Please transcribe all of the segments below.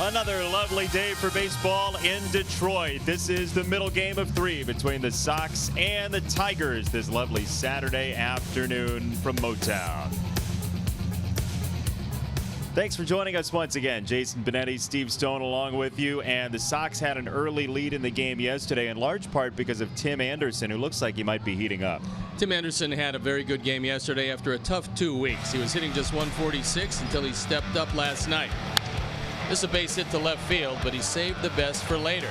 Another lovely day for baseball in Detroit. This is the middle game of 3 between the Sox and the Tigers this lovely Saturday afternoon from Motown. Thanks for joining us once again. Jason Benetti, Steve Stone along with you. And the Sox had an early lead in the game yesterday, in large part because of Tim Anderson, who looks like he might be heating up. Tim Anderson had a very good game yesterday after a tough 2 weeks. He was hitting just 146 until he stepped up last night. This is a base hit to left field, but he saved the best for later.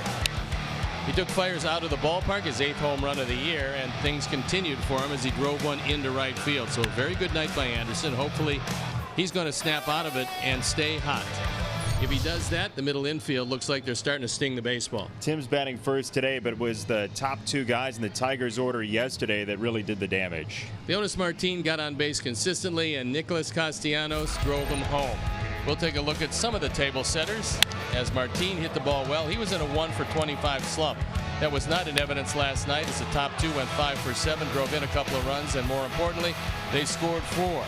He took fires out of the ballpark, his 8th home run of the year, and things continued for him as he drove one into right field. So a very good night by Anderson. Hopefully he's going to snap out of it and stay hot. If he does that, the middle infield looks like they're starting to sting the baseball. Tim's batting first today, but it was the top 2 guys in the Tigers order yesterday that really did the damage. Leonis Martin got on base consistently, and Nicholas Castellanos drove him home. We'll take a look at some of the table setters as Martin hit the ball well. He was in a 1 for 25 slump. That was not in evidence last night as the top 2 went 5 for 7, drove in a couple of runs, and more importantly, they scored 4.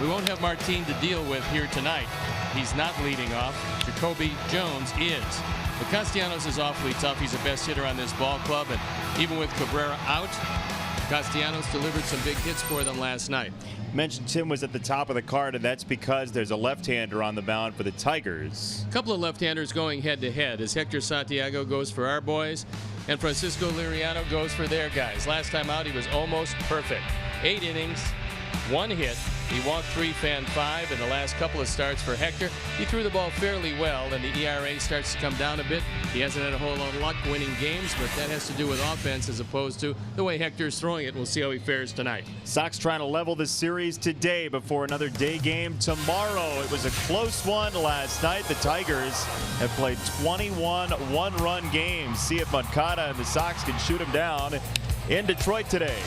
We won't have Martin to deal with here tonight. He's not leading off. Jacoby Jones is. But Castellanos is awfully tough. He's the best hitter on this ball club, and even with Cabrera out, Castellanos delivered some big hits for them last night. Mentioned Tim was at the top of the card, and that's because there's a left-hander on the mound for the Tigers. A couple of left-handers going head-to-head as Hector Santiago goes for our boys and Francisco Liriano goes for their guys. Last time out, he was almost perfect. 8 innings, 1 hit. He walked 3, fanned 5 in the last couple of starts for Hector. He threw the ball fairly well, and the ERA starts to come down a bit. He hasn't had a whole lot of luck winning games, but that has to do with offense as opposed to the way Hector's throwing it. We'll see how he fares tonight. Sox trying to level the series today before another day game tomorrow. It was a close one last night. The Tigers have played 21 one-run games. See if Moncada and the Sox can shoot them down in Detroit today.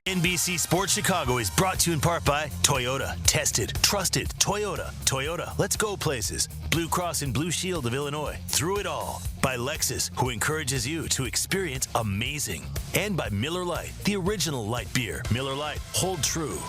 NBC Sports Chicago is brought to you in part by Toyota. Tested, trusted, Toyota. Toyota, let's go places. Blue Cross and Blue Shield of Illinois. Through it all. By Lexus, who encourages you to experience amazing. And by Miller Lite, the original light beer. Miller Lite, hold true.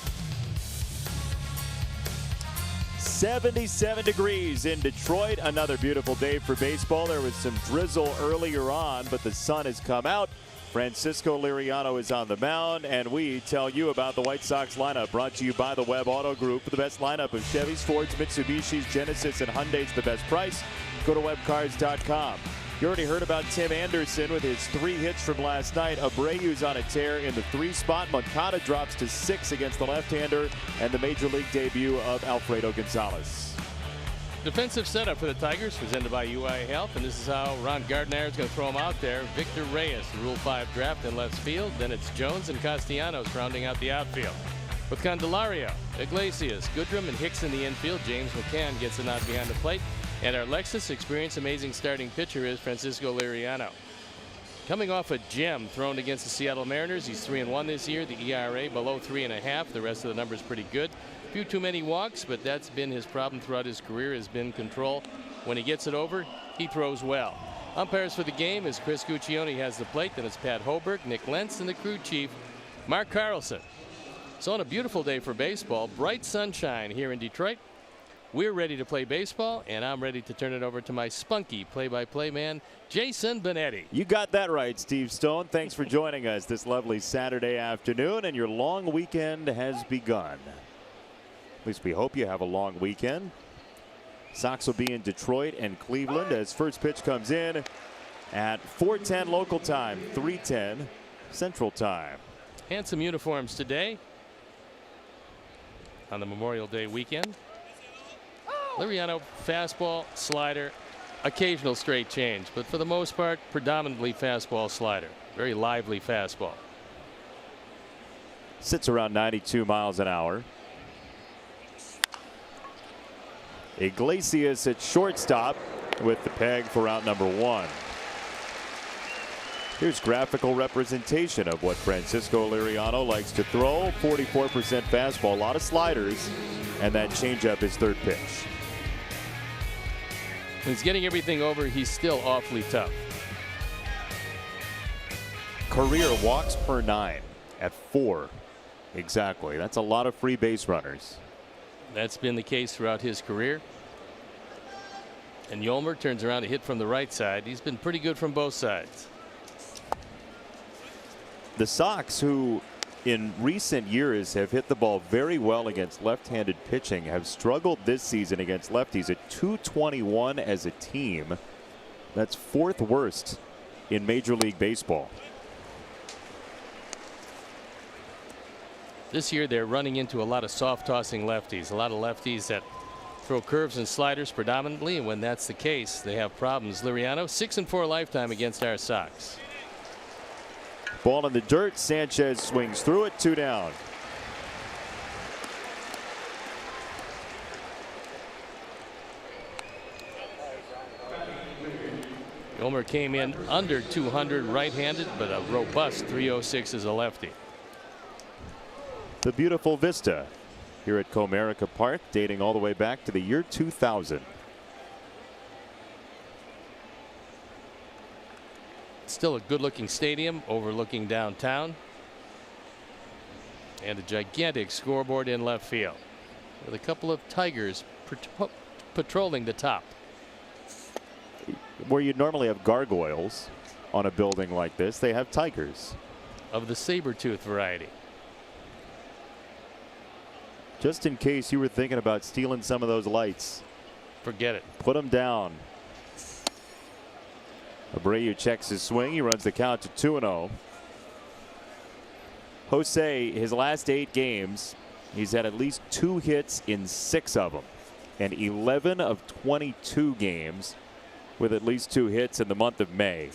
77 degrees in Detroit. Another beautiful day for baseball. There was some drizzle earlier on, but the sun has come out. Francisco Liriano is on the mound, and we tell you about the White Sox lineup, brought to you by the Webb Auto Group. The best lineup of Chevys, Fords, Mitsubishis, Genesis, and Hyundai's the best price. Go to webcars.com. You already heard about Tim Anderson with his 3 hits from last night. Abreu's on a tear in the 3 spot. Moncada drops to 6 against the left-hander, and the major league debut of Alfredo Gonzalez. Defensive setup for the Tigers, presented by UI Health, and this is how Ron Gardner is going to throw him out there. Victor Reyes, Rule 5 draft in left field. Then it's Jones and Castellanos rounding out the outfield. With Candelario, Iglesias, Goodrum, and Hicks in the infield, James McCann gets a nod behind the plate. And our Lexus experienced amazing starting pitcher is Francisco Liriano. Coming off a gem thrown against the Seattle Mariners, he's 3-1 this year. The ERA below 3.5. The rest of the numbers pretty good. Few too many walks, but that's been his problem throughout his career, has been control. When he gets it over, he throws well. Umpires for the game is Chris Guccione has the plate. Then it's Pat Hoberg, Nick Lentz, and the crew chief, Mark Carlson. So on a beautiful day for baseball, bright sunshine here in Detroit. We're ready to play baseball, and I'm ready to turn it over to my spunky play-by-play man, Jason Benetti. You got that right, Steve Stone. Thanks for joining us this lovely Saturday afternoon, and your long weekend has begun. At least we hope you have a long weekend. Sox will be in Detroit and Cleveland as first pitch comes in at 4:10 local time, 3:10 Central Time. Handsome uniforms today on the Memorial Day weekend. Liriano, fastball, slider, occasional straight change, but for the most part, predominantly fastball, slider. Very lively fastball. Sits around 92 miles an hour. Iglesias at shortstop with the peg for out number 1. Here's graphical representation of what Francisco Liriano likes to throw. 44% fastball, a lot of sliders, and that changeup is third pitch. When he's getting everything over, he's still awfully tough. Career walks per 9 at 4. Exactly. That's a lot of free base runners. That's been the case throughout his career. And Yolmer turns around to hit from the right side. He's been pretty good from both sides. The Sox, who in recent years have hit the ball very well against left-handed pitching, have struggled this season against lefties at .221 as a team. That's 4th worst in Major League Baseball. This year they're running into a lot of soft tossing lefties, a lot of lefties that throw curves and sliders predominantly, and when that's the case, they have problems. Liriano, 6-4 lifetime against our Sox. Ball in the dirt. Sanchez swings through it. 2 down. Yolmer came in under 200 right-handed, but a robust 306 as a lefty. The beautiful vista here at Comerica Park, dating all the way back to the year 2000. Still a good-looking stadium overlooking downtown, and a gigantic scoreboard in left field with a couple of Tigers patrolling the top. Where you'd normally have gargoyles on a building like this, they have tigers of the saber-tooth variety. Just in case you were thinking about stealing some of those lights, forget it. Put them down. Abreu checks his swing. He runs the count to 2-0. Jose, his last 8 games, he's had at least 2 hits in 6 of them, and 11 of 22 games with at least 2 hits in the month of May.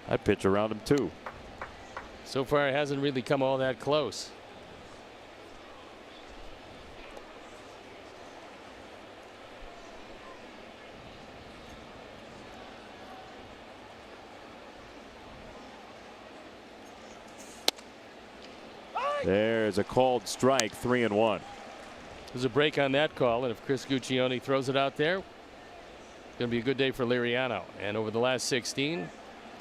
I'd pitch around him too. So far, it hasn't really come all that close. There's a called strike, 3-1. There's a break on that call, and if Chris Guccione throws it out there, it's going to be a good day for Liriano. And over the last 16,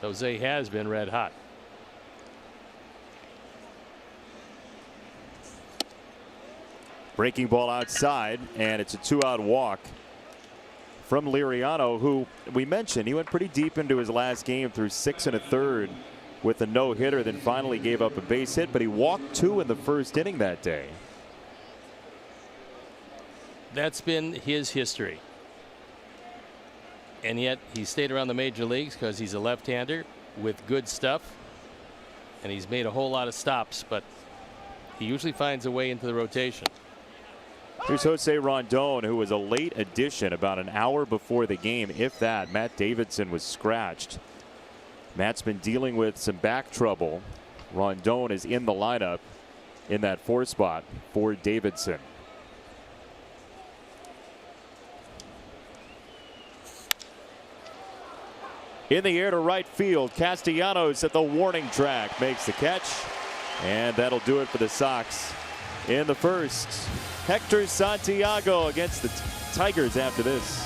Jose has been red hot. Breaking ball outside, and it's a 2-out walk from Liriano, who we mentioned he went pretty deep into his last game through 6 1/3 with a no-hitter, then finally gave up a base hit, but he walked 2 in the first inning that day. That's been his history. And yet he stayed around the major leagues because he's a left-hander with good stuff, and he's made a whole lot of stops, but he usually finds a way into the rotation. Here's Jose Rondon, who was a late addition about an hour before the game, if that. Matt Davidson was scratched. Matt's been dealing with some back trouble. Rondon is in the lineup in that 4 spot for Davidson. In the air to right field, Castellanos at the warning track makes the catch, and that'll do it for the Sox in the first. Hector Santiago against the Tigers after this.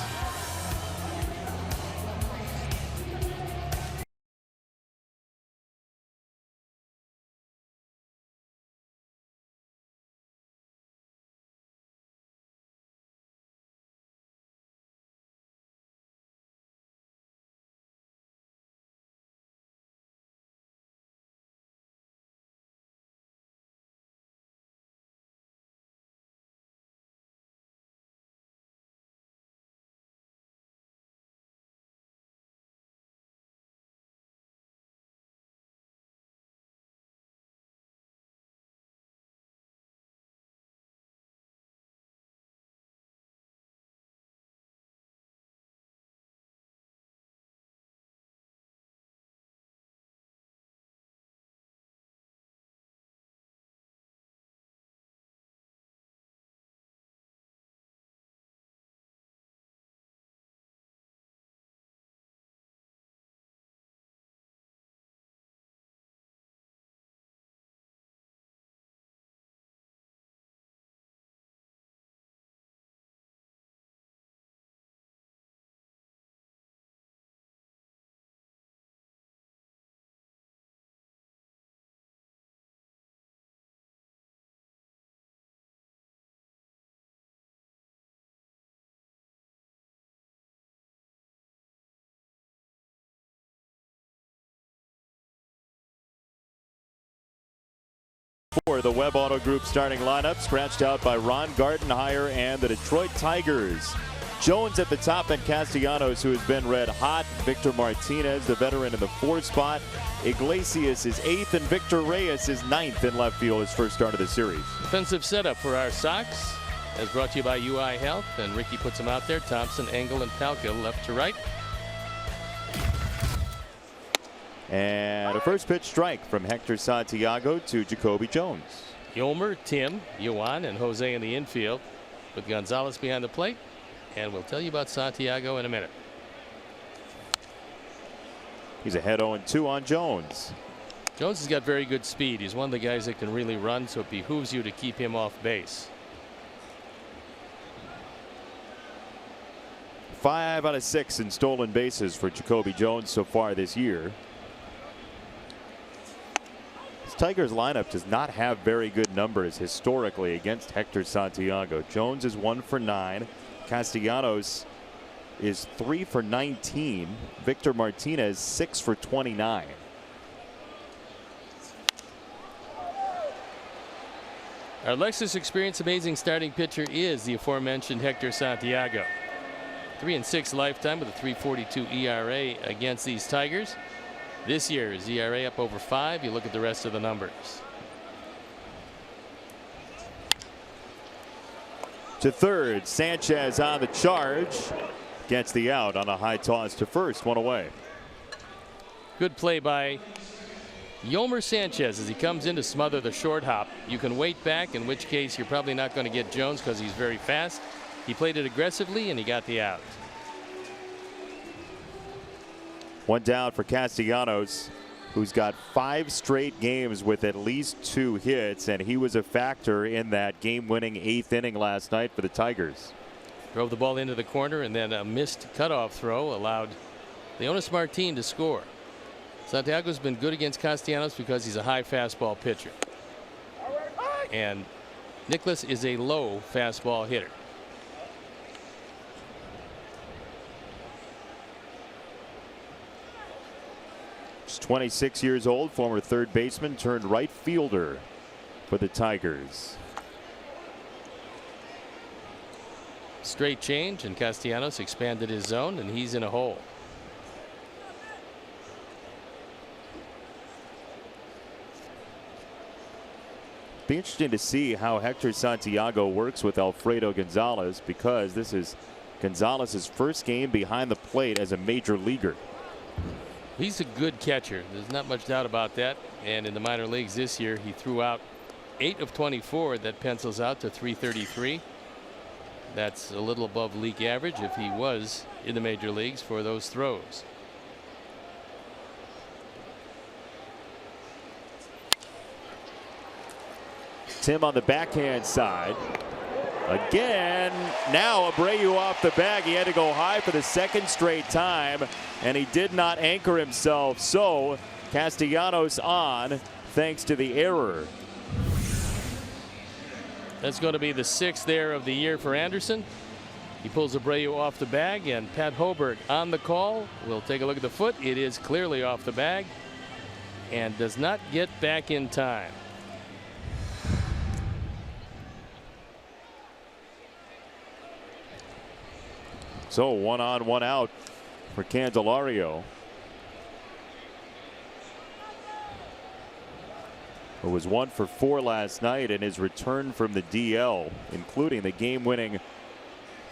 For the Webb Auto Group starting lineup, scratched out by Ron Gardenhire and the Detroit Tigers. Jones at the top, and Castellanos, who has been red hot. Victor Martinez, the veteran, in the 4 spot. Iglesias is 8th, and Victor Reyes is 9th in left field, his first start of the series. Defensive setup for our Sox, as brought to you by UI Health, and Ricky puts them out there. Thompson, Engel, and Palka left to right. And a first pitch strike from Hector Santiago to Jacoby Jones. Yolmer, Tim, Yuan, and Jose in the infield with Gonzalez behind the plate. And we'll tell you about Santiago in a minute. He's ahead 0-2 on Jones. Jones has got very good speed. He's one of the guys that can really run, so it behooves you to keep him off base. 5 out of 6 in stolen bases for Jacoby Jones so far this year. This Tigers lineup does not have very good numbers historically against Hector Santiago. Jones is 1 for 9. Castellanos is 3 for 19. Victor Martinez 6 for 29. Our Lexus Experience Amazing starting pitcher is the aforementioned Hector Santiago. 3-6 lifetime with a 3.42 ERA against these Tigers. This year his ERA up over 5. You look at the rest of the numbers. To third, Sanchez on the charge, gets the out on a high toss to first, 1 away. Good play by Yolmer Sanchez as he comes in to smother the short hop. You can wait back, in which case you're probably not going to get Jones because he's very fast. He played it aggressively and he got the out. 1 down for Castellanos. who's got 5 straight games with at least 2 hits, and he was a factor in that game-winning 8th inning last night for the Tigers. Drove the ball into the corner, and then a missed cutoff throw allowed Leonis Martin to score. Santiago's been good against Castellanos because he's a high fastball pitcher. And Nicholas is a low fastball hitter. He's 26 years old, former third baseman turned right fielder for the Tigers. Straight change, and Castellanos expanded his zone, and he's in a hole. Be interesting to see how Hector Santiago works with Alfredo Gonzalez, because this is Gonzalez's first game behind the plate as a major leaguer. He's a good catcher. There's not much doubt about that. And in the minor leagues this year, he threw out 8 of 24. That pencils out to .333. That's a little above league average if he was in the major leagues for those throws. Tim on the backhand side. Again, now Abreu off the bag. He had to go high for the 2nd straight time, and he did not anchor himself. So Castellanos on thanks to the error. That's going to be the 6th error of the year for Anderson. He pulls Abreu off the bag, and Pat Hoberg on the call. We'll take a look at the foot. It is clearly off the bag and does not get back in time. So 1 on, 1 out for Candelario, who was 1 for 4 last night in his return from the DL, including the game-winning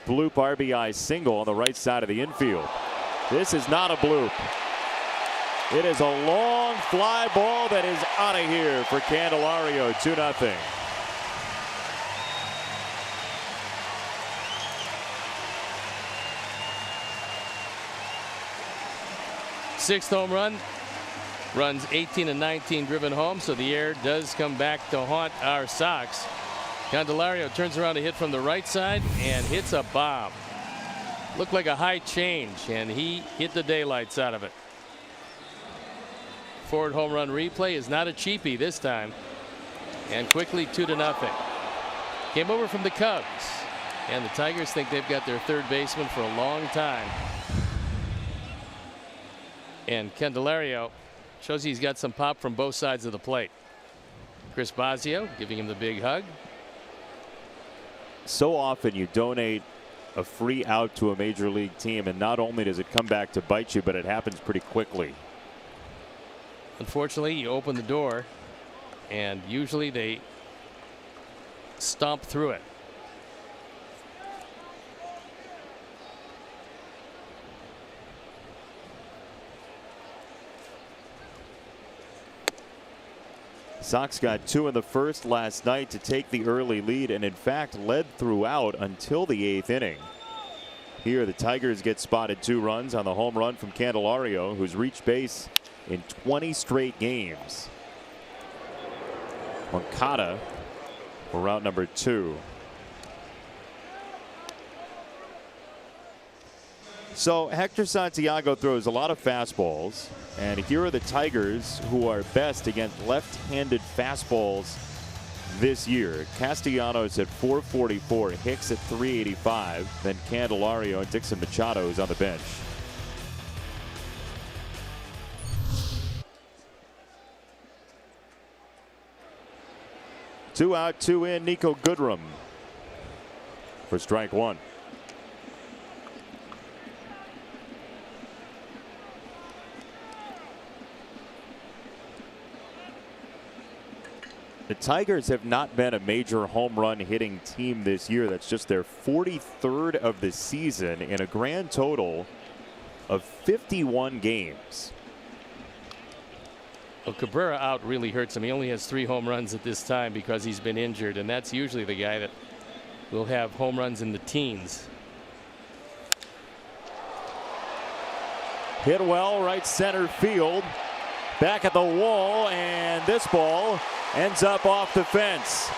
bloop RBI single on the right side of the infield. This is not a bloop. It is a long fly ball that is out of here for Candelario. 2-0. Sixth home run, runs 18 and 19 driven home, so the air does come back to haunt our Sox. Candelario turns around to hit from the right side and hits a bomb. Looked like a high change, and he hit the daylights out of it. Forward home run replay is not a cheapie this time, and quickly 2-0. Came over from the Cubs, and the Tigers think they've got their third baseman for a long time. And Candelario shows he's got some pop from both sides of the plate. Chris Bosio giving him the big hug. So often you donate a free out to a major league team, and not only does it come back to bite you, but it happens pretty quickly. Unfortunately, you open the door, and usually they stomp through it. Sox got 2 in the first last night to take the early lead, and in fact led throughout until the 8th inning. Here the Tigers get spotted 2 runs on the home run from Candelario, who's reached base in 20 straight games. Moncada for route number 2. So Hector Santiago throws a lot of fastballs, and here are the Tigers who are best against left-handed fastballs this year. Castellanos at .444, Hicks at .385, then Candelario and Dixon Machado is on the bench. Two out, 2 in. Nico Goodrum for strike 1. The Tigers have not been a major home run hitting team this year. That's just their 43rd of the season in a grand total of 51 games. Well, Cabrera out really hurts him. He only has 3 home runs at this time because he's been injured, and that's usually the guy that will have home runs in the teens. Hit well right center field. back at the wall, and this ball ends up off the fence.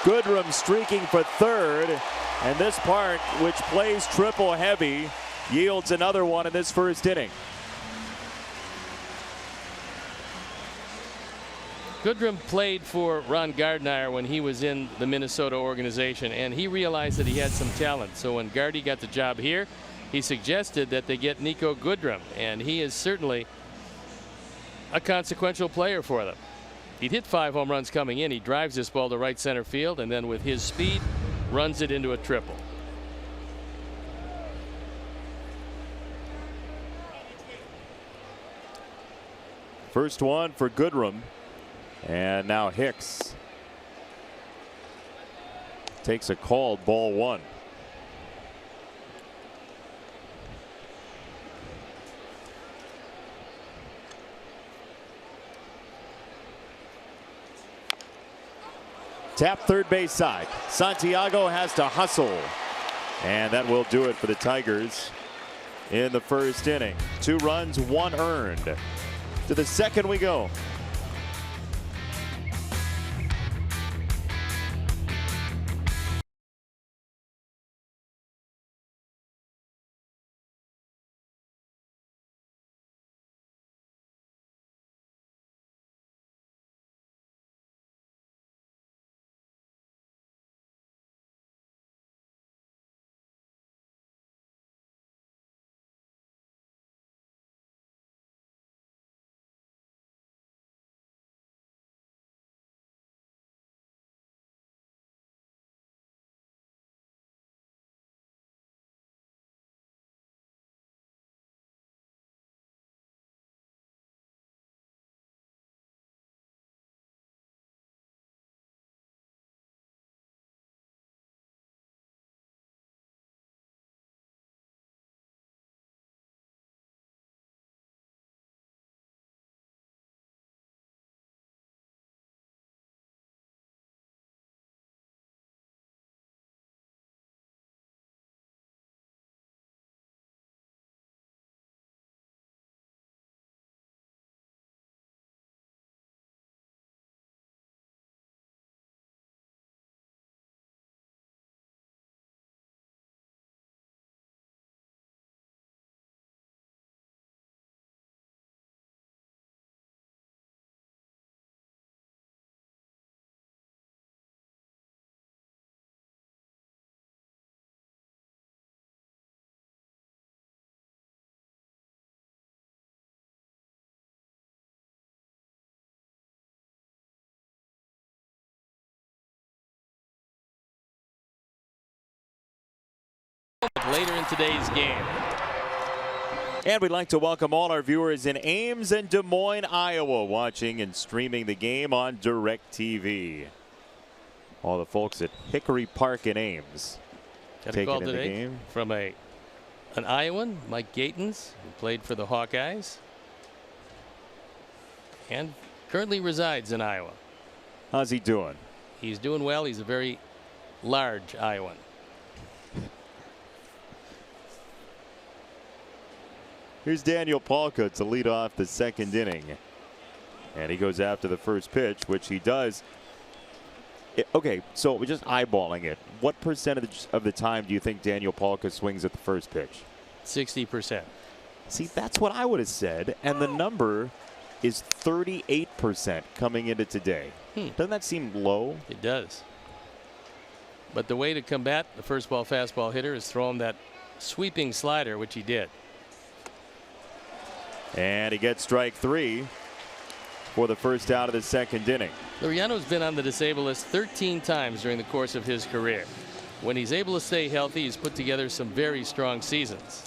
Goodrum streaking for third, and this park, which plays triple heavy, yields another one in this first inning. Goodrum played for Ron Gardner when he was in the Minnesota organization, and he realized that he had some talent. So when Gardy got the job here, he suggested that they get Nico Goodrum, and he is certainly a consequential player for them. He'd hit 5 home runs coming in. He drives this ball to right center field, and then with his speed, runs it into a triple. First one for Goodrum. And now Hicks takes a called ball 1. Tap third base side. Santiago has to hustle. And that will do it for the Tigers in the first inning. 2 runs, 1 earned. To the second we go. Later in today's game. And we'd like to welcome all our viewers in Ames and Des Moines, Iowa, watching and streaming the game on DirecTV. All the folks at Hickory Park in Ames. Got a call today from an Iowan, Mike Gatens, who played for the Hawkeyes and currently resides in Iowa. How's he doing? He's doing well. He's a very large Iowan. Here's Daniel Palka to lead off the second inning. And he goes after the first pitch, which he does. Okay, so we're just eyeballing it. What percentage of the time do you think Daniel Palka swings at the first pitch? 60%. See, that's what I would have said. And the number is 38% coming into today. Doesn't that seem low? It does. But the way to combat the first ball fastball hitter is throw him that sweeping slider, which he did. And he gets strike 3 for the first out of the second inning. Laureano's been on the disabled list 13 times during the course of his career. When he's able to stay healthy, he's put together some very strong seasons.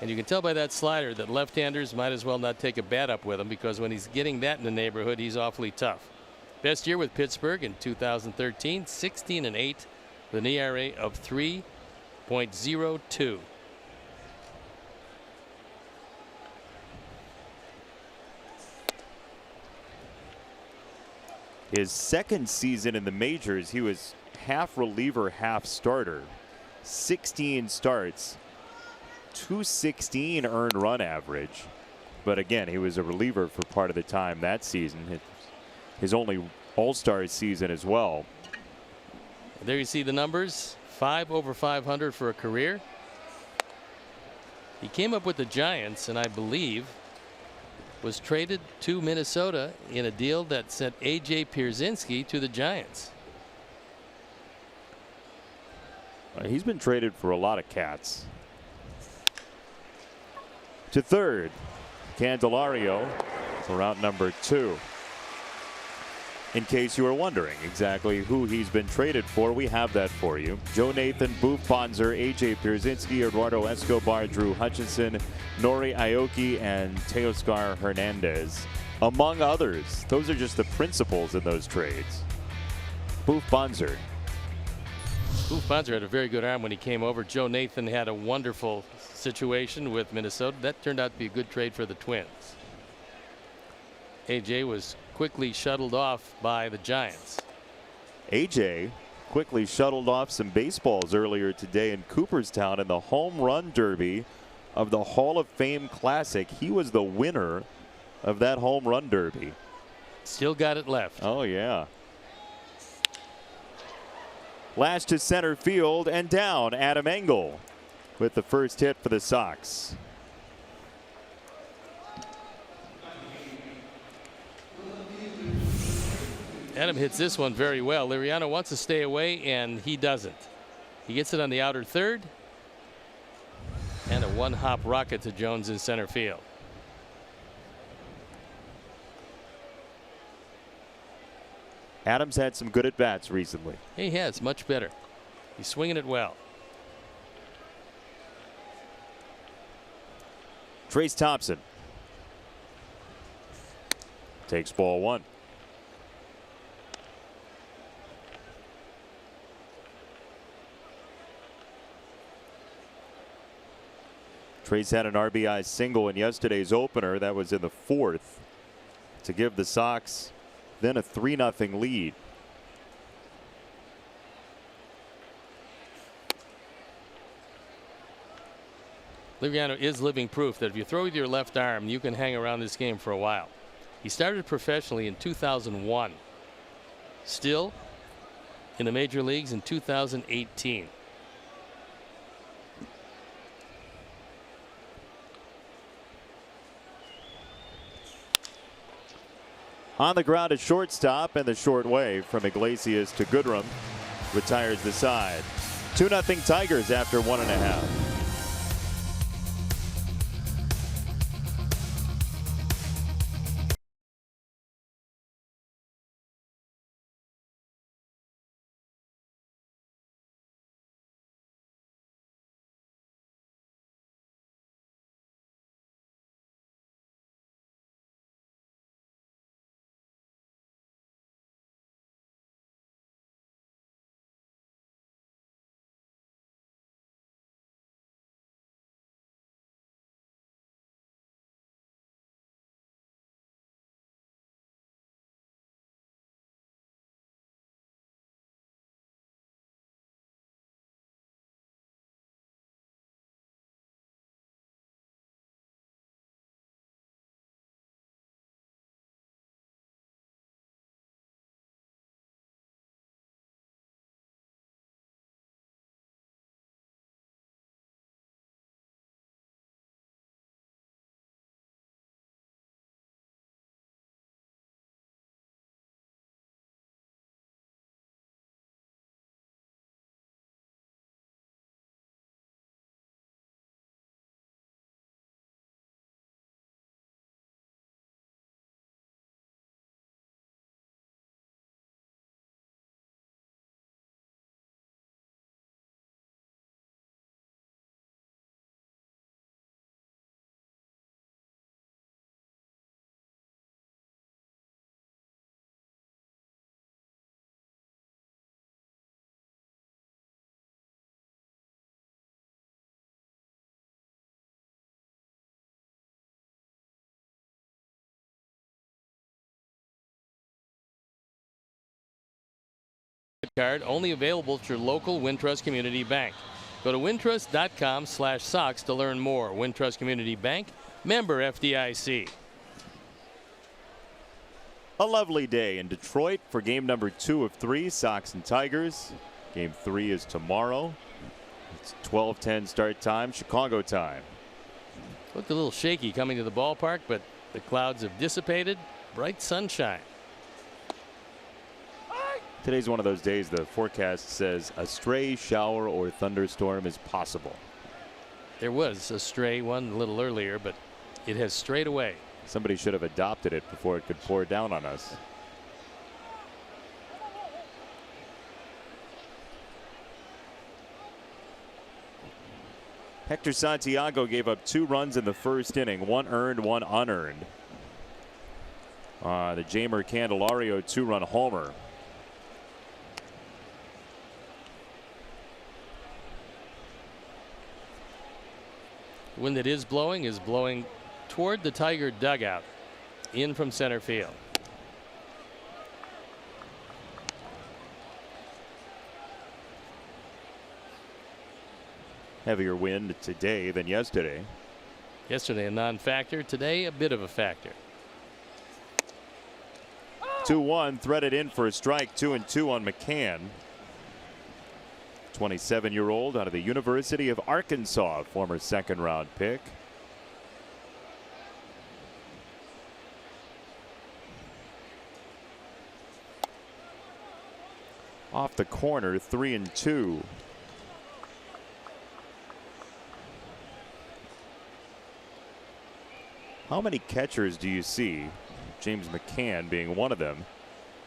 And you can tell by that slider that left-handers might as well not take a bat up with him, because when he's getting that in the neighborhood, he's awfully tough. Best year with Pittsburgh in 2013, 16-8 with an ERA of 3.02. His second season in the majors, he was half reliever, half starter. 16 starts, 216 earned run average. but again, he was a reliever for part of the time that season. His only All-Star season as well. There you see the numbers. 5 over 500 for a career. He came up with the Giants, and I believe was traded to Minnesota in a deal that sent A.J. Pierzynski to the Giants. He's been traded for a lot of cats. To third, Candelario for out number 2. In case you were wondering exactly who he's been traded for, we have that for you. Joe Nathan, Boof Bonser, A.J. Pierzynski, Eduardo Escobar, Drew Hutchinson, Nori Aoki, and Teoscar Hernandez, among others. Those are just the principals in those trades. Boof Bonser. Boof Bonser had a very good arm when he came over. Joe Nathan had a wonderful situation with Minnesota. That turned out to be a good trade for the Twins. A.J. was quickly shuttled off by the Giants. A.J. quickly shuttled off some baseballs earlier today in Cooperstown in the home run derby of the Hall of Fame Classic. He was the winner of that home run derby. Still got it left. Oh, yeah. Last to center field and down. Adam Engel with the first hit for the Sox. Adam hits this one very well. Liriano wants to stay away, and he doesn't. He gets it on the outer third, and a one-hop rocket to Jones in center field. Adams had some good at-bats recently. He has, much better. He's swinging it well. Trace Thompson takes ball 1. Trace had an RBI single in yesterday's opener. That was in the 4th to give the Sox then a 3-0 lead. Liriano is living proof that if you throw with your left arm, you can hang around this game for a while. He started professionally in 2001. Still in the major leagues in 2018. On the ground at shortstop, and the short way from Iglesias to Goodrum retires the side. 2-0 Tigers after 1.5. Card only available at your local Wintrust Community Bank. Go to wintrust.com/Sox to learn more. Wintrust Community Bank, Member FDIC. A lovely day in Detroit for game number 2 of 3, Sox and Tigers. Game 3 is tomorrow. It's 12:10 start time, Chicago time. Looked a little shaky coming to the ballpark, but the clouds have dissipated. Bright sunshine. Today's one of those days the forecast says a stray shower or thunderstorm is possible. There was a stray one a little earlier, but it has strayed away. Somebody should have adopted it before it could pour down on us. Hector Santiago gave up 2 runs in the first inning, 1 earned, 1 unearned. The Jamer Candelario 2-run homer. The wind that is blowing toward the Tiger dugout, in from center field. Heavier wind today than yesterday. Yesterday a non-factor, today a bit of a factor. 2-1 threaded in for a strike, 2-2 on McCann. 27-year-old out of the University of Arkansas, former second-round pick. Off the corner, 3-2. How many catchers do you see, James McCann being one of them,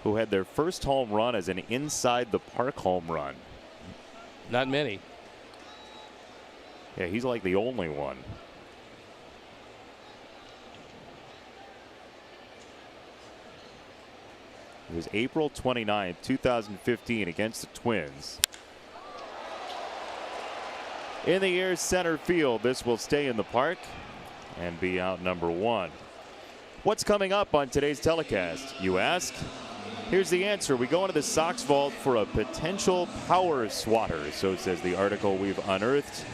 who had their first home run as an inside the park home run? Not many. Yeah, he's like the only one. It was April 29th, 2015 against the Twins. In the air, center field. This will stay in the park and be out number 1. What's coming up on today's telecast, you ask? Here's the answer. We go into the Sox vault for a potential power swatter, so says the article we've unearthed.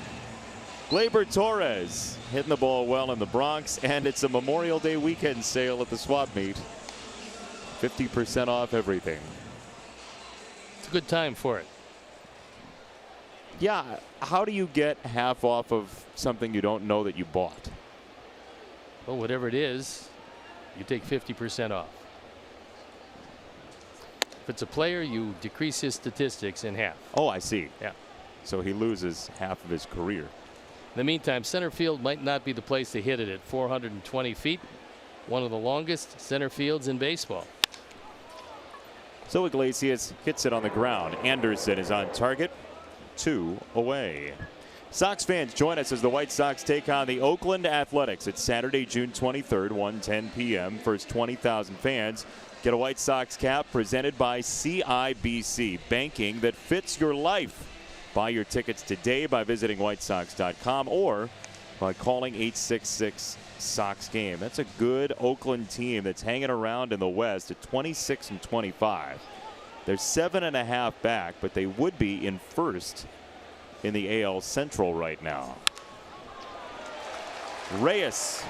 Gleyber Torres hitting the ball well in the Bronx, and it's a Memorial Day weekend sale at the swap meet. 50% off everything. It's a good time for it. Yeah, how do you get half off of something you don't know that you bought? Well, whatever it is, you take 50% off. If it's a player, you decrease his statistics in half. Oh, I see. Yeah. So he loses half of his career. In the meantime, center field might not be the place to hit it at 420 feet. One of the longest center fields in baseball. So Iglesias hits it on the ground. Anderson is on target. 2 away. Sox fans, join us as the White Sox take on the Oakland Athletics. It's Saturday, June 23rd, 1:10 p.m. First 20,000 fans get a White Sox cap presented by CIBC, banking that fits your life. Buy your tickets today by visiting whitesox.com or by calling 866-SOX-GAME. That's a good Oakland team that's hanging around in the West at 26-25. They're 7.5 back, but they would be in first in the AL Central right now. Reyes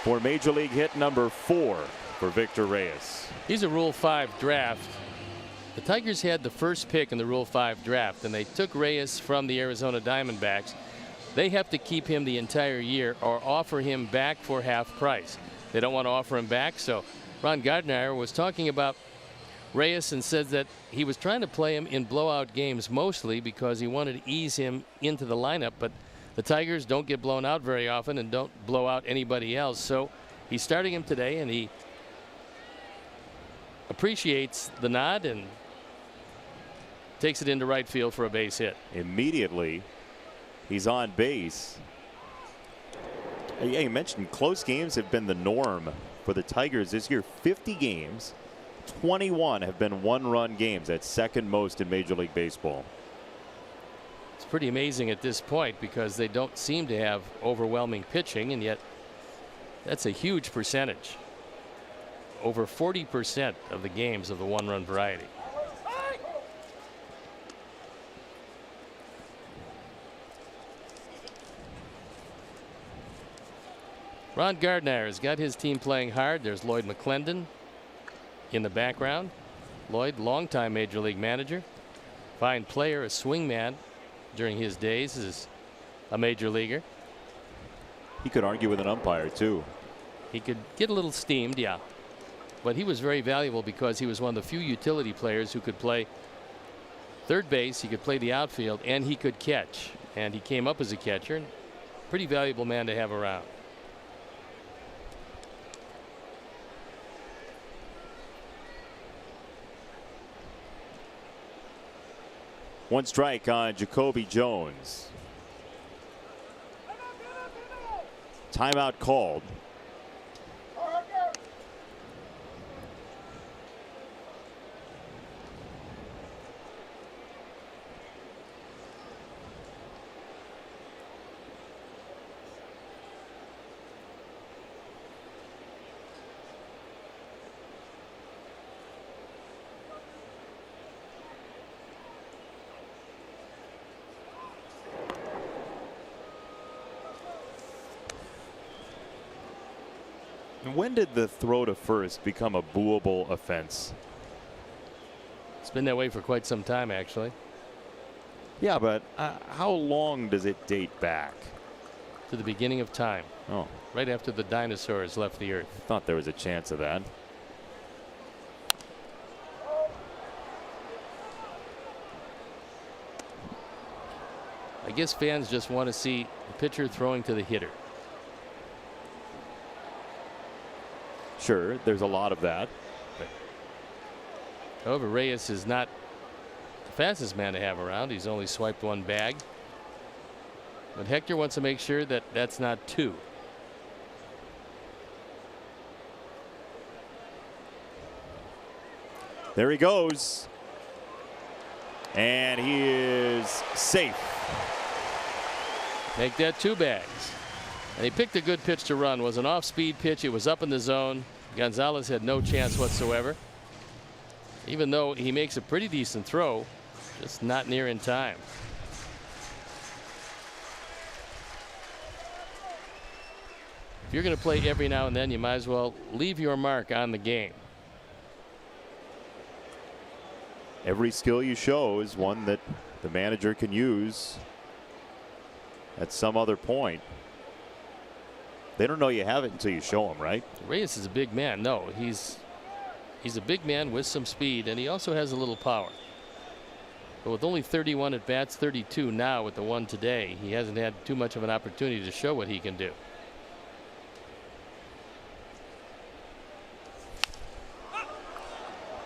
for Major League hit number 4 for Victor Reyes. He's a Rule 5 draft. The Tigers had the first pick in the Rule 5 draft, and they took Reyes from the Arizona Diamondbacks. They have to keep him the entire year or offer him back for half price. They don't want to offer him back, so Ron Gardner was talking about Reyes and said that he was trying to play him in blowout games mostly because he wanted to ease him into the lineup, but the Tigers don't get blown out very often and don't blow out anybody else, so he's starting him today, and he appreciates the nod and takes it into right field for a base hit. Immediately he's on base. Yeah, you mentioned close games have been the norm for the Tigers this year. 50 games, 21 have been 1-run games. That's second most in Major League Baseball. It's pretty amazing at this point because they don't seem to have overwhelming pitching, and yet that's a huge percentage. Over 40% of the games of the 1-run variety. Ron Gardner has got his team playing hard. There's Lloyd McClendon in the background. Lloyd, longtime Major League manager, fine player, a swingman during his days as a major leaguer. He could argue with an umpire too. He could get a little steamed, yeah. But he was very valuable because he was one of the few utility players who could play third base, he could play the outfield, and he could catch. And he came up as a catcher. Pretty valuable man to have around. One strike on Jacoby Jones. Timeout called. When did the throw to first become a booable offense? It's been that way for quite some time, actually. Yeah, but how long does it date back? To the beginning of time. Oh, right after the dinosaurs left the earth. I thought there was a chance of that. I guess fans just want to see the pitcher throwing to the hitter. Sure, there's a lot of that. However, Reyes is not the fastest man to have around. He's only swiped one bag. But Hector wants to make sure that that's not two. There he goes. And he is safe. Make that two bags. And he picked a good pitch to run. It was an off-speed pitch. It was up in the zone. Gonzalez had no chance whatsoever. Even though he makes a pretty decent throw, just not near in time. If you're going to play every now and then, you might as well leave your mark on the game. Every skill you show is one that the manager can use at some other point. They don't know you have it until you show them, right? Reyes is a big man. No, he's a big man with some speed, and he also has a little power. But with only 31 at bats, 32 now with the one today, he hasn't had too much of an opportunity to show what he can do.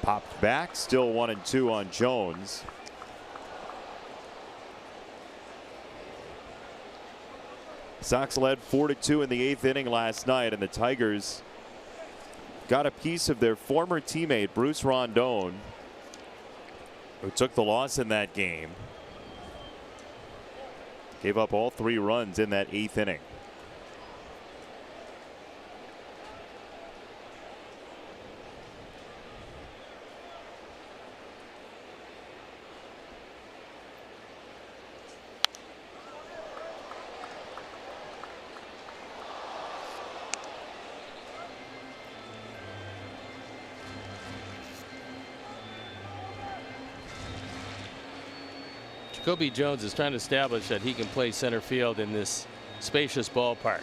Popped back, still 1-2 on Jones. Sox led 4-2 in the 8th inning last night, and the Tigers got a piece of their former teammate Bruce Rondon, who took the loss in that game. Gave up all 3 runs in that 8th inning. Jacoby Jones is trying to establish that he can play center field in this spacious ballpark,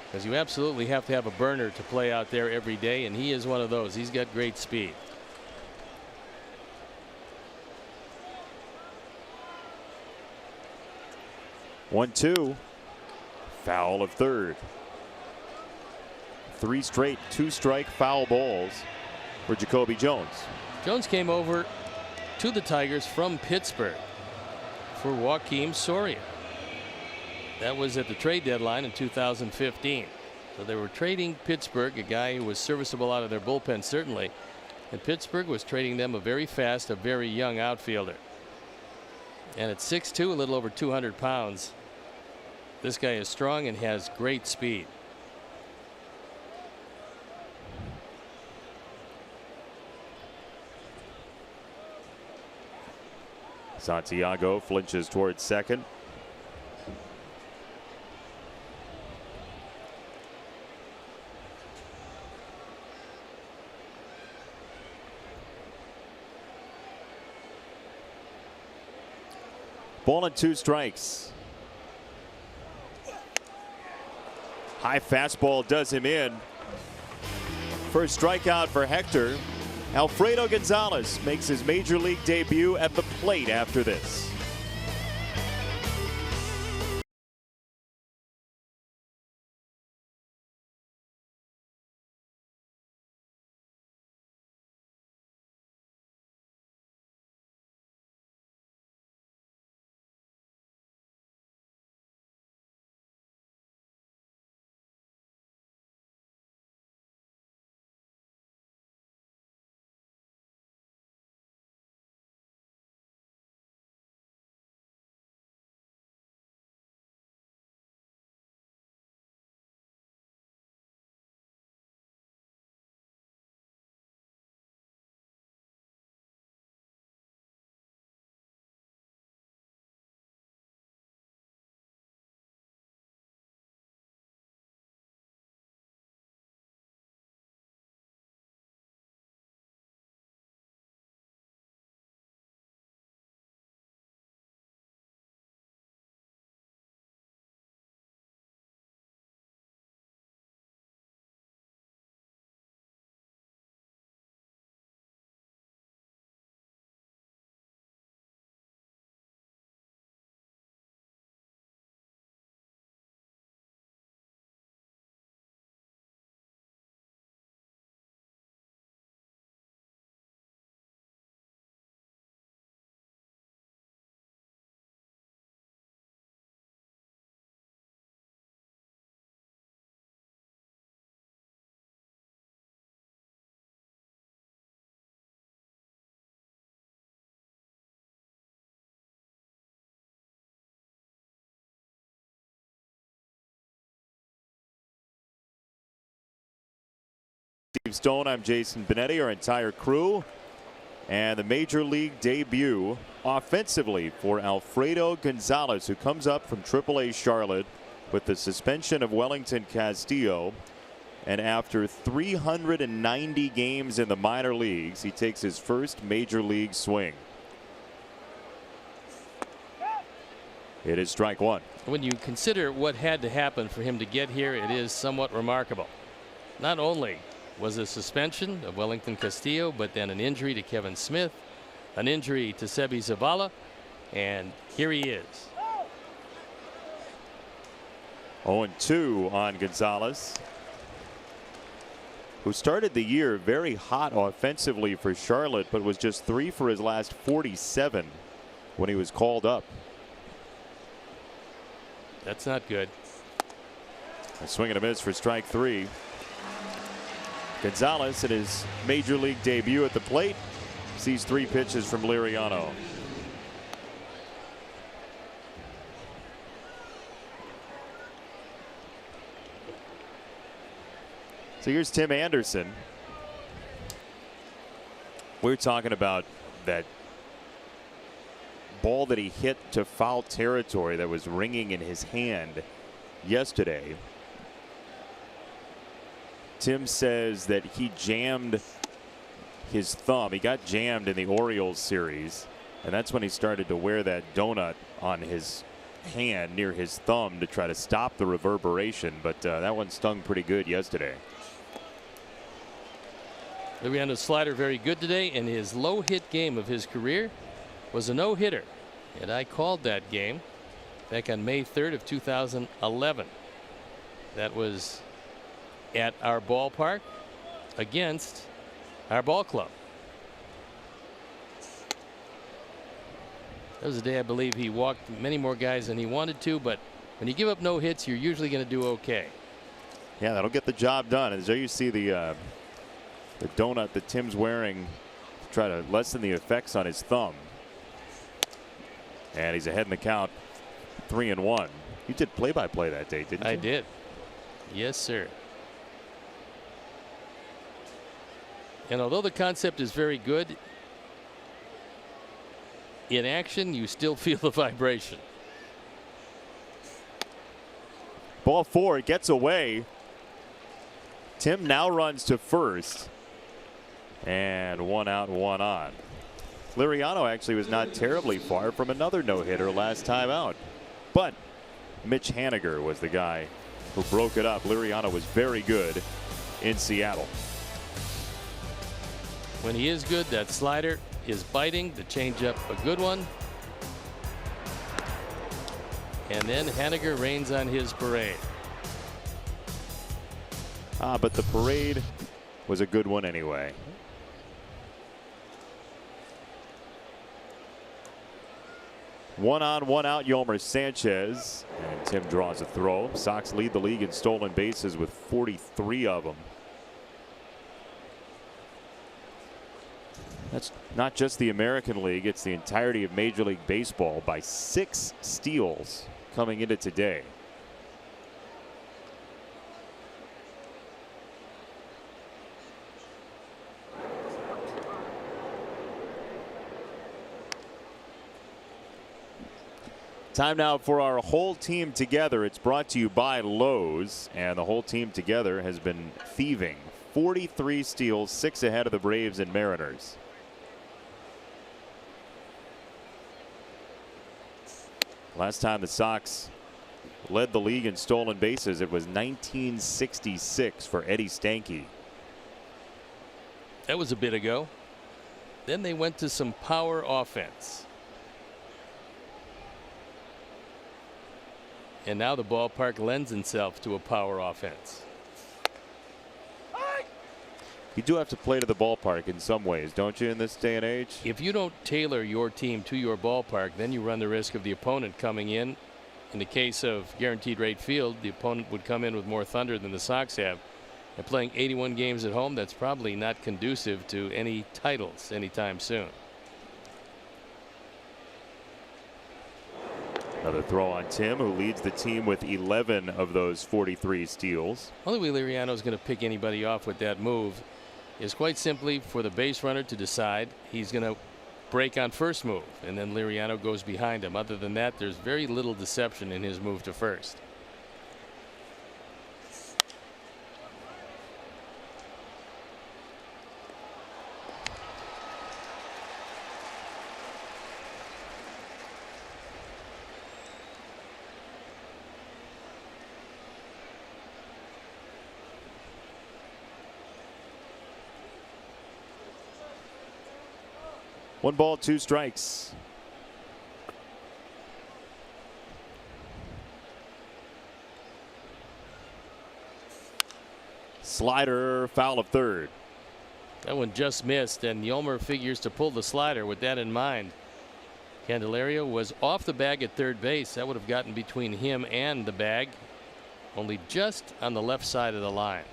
because you absolutely have to have a burner to play out there every day, and he is one of those. He's got great speed. One-two. Foul of third. 3 straight 2-strike foul balls for Jacoby Jones. Jones came over to the Tigers from Pittsburgh for Joakim Soria. That was at the trade deadline in 2015. So they were trading Pittsburgh, a guy who was serviceable out of their bullpen, certainly. And Pittsburgh was trading them a very fast, a very young outfielder. And at 6'2", a little over 200 pounds, this guy is strong and has great speed. Santiago flinches towards second. Ball and 2 strikes. High fastball does him in. First strikeout for Hector. Alfredo Gonzalez makes his major league debut at the plate after this. Steve Stone, I'm Jason Benetti, our entire crew. And the major league debut offensively for Alfredo Gonzalez, who comes up from AAA Charlotte with the suspension of Wellington Castillo. And after 390 games in the minor leagues, he takes his first major league swing. It is strike one. When you consider what had to happen for him to get here, it is somewhat remarkable. Not only was a suspension of Wellington Castillo, but then an injury to Kevin Smith, an injury to Sebi Zavala, and here he is. 0-2 on Gonzalez, who started the year very hot offensively for Charlotte, but was just 3 for his last 47 when he was called up. That's not good. A swing and a miss for strike 3. Gonzalez in his major league debut at the plate sees 3 pitches from Liriano. So here's Tim Anderson. We're talking about that ball that he hit to foul territory that was ringing in his hand yesterday. Tim says that he jammed his thumb. He got jammed in the Orioles series, and that's when he started to wear that donut on his hand near his thumb to try to stop the reverberation, but that one stung pretty good yesterday. Liriano's slider very good today, and his low hit game of his career was a no-hitter, and I called that game back on May 3rd of 2011. That was at our ballpark against our ball club. That was a day I believe he walked many more guys than he wanted to, but when you give up no hits, you're usually going to do okay. Yeah, that'll get the job done. And there you see the donut that Tim's wearing to try to lessen the effects on his thumb. And he's ahead in the count, 3-1. You did play-by-play that day, didn't you? I did. Yes, sir. And although the concept is very good, in action you still feel the vibration. Ball 4, it gets away. Tim now runs to first. And 1 out, 1 on. Liriano actually was not terribly far from another no-hitter last time out. But Mitch Haniger was the guy who broke it up. Liriano was very good in Seattle. When he is good, that slider is biting. The changeup, a good one. And then Haniger rains on his parade. But the parade was a good one anyway. One on, one out, Yolmer Sanchez. And Tim draws a throw. Sox lead the league in stolen bases with 43 of them. That's not just the American League, it's the entirety of Major League Baseball by 6 steals coming into today. Time now for our whole team together. It's brought to you by Lowe's, and the whole team together has been thieving. 43 steals, 6 ahead of the Braves and Mariners. Last time the Sox led the league in stolen bases, it was 1966 for Eddie Stanky. That was a bit ago. Then they went to some power offense. And now the ballpark lends itself to a power offense. You do have to play to the ballpark in some ways, don't you, in this day and age? If you don't tailor your team to your ballpark, then you run the risk of the opponent coming in. In the case of guaranteed rate field, the opponent would come in with more thunder than the Sox have. And playing 81 games at home, that's probably not conducive to any titles anytime soon. Another throw on Tim, who leads the team with 11 of those 43 steals. Only way Liriano is going to pick anybody off with that move is quite simply for the base runner to decide he's going to break on first move, and then Liriano goes behind him. Other than that, there's very little deception in his move to first. One ball, 2 strikes. Slider, foul of third. That one just missed, and Yolmer figures to pull the slider with that in mind. Candelario was off the bag at third base. That would have gotten between him and the bag, only just on the left side of the line.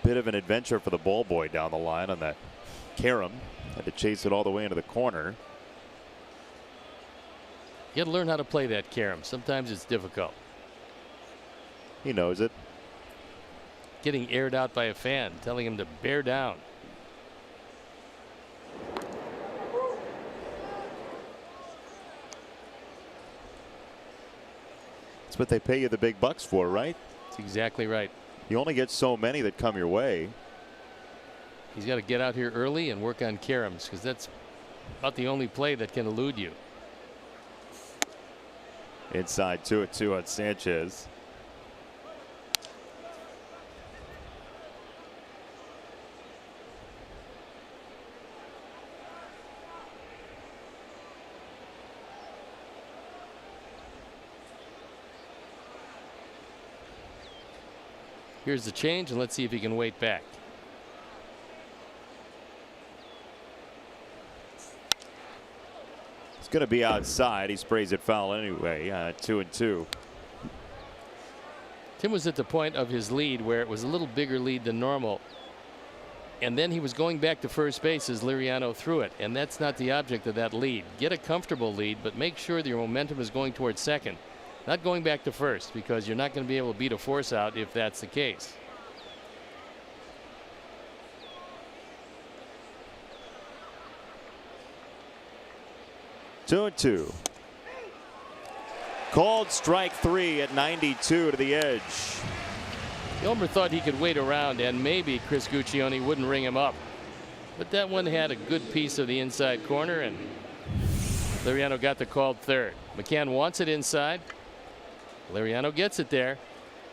Bit of an adventure for the ball boy down the line on that carom. Had to chase it all the way into the corner. You got to learn how to play that carom. Sometimes it's difficult. He knows it. Getting aired out by a fan telling him to bear down. That's what they pay you the big bucks for, right? That's exactly right. You only get so many that come your way. He's got to get out here early and work on caroms, because that's about the only play that can elude you. Inside 2-2 on Sanchez. Here's the change, and let's see if he can wait back. It's going to be outside. He sprays it foul anyway. 2-2. Tim was at the point of his lead where it was a little bigger lead than normal. And then he was going back to first base as Liriano threw it. And that's not the object of that lead. Get a comfortable lead, but make sure that your momentum is going towards second, not going back to first, because you're not going to be able to beat a force out if that's the case. Two and two. Called strike 3 at 92 to the edge. Yolmer thought he could wait around and maybe Chris Guccione wouldn't ring him up. But that one had a good piece of the inside corner, and Liriano got the called third. McCann wants it inside. Liriano gets it there.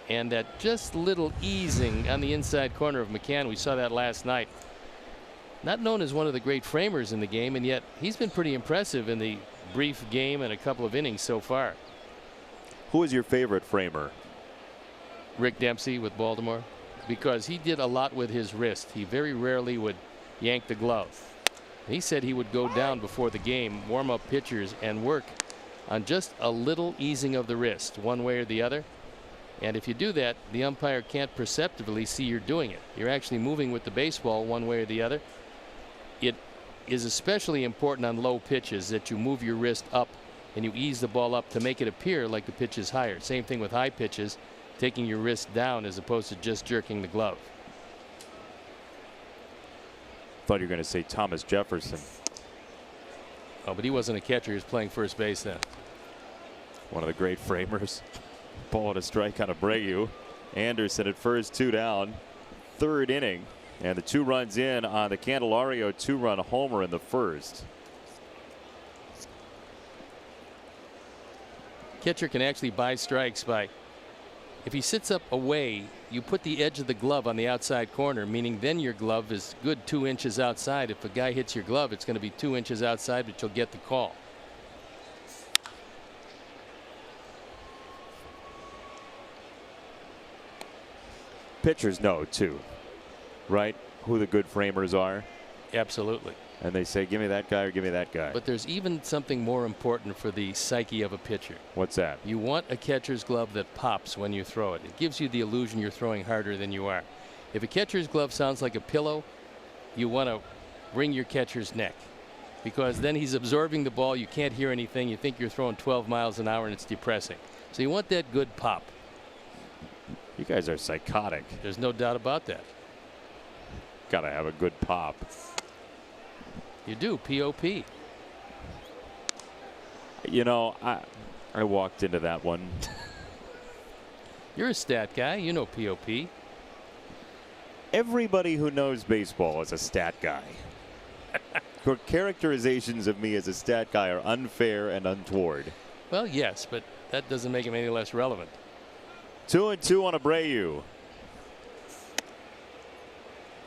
And that just little easing on the inside corner of McCann, we saw that last night. Not known as one of the great framers in the game, and yet he's been pretty impressive in the brief game and a couple of innings so far. Who is your favorite framer? Rick Dempsey with Baltimore, because he did a lot with his wrist. He very rarely would yank the glove. He said he would go down before the game, warm up pitchers, and work on just a little easing of the wrist, one way or the other. And if you do that, the umpire can't perceptibly see you're doing it. You're actually moving with the baseball one way or the other. It is especially important on low pitches that you move your wrist up and you ease the ball up to make it appear like the pitch is higher. Same thing with high pitches, taking your wrist down as opposed to just jerking the glove. Thought you were going to say Thomas Jefferson. Oh, but he wasn't a catcher. He was playing first base then. One of the great framers. Ball and a strike on Abreu. Anderson at first, 2 down. Third inning. And the 2 runs in on the Candelario 2-run homer in the first. Catcher can actually buy strikes by, if he sits up away, you put the edge of the glove on the outside corner, meaning then your glove is good 2 inches outside. If a guy hits your glove, it's going to be 2 inches outside, but you'll get the call. Pitchers know too, right? Who the good framers are. Absolutely. And they say, give me that guy or give me that guy. But there's even something more important for the psyche of a pitcher. What's that? You want a catcher's glove that pops when you throw it. It gives you the illusion you're throwing harder than you are. If a catcher's glove sounds like a pillow, you want to wring your catcher's neck, because then he's absorbing the ball. You can't hear anything. You think you're throwing 12 miles an hour, and it's depressing. So you want that good pop. You guys are psychotic. There's no doubt about that. Gotta have a good pop. You do. P.O.P. You know, I walked into that one. You're a stat guy. You know P.O.P. Everybody who knows baseball is a stat guy. Your characterizations of me as a stat guy are unfair and untoward. Well, yes, but that doesn't make him any less relevant. 2-2 on Abreu.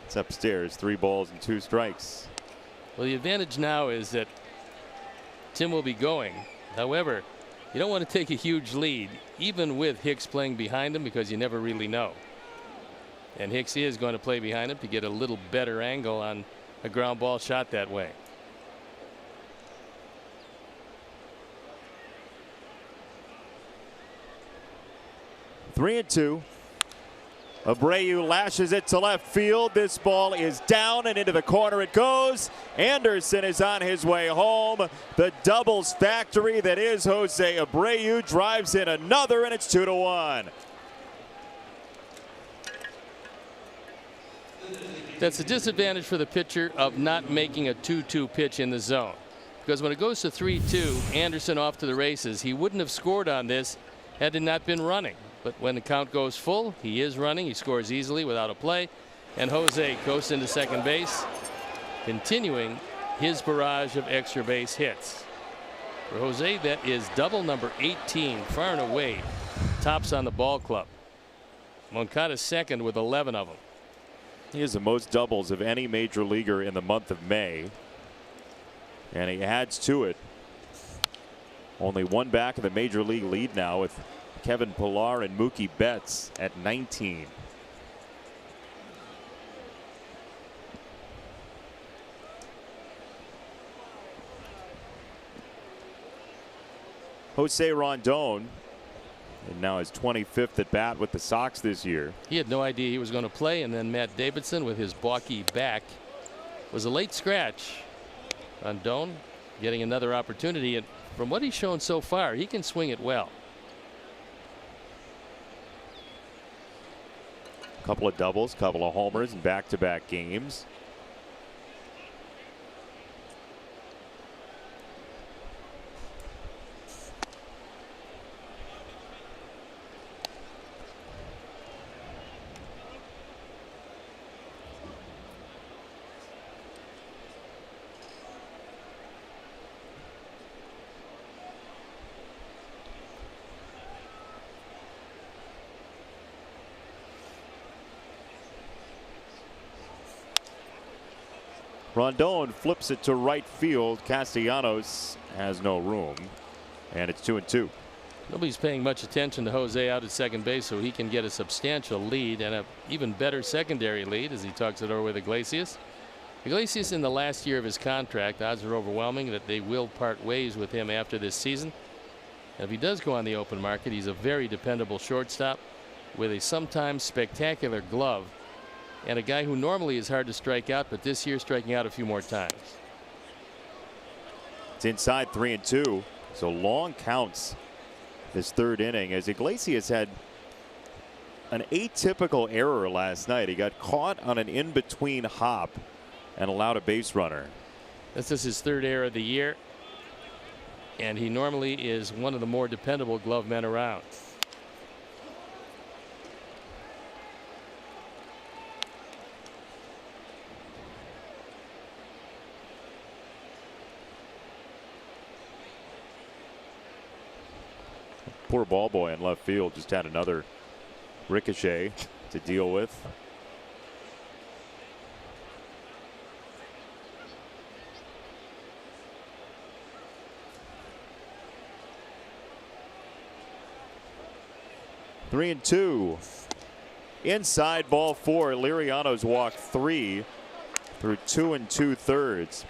It's upstairs. 3 balls and 2 strikes. Well, the advantage now is that Tim will be going. However, you don't want to take a huge lead, even with Hicks playing behind him, because you never really know. And Hicks is going to play behind him to get a little better angle on a ground ball shot that way. Three and 2. Abreu lashes it to left field. This ball is down and into the corner it goes. Anderson is on his way home. The doubles factory that is Jose Abreu drives in another, and it's 2-1. That's a disadvantage for the pitcher of not making a 2-2 pitch in the zone, because when it goes to 3-2, Anderson off to the races. He wouldn't have scored on this had it not been running. But when the count goes full, he is running. He scores easily without a play. And Jose goes into second base, continuing his barrage of extra base hits. For Jose, that is double number 18, far and away tops on the ball club. Moncada's second with 11 of them. He has the most doubles of any major leaguer in the month of May. And he adds to it. Only one back of the major league lead now, with Kevin Pillar and Mookie Betts at 19. Jose Rondon, and now his 25th at bat with the Sox this year. He had no idea he was going to play, and then Matt Davidson, with his balky back, was a late scratch. Rondon getting another opportunity, and from what he's shown so far, he can swing it well. Couple of doubles, couple of homers in back-to-back games. Rondon flips it to right field. Castellanos has no room, and it's 2-2. Nobody's paying much attention to Jose out at second base, so he can get a substantial lead and an even better secondary lead as he talks it over with Iglesias. Iglesias, in the last year of his contract, odds are overwhelming that they will part ways with him after this season. And if he does go on the open market, he's a very dependable shortstop with a sometimes spectacular glove, and a guy who normally is hard to strike out, but this year striking out a few more times. It's inside 3-2, so long counts this third inning as Iglesias had an atypical error last night. He got caught on an in-between hop and allowed a base runner. This is his third error of the year, and he normally is one of the more dependable glove men around. Poor ball boy in left field just had another ricochet to deal with. 3-2. Inside, ball 4. Liriano's walked 3 through 2 2/3.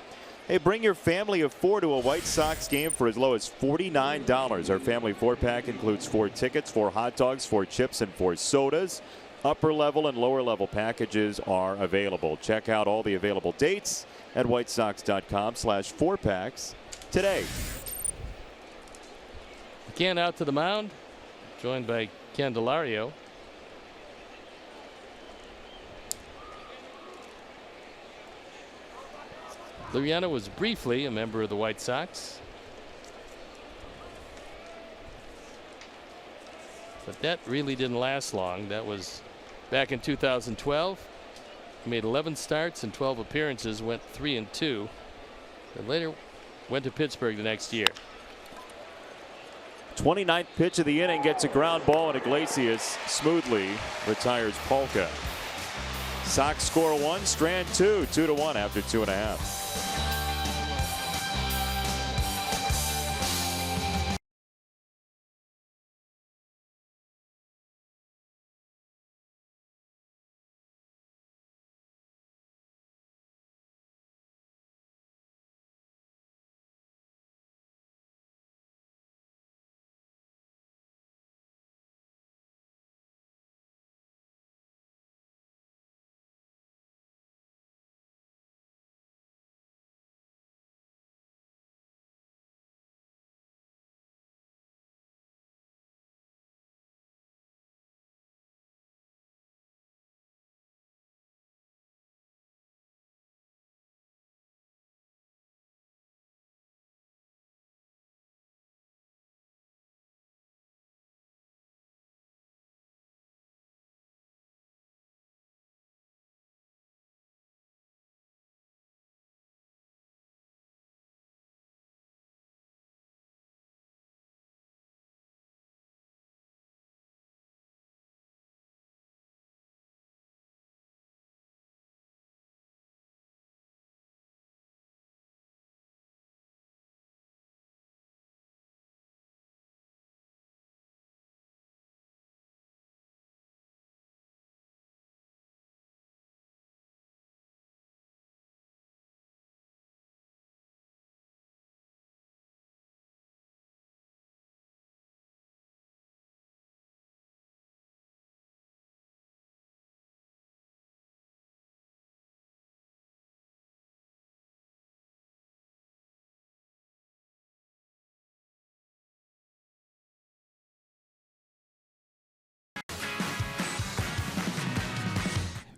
Hey, bring your family of 4 to a White Sox game for as low as $49. Our family 4-pack includes 4 tickets, 4 hot dogs, 4 chips, and 4 sodas. Upper level and lower level packages are available. Check out all the available dates at whitesox.com/4packs today. McCann out to the mound, joined by Candelario. Liriano was briefly a member of the White Sox, but that really didn't last long. That was back in 2012. He made 11 starts and 12 appearances, went 3-2, and later went to Pittsburgh the next year. 29th pitch of the inning gets a ground ball, and Iglesias smoothly retires Polka. Sox score 1, Strand 2, 2-1 after 2.5.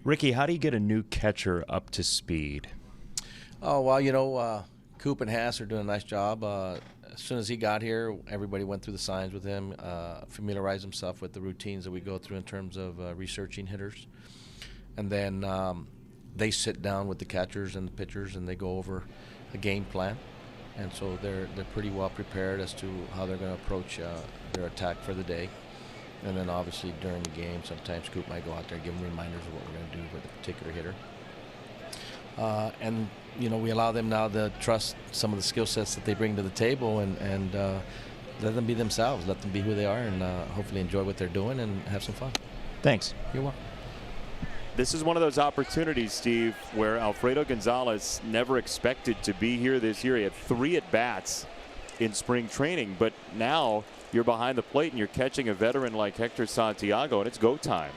Ricky, how do you get a new catcher up to speed? Oh, well, you know, Coop and Haas are doing a nice job. As soon as he got here, everybody went through the signs with him, familiarized himself with the routines that we go through in terms of researching hitters. And then they sit down with the catchers and the pitchers, and they go over a game plan. And so they're pretty well prepared as to how they're going to approach their attack for the day. And then obviously during the game, sometimes Coop might go out there and give them reminders of what we're going to do with a particular hitter. and we allow them now to trust some of the skill sets that they bring to the table, and let them be themselves, let them be who they are, and hopefully enjoy what they're doing and have some fun. Thanks. You're welcome. This is one of those opportunities, Steve, where Alfredo Gonzalez never expected to be here this year. He had 3 at-bats in spring training, but now you're behind the plate and you're catching a veteran like Hector Santiago, and it's go time.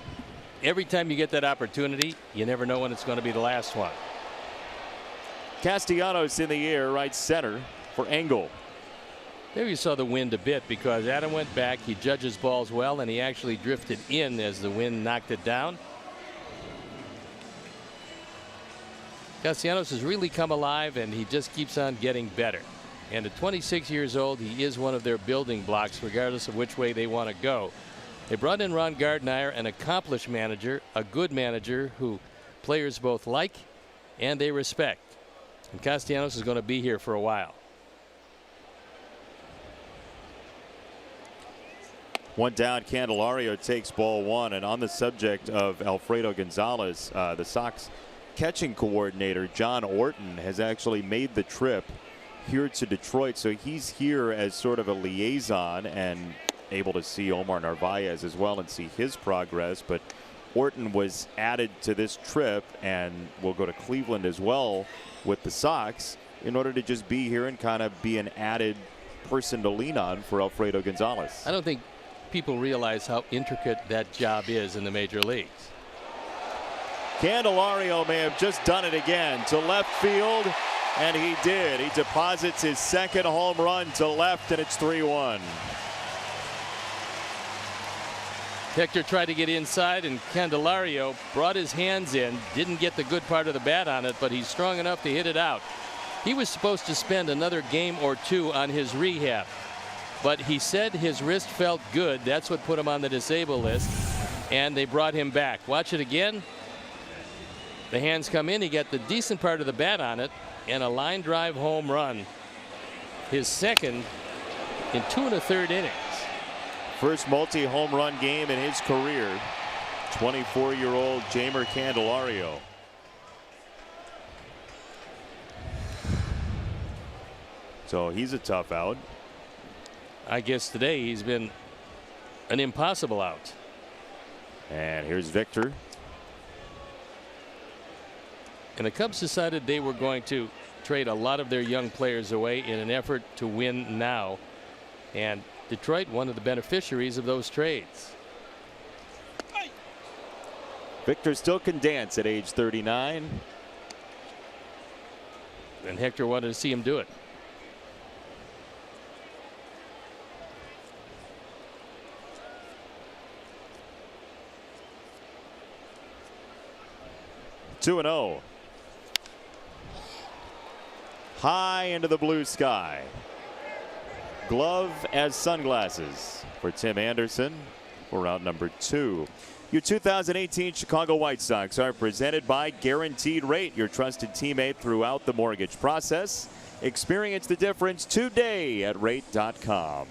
Every time you get that opportunity, you never know when it's going to be the last one. Castellanos in the air, right center for Engel. There you saw the wind a bit because Adam went back. He judges balls well, and he actually drifted in as the wind knocked it down. Castellanos has really come alive, and he just keeps on getting better. And at 26 years old, he is one of their building blocks, regardless of which way they want to go. They brought in Ron Gardner, an accomplished manager, a good manager who players both like and they respect. And Castellanos is going to be here for a while. One down, Candelario takes ball 1. And on the subject of Alfredo Gonzalez, the Sox catching coordinator John Orton has actually made the trip here to Detroit. So he's here as sort of a liaison and able to see Omar Narvaez as well and see his progress. But Orton was added to this trip and will go to Cleveland as well with the Sox in order to just be here and kind of be an added person to lean on for Alfredo Gonzalez. I don't think people realize how intricate that job is in the major leagues. Candelario may have just done it again to left field, and he did. He deposits his 2nd home run to left, and it's 3-1. Hector tried to get inside, and Candelario brought his hands in, didn't get the good part of the bat on it, but he's strong enough to hit it out. He was supposed to spend another game or 2 on his rehab, but he said his wrist felt good. That's what put him on the disabled list, and they brought him back. Watch it again. The hands come in. He got the decent part of the bat on it, and a line drive home run. His 2nd in 2 1/3 innings. First multi-home run game in his career. 24-year-old Jeimer Candelario. So he's a tough out. I guess today he's been an impossible out. And here's Victor. And the Cubs decided they were going to trade a lot of their young players away in an effort to win now. And Detroit, one of the beneficiaries of those trades. Victor still can dance at age 39. And Hector wanted to see him do it. Two and 0. High into the blue sky. Glove as sunglasses for Tim Anderson for round number 2. Your 2018 Chicago White Sox are presented by Guaranteed Rate, your trusted teammate throughout the mortgage process. Experience the difference today at rate.com.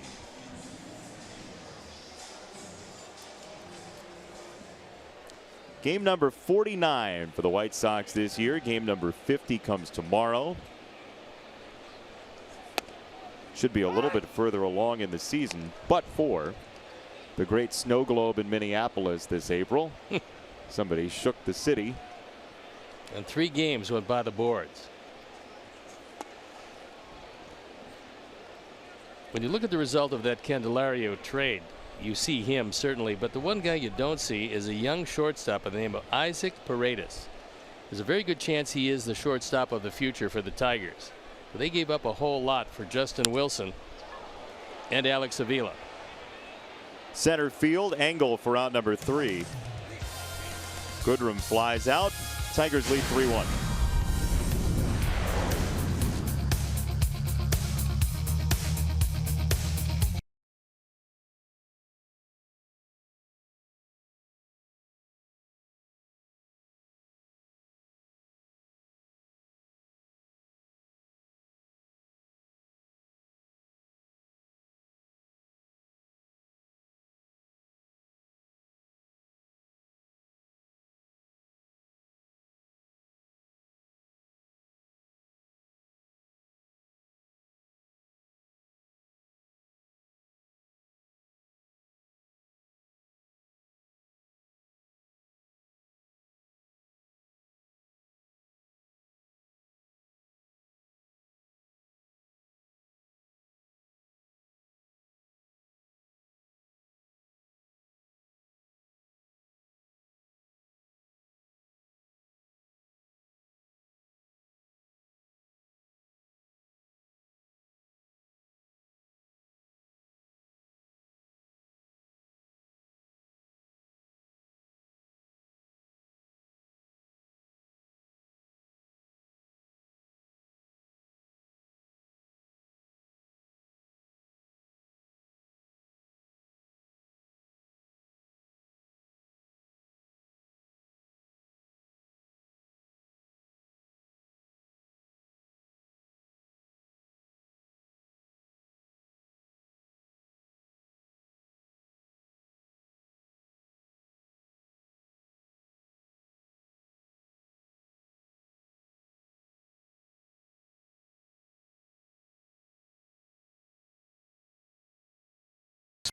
Game number 49 for the White Sox this year. Game number 50 comes tomorrow. Should be a little bit further along in the season, but for the great snow globe in Minneapolis this April. Somebody shook the city. And 3 games went by the boards. When you look at the result of that Candelario trade, you see him certainly, but the one guy you don't see is a young shortstop by the name of Isaac Paredes. There's a very good chance he is the shortstop of the future for the Tigers. But they gave up a whole lot for Justin Wilson and Alex Avila. Center field, Engel for out number 3. Goodrum flies out. Tigers lead 3-1.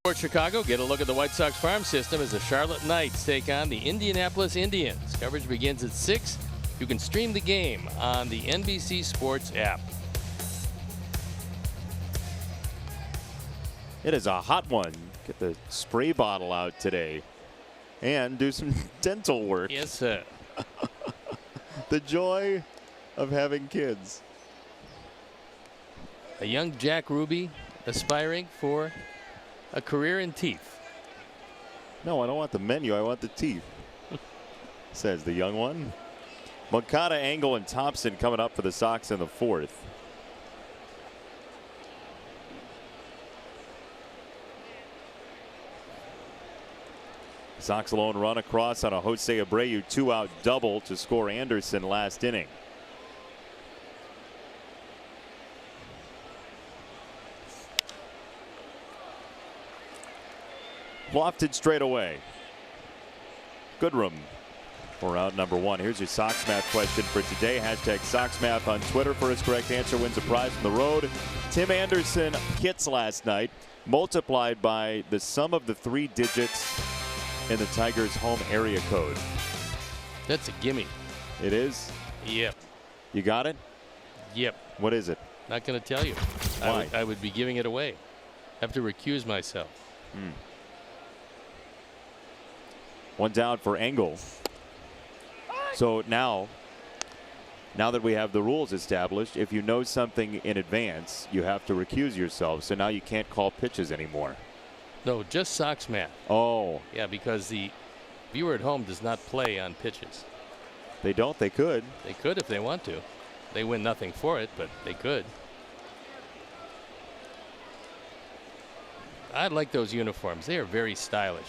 For Chicago, get a look at the White Sox farm system as the Charlotte Knights take on the Indianapolis Indians. Coverage begins at 6. You can stream the game on the NBC Sports app. It is a hot one. Get the spray bottle out today and do some dental work. Yes, sir. The joy of having kids. A young Jack Ruby aspiring for a career in teeth. No, I don't want the menu. I want the teeth, says the young one. Moncada, Engel, and Thompson coming up for the Sox in the 4th. Sox lone run across on a Jose Abreu 2-out double to score Anderson last inning. Lofted straight away. Goodrum for out number 1. Here's your Sox math question for today. Hashtag Sox math on Twitter. First correct answer wins a prize from the road. Tim Anderson hits last night multiplied by the sum of the 3 digits in the Tigers home area code. That's a gimme. It is? Yep. You got it? Yep. What is it? Not going to tell you. Why? I would be giving it away. Have to recuse myself. One down for Engel. So now that we have the rules established, if you know something in advance, you have to recuse yourself. So now you can't call pitches anymore. No, just Sox math. Oh. Yeah, because the viewer at home does not play on pitches. They don't? They could. They could if they want to. They win nothing for it, but they could. I like those uniforms. They are very stylish.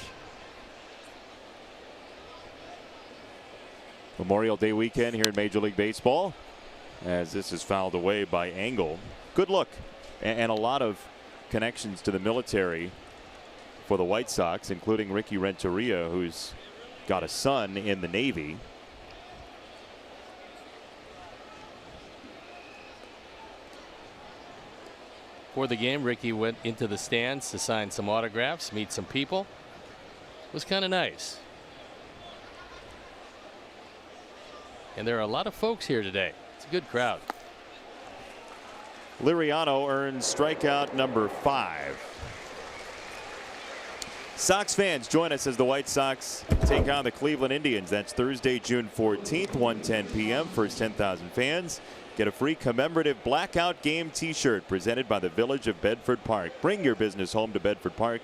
Memorial Day weekend here in Major League Baseball, as this is fouled away by Engel. Good look, and a lot of connections to the military for the White Sox, including Ricky Renteria, who's got a son in the Navy. For the game, Ricky went into the stands to sign some autographs, meet some people. It was kind of nice. And there are a lot of folks here today. It's a good crowd. Liriano earns strikeout number 5. Sox fans, join us as the White Sox take on the Cleveland Indians. That's Thursday, June 14th, 1:10 p.m. First 10,000 fans get a free commemorative blackout game T-shirt presented by the Village of Bedford Park. Bring your business home to Bedford Park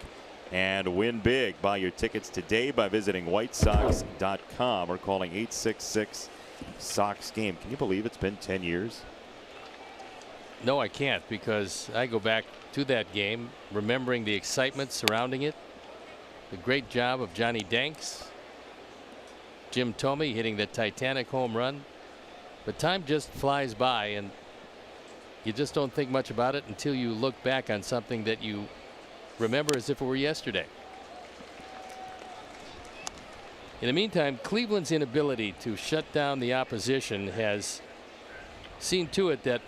and win big. Buy your tickets today by visiting whitesox.com or calling 866 Sox game. Can you believe it's been 10 years? No, I can't, because I go back to that game remembering the excitement surrounding it. The great job of Johnny Danks, Jim Thome hitting the Titanic home run. But time just flies by, and you just don't think much about it until you look back on something that you remember as if it were yesterday. In the meantime, Cleveland's inability to shut down the opposition has seen to it that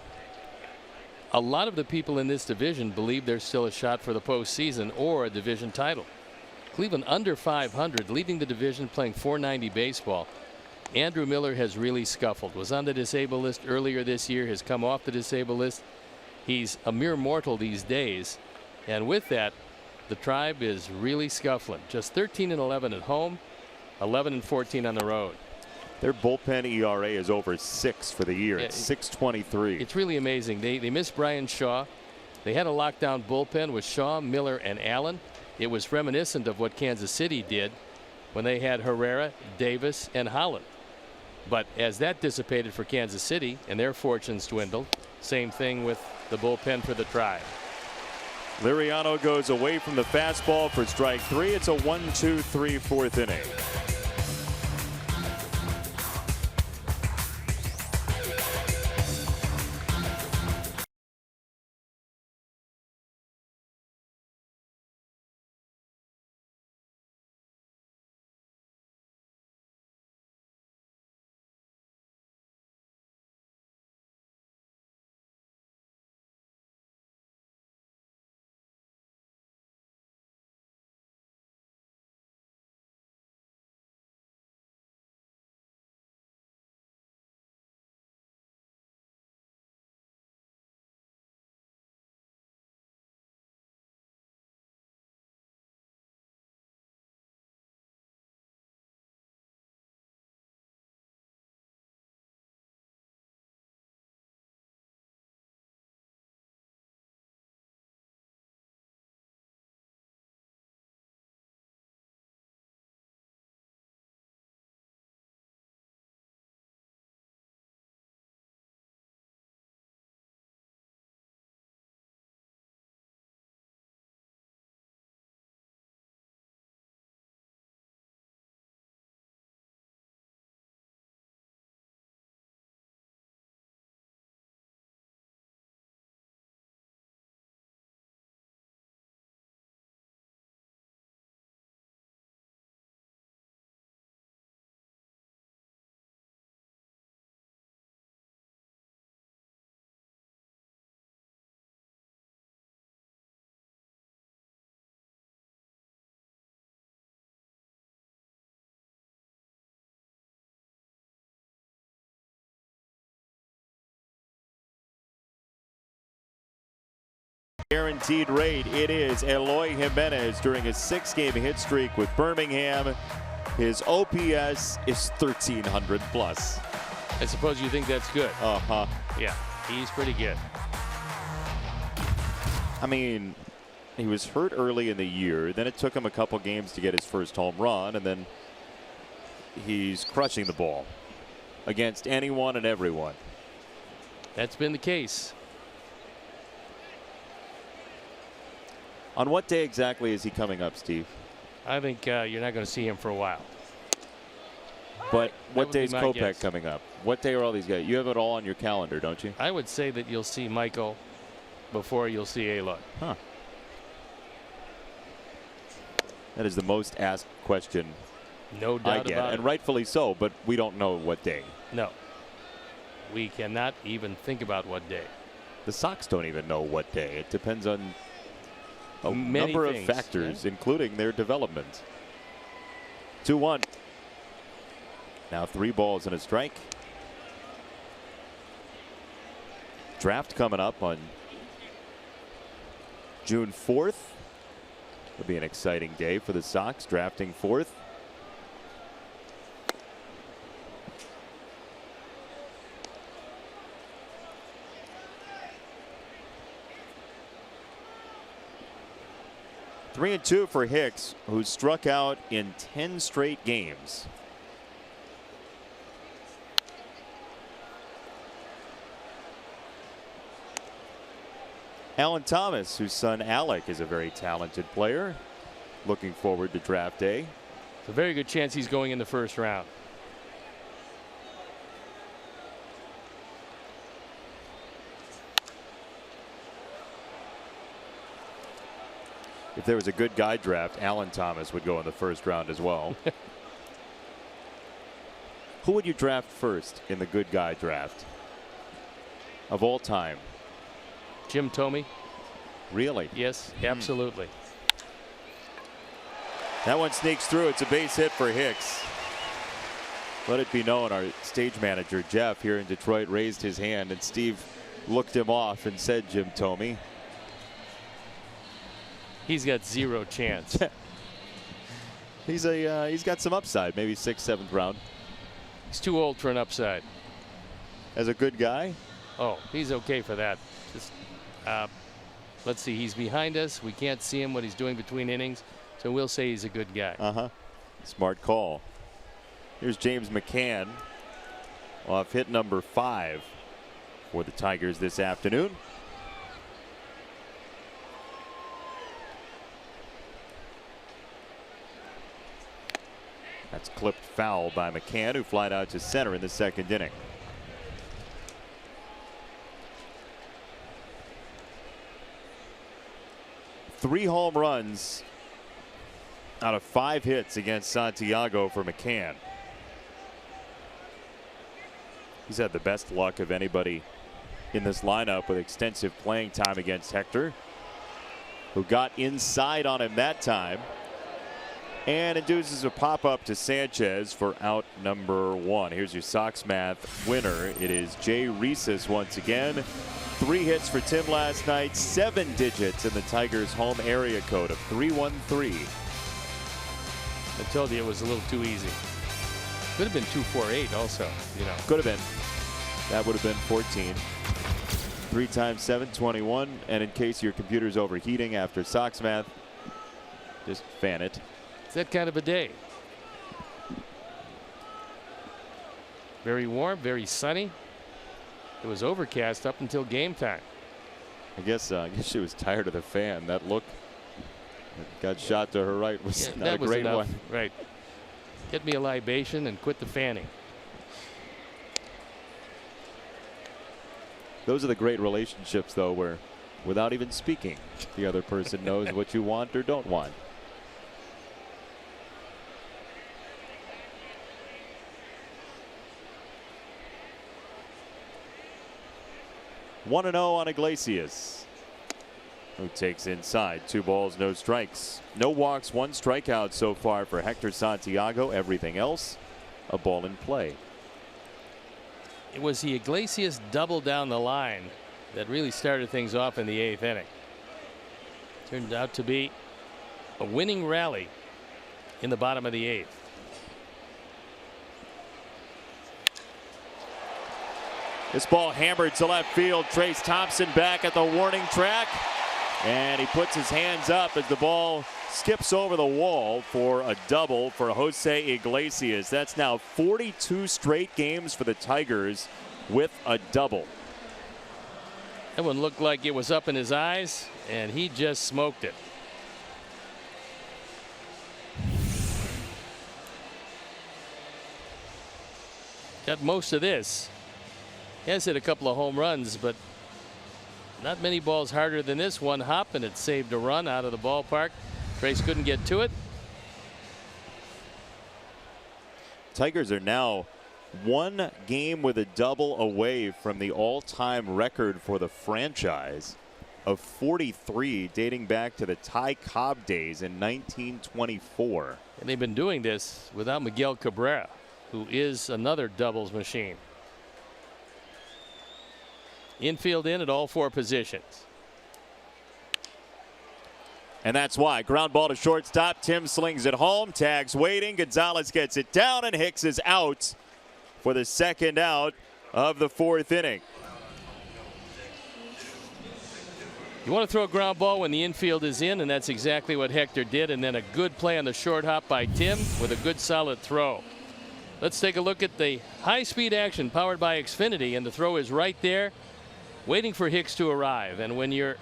a lot of the people in this division believe there's still a shot for the postseason or a division title. Cleveland under 500, leading the division, playing .490 baseball. Andrew Miller has really scuffled. Was on the disabled list earlier this year, has come off the disabled list. He's a mere mortal these days. And with that, the Tribe is really scuffling. Just 13-11 at home, 11-14 on the road. Their bullpen ERA is over 6 for the year. It's 6.23. It's really amazing. They missed Brian Shaw. They had a lockdown bullpen with Shaw, Miller, and Allen. It was reminiscent of what Kansas City did when they had Herrera, Davis, and Holland. But as that dissipated for Kansas City and their fortunes dwindled, same thing with the bullpen for the Tribe. Liriano goes away from the fastball for strike 3. It's a 1-2-3 fourth inning. guaranteed rate. It is Eloy Jimenez during a 6-game hit streak with Birmingham. His OPS is 1,300 plus. I suppose you think that's good. Yeah, he's pretty good. I mean, he was hurt early in the year. Then it took him a couple games to get his first home run, and then he's crushing the ball against anyone and everyone. That's been the case. On what day exactly is he coming up, Steve? I think you're not going to see him for a while. But what would day be is my Kopech guess. coming up? What day are all these guys? You have it all on your calendar, don't you? I would say that you'll see Michael before you'll see Aloy. Huh. That is the most asked question No doubt I get, about and it. rightfully so, but we don't know what day. No. We cannot even think about what day. The Sox don't even know what day. It depends on a Many number things, of factors, yeah. including their development. 2-1. Now 3 balls and a strike. Draft coming up on June 4th. It'll be an exciting day for the Sox, drafting 4th. Three and 2 for Hicks, who struck out in 10 straight games. Alan Thomas, whose son Alec is a very talented player. Looking forward to draft day. It's a very good chance he's going in the first round. If there was a good guy draft, Alan Thomas would go in the first round as well. Who would you draft first in the good guy draft of all time? Jim Thome? Really? Yes, absolutely. That one sneaks through. It's a base hit for Hicks. Let it be known, our stage manager, Jeff, here in Detroit, raised his hand, and Steve looked him off and said Jim Thome. He's got zero chance. He's got some upside, maybe 6th, 7th round. He's too old for an upside. As a good guy? Oh, he's okay for that. Just, let's see, he's behind us. We can't see him what he's doing between innings, so we'll say he's a good guy. Smart call. Here's James McCann off hit number 5 for the Tigers this afternoon. That's clipped foul by McCann, who flied out to center in the 2nd inning. Three home runs out of 5 hits against Santiago for McCann. He's had the best luck of anybody in this lineup with extensive playing time against Hector, who got inside on him that time and induces a pop-up to Sanchez for out number 1. Here's your Sox math winner. It is Jay Rhesus once again. 3 hits for Tim last night, 7 digits in the Tigers' home area code of 313. I told you it was a little too easy. Could have been 248 also, you know. Could have been. That would have been 14. 3 times 7, 21. And in case your computer's overheating after Sox math, just fan it. It's that kind of a day. Very warm, very sunny. It was overcast up until game time. I guess she was tired of the fan. That look that got shot to her right was not a great one. Right. Get me a libation and quit the fanning. Those are the great relationships, though, where without even speaking, the other person knows what you want or don't want. One 1-0 on Iglesias, who takes inside. 2 balls, no strikes. No walks, 1 strikeout so far for Hector Santiago. Everything else, a ball in play. It was the Iglesias double down the line that really started things off in the 8th inning. Turned out to be a winning rally in the bottom of the 8th. This ball hammered to left field. Trace Thompson back at the warning track. And he puts his hands up as the ball skips over the wall for a double for Jose Iglesias. That's now 42 straight games for the Tigers with a double. That one looked like it was up in his eyes, and he just smoked it. Got most of this. He has hit a couple of home runs, but not many balls harder than this one. Hop, and it saved a run out of the ballpark. Trace couldn't get to it. Tigers are now one game with a double away from the all-time record for the franchise of 43, dating back to the Ty Cobb days in 1924. And they've been doing this without Miguel Cabrera, who is another doubles machine. Infield in at all 4 positions. And that's why. Ground ball to shortstop. Tim slings it home. Tags waiting. Gonzalez gets it down, and Hicks is out for the second out of the 4th inning. You want to throw a ground ball when the infield is in, and that's exactly what Hector did. And then a good play on the short hop by Tim with a good solid throw. Let's take a look at the high-speed action powered by Xfinity, and the throw is right there, waiting for Hicks to arrive. And when you're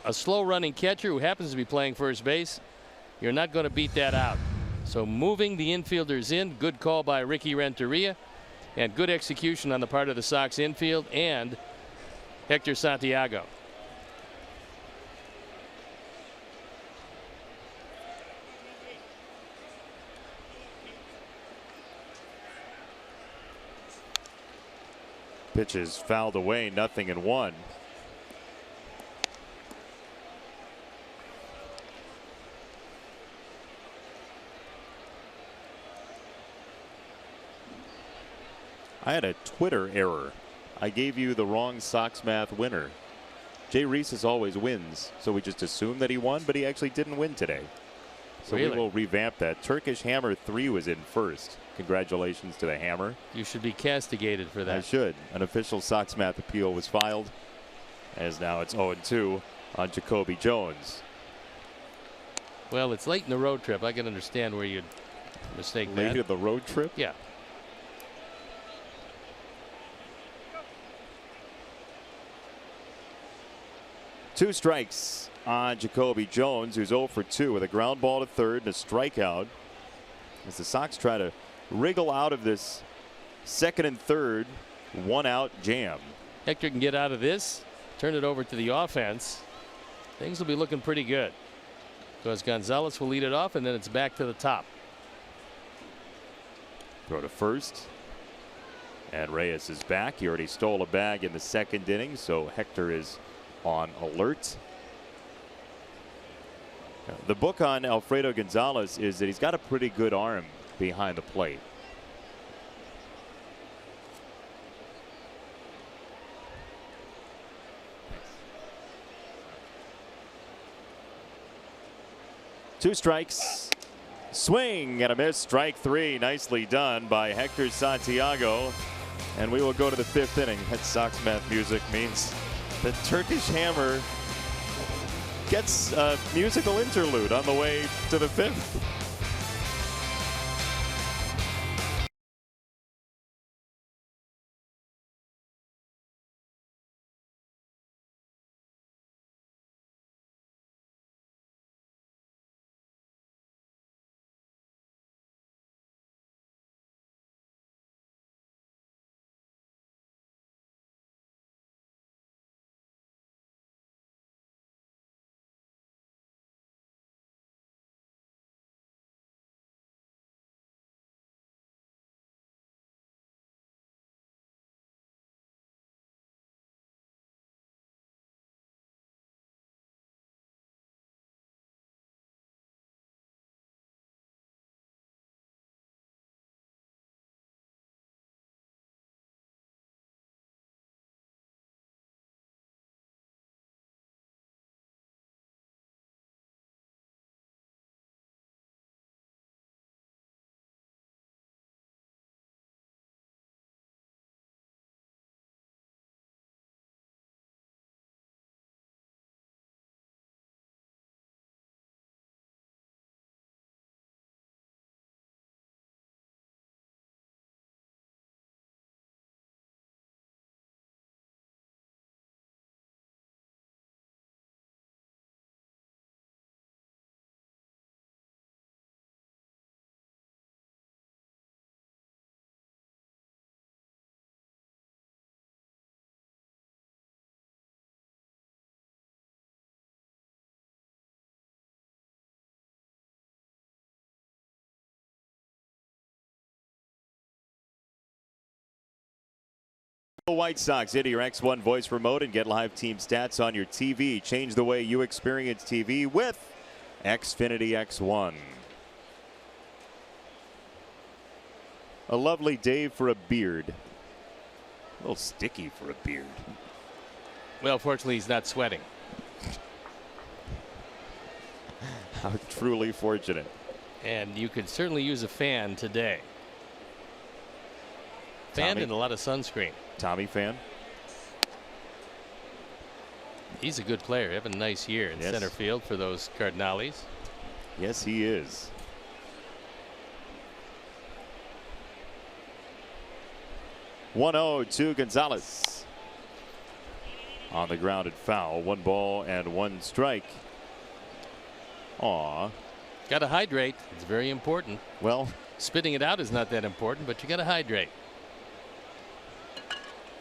a slow-running catcher who happens to be playing first base, you're not going to beat that out. So moving the infielders in, good call by Ricky Renteria, and good execution on the part of the Sox infield and Hector Santiago. Pitches fouled away, 0-1. I had a Twitter error. I gave you the wrong Sox math winner. Jay Reese always wins, so we just assumed that he won, but he actually didn't win today. So really? We will revamp that. Turkish Hammer 3 was in first. Congratulations to the Hammer. You should be castigated for that. I should. An official Sox math appeal was filed, as now it's 0-2 on Jacoby Jones. Well, it's late in the road trip. I can understand where you'd mistake that. Late in the road trip? Yeah. Two strikes on Jacoby Jones, who's 0 for 2 with a ground ball to third and a strikeout, as the Sox try to wriggle out of this second and third 1-out jam. Hector can get out of this, turn it over to the offense. Things will be looking pretty good, because Gonzalez will lead it off, and then it's back to the top. Throw to first, and Reyes is back. He already stole a bag in the second inning, so Hector is on alert. The book on Alfredo Gonzalez is that he's got a pretty good arm behind the plate. Two strikes. Swing and a miss. Strike 3. Nicely done by Hector Santiago. And we will go to the 5th inning. That Sox math music means the Turkish Hammer gets a musical interlude on the way to the 5th. White Sox into your X1 voice remote and get live team stats on your TV. Change the way you experience TV with Xfinity X1. A lovely day for a beard. A little sticky for a beard. Well, fortunately, he's not sweating. How truly fortunate. And you could certainly use a fan today. Fan Tommy? and a lot of sunscreen. Tommy fan? He's a good player. Having a nice year in Yes. center field for those Cardinals. Yes, he is. To Gonzalez. On the grounded foul. 1 ball and 1 strike. Aw. Got to hydrate. It's very important. Well, Spitting it out is not that important, but you got to hydrate.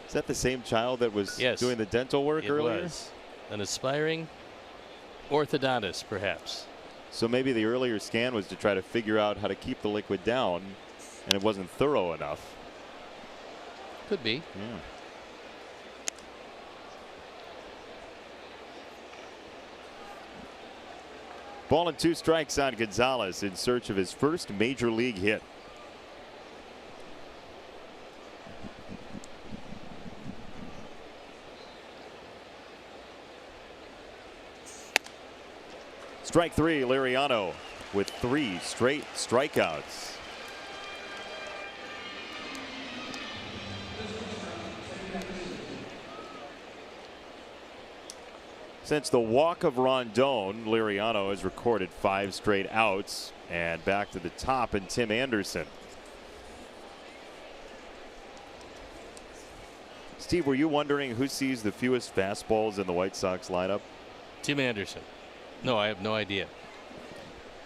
is that the same child that was Yes. doing the dental work It earlier? was an aspiring orthodontist, perhaps. So maybe the earlier scan was to try to figure out how to keep the liquid down, and it wasn't thorough enough. Could be. Yeah. Ball and 2 strikes on Gonzalez in search of his first major league hit. Strike 3, Liriano with 3 straight strikeouts. Since the walk of Rondon, Liriano has recorded 5 straight outs, and back to the top and Tim Anderson. Steve, were you wondering who sees the fewest fastballs in the White Sox lineup? Tim Anderson. No, I have no idea.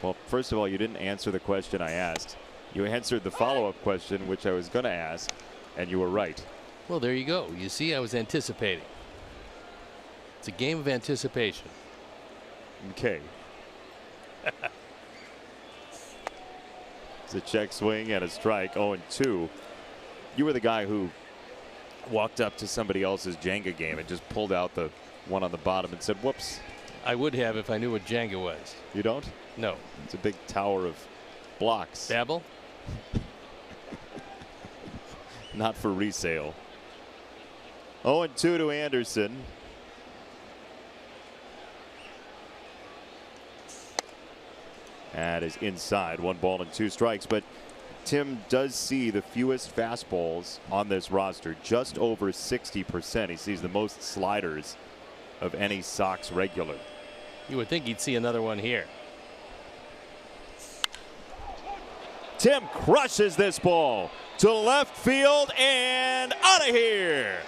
Well, first of all, you didn't answer the question I asked. You answered the follow-up question, which I was going to ask, and you were right. Well, there you go. You see, I was anticipating. It's a game of anticipation. Okay. It's a check swing and a strike. 0-2. You were the guy who walked up to somebody else's Jenga game and just pulled out the one on the bottom and said, whoops. I would have if I knew what Jenga was. You don't? No. It's a big tower of blocks. Babble? Not for resale. 0-2 to Anderson. That is inside. 1 ball and 2 strikes. But Tim does see the fewest fastballs on this roster, just over 60%. He sees the most sliders of any Sox regular. You would think he'd see another one here. Tim crushes this ball to left field and out of here.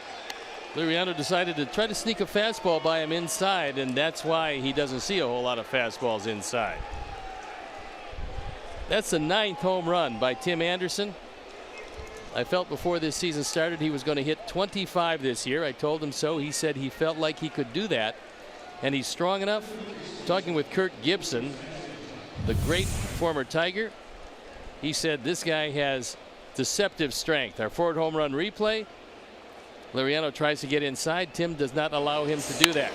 Liriano decided to try to sneak a fastball by him inside, and that's why he doesn't see a whole lot of fastballs inside. That's the 9th home run by Tim Anderson. I felt before this season started he was going to hit 25 this year. I told him so. He said he felt like he could do that, and he's strong enough. Talking with Kurt Gibson, the great former Tiger, he said this guy has deceptive strength. Our forward home run replay, Liriano tries to get inside. Tim does not allow him to do that.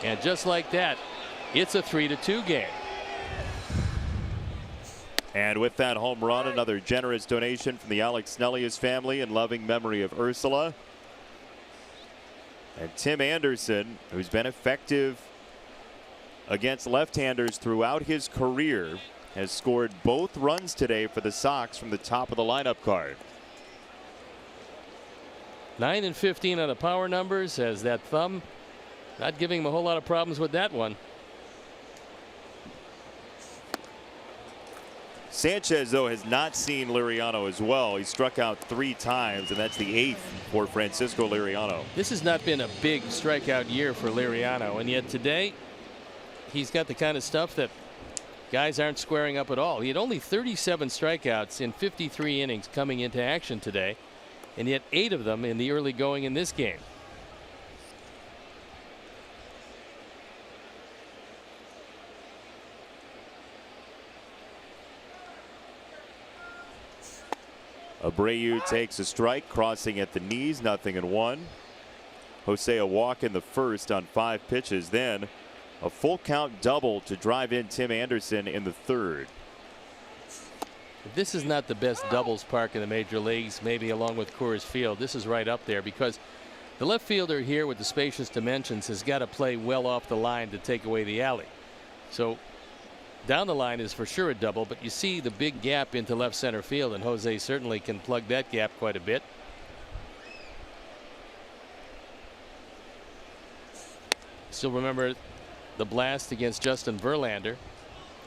And just like that, it's a 3-2 game. And with that home run, another generous donation from the Alex Snellius family in loving memory of Ursula. And Tim Anderson, who's been effective against left-handers throughout his career, has scored both runs today for the Sox from the top of the lineup card. 9 and 15 on the power numbers, as that thumb not giving him a whole lot of problems with that one. Sanchez, though, has not seen Liriano as well. He struck out 3 times, and that's the 8th for Francisco Liriano. This has not been a big strikeout year for Liriano, and yet today he's got the kind of stuff that guys aren't squaring up at all. He had only 37 strikeouts in 53 innings coming into action today, and yet 8 of them in the early going in this game. Abreu takes a strike, crossing at the knees, 0-1. Jose a walk in the first on 5 pitches, then a full count double to drive in Tim Anderson in the third. This is not the best doubles park in the major leagues, maybe along with Coors Field. This is right up there because the left fielder here with the spacious dimensions has got to play well off the line to take away the alley. So down the line is for sure a double, but you see the big gap into left center field, and Jose certainly can plug that gap quite a bit. Still remember the blast against Justin Verlander.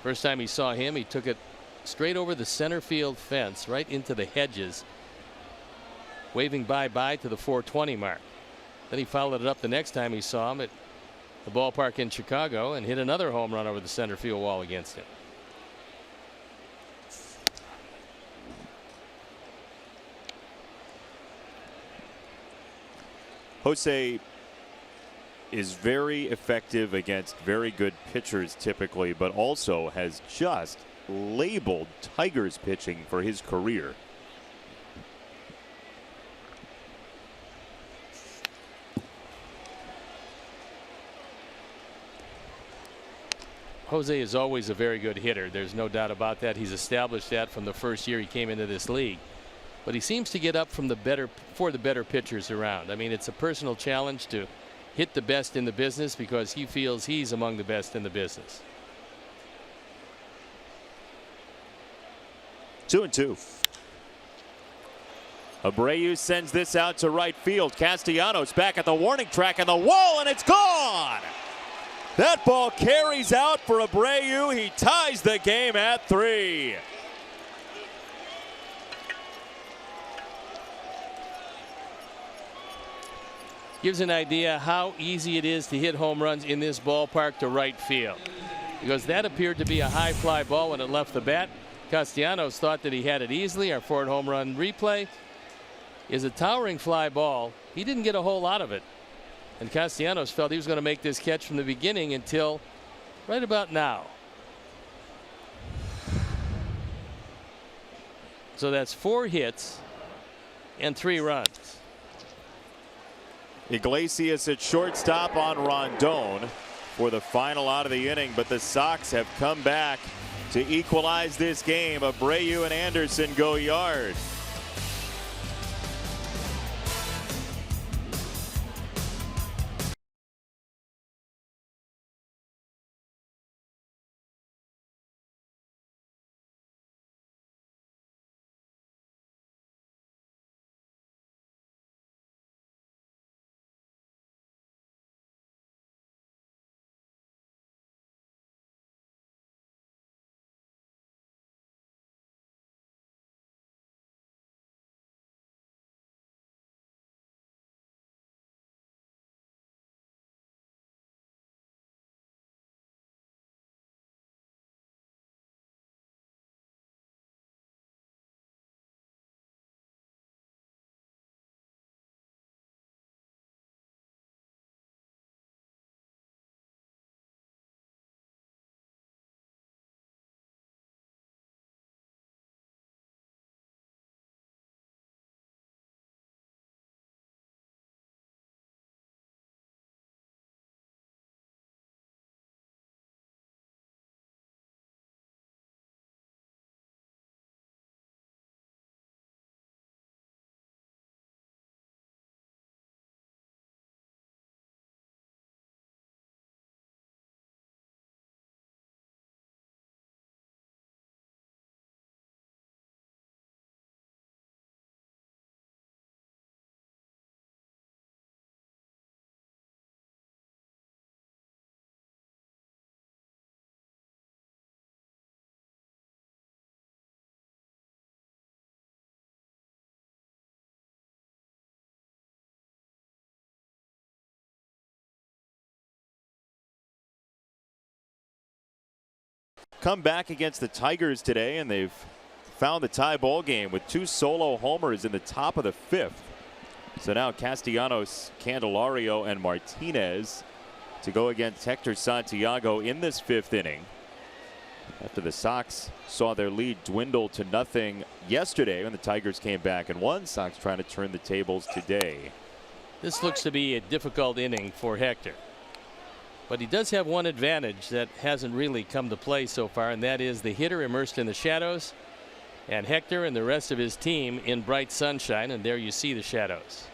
First time he saw him, he took it straight over the center field fence, right into the hedges, waving bye-bye to the 420 mark. Then he followed it up the next time he saw him at the ballpark in Chicago and hit another home run over the center field wall against him. Jose is very effective against very good pitchers typically, but also has just labeled Tigers pitching for his career. Jose is always a very good hitter. There's no doubt about that. He's established that from the first year he came into this league. But he seems to get up from the better pitchers around. I mean, it's a personal challenge to hit the best in the business because he feels he's among the best in the business. 2-2. Abreu sends this out to right field. Castellanos back at the warning track and the wall, and it's gone. That ball carries out for Abreu. He ties the game at 3. Gives an idea how easy it is to hit home runs in this ballpark to right field, because that appeared to be a high fly ball when it left the bat. Castellanos thought that he had it easily. Our Ford home run replay is a towering fly ball. He didn't get a whole lot of it, and Castellanos felt he was going to make this catch from the beginning until right about now. So that's 4 hits and 3 runs. Iglesias at shortstop on Rondon for the final out of the inning, but the Sox have come back to equalize this game. Abreu and Anderson go yard. Come back against the Tigers today, and they've found the tie ball game with 2 solo homers in the top of the 5th. So now Castellanos, Candelario, and Martinez to go against Hector Santiago in this 5th inning. after the Sox saw their lead dwindle to nothing yesterday when the Tigers came back and won. Sox trying to turn the tables today. This looks to be a difficult inning for Hector. But he does have one advantage that hasn't really come to play so far, and that is the hitter immersed in the shadows, and Hector and the rest of his team in bright sunshine, and there you see the shadows.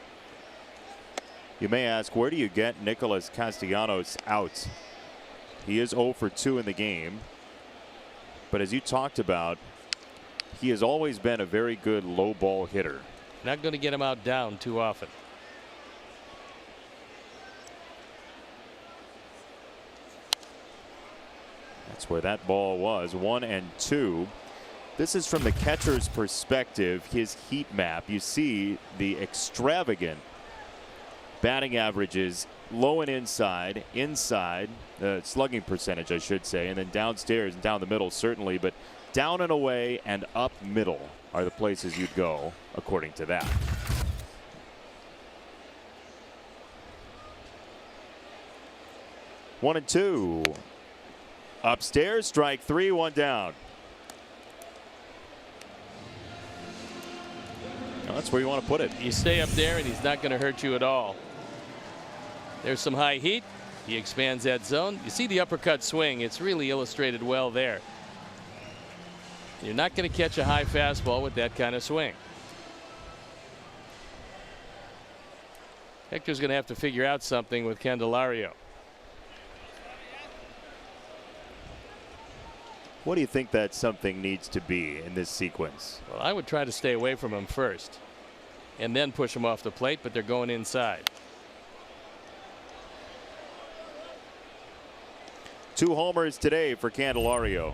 You may ask, where do you get Nicholas Castellanos out? He is 0 for 2 in the game. But as you talked about, he has always been a very good low ball hitter. Not going to get him out down too often. That's where that ball was, 1-2. This is from the catcher's perspective, his heat map. You see the extravagant batting averages, low and inside, slugging percentage, I should say, and then downstairs and down the middle, certainly, but down and away and up middle are the places you'd go, according to that. One and two. Upstairs, strike three, one down. Well, that's where you want to put it. You stay up there and he's not going to hurt you at all. There's some high heat. He expands that zone. You see the uppercut swing. It's really illustrated well there. You're not going to catch a high fastball with that kind of swing. Hector's going to have to figure out something with Candelario. What do you think that something needs to be in this sequence? Well, I would try to stay away from him first and then push him off the plate, but they're going inside. 2 homers today for Candelario.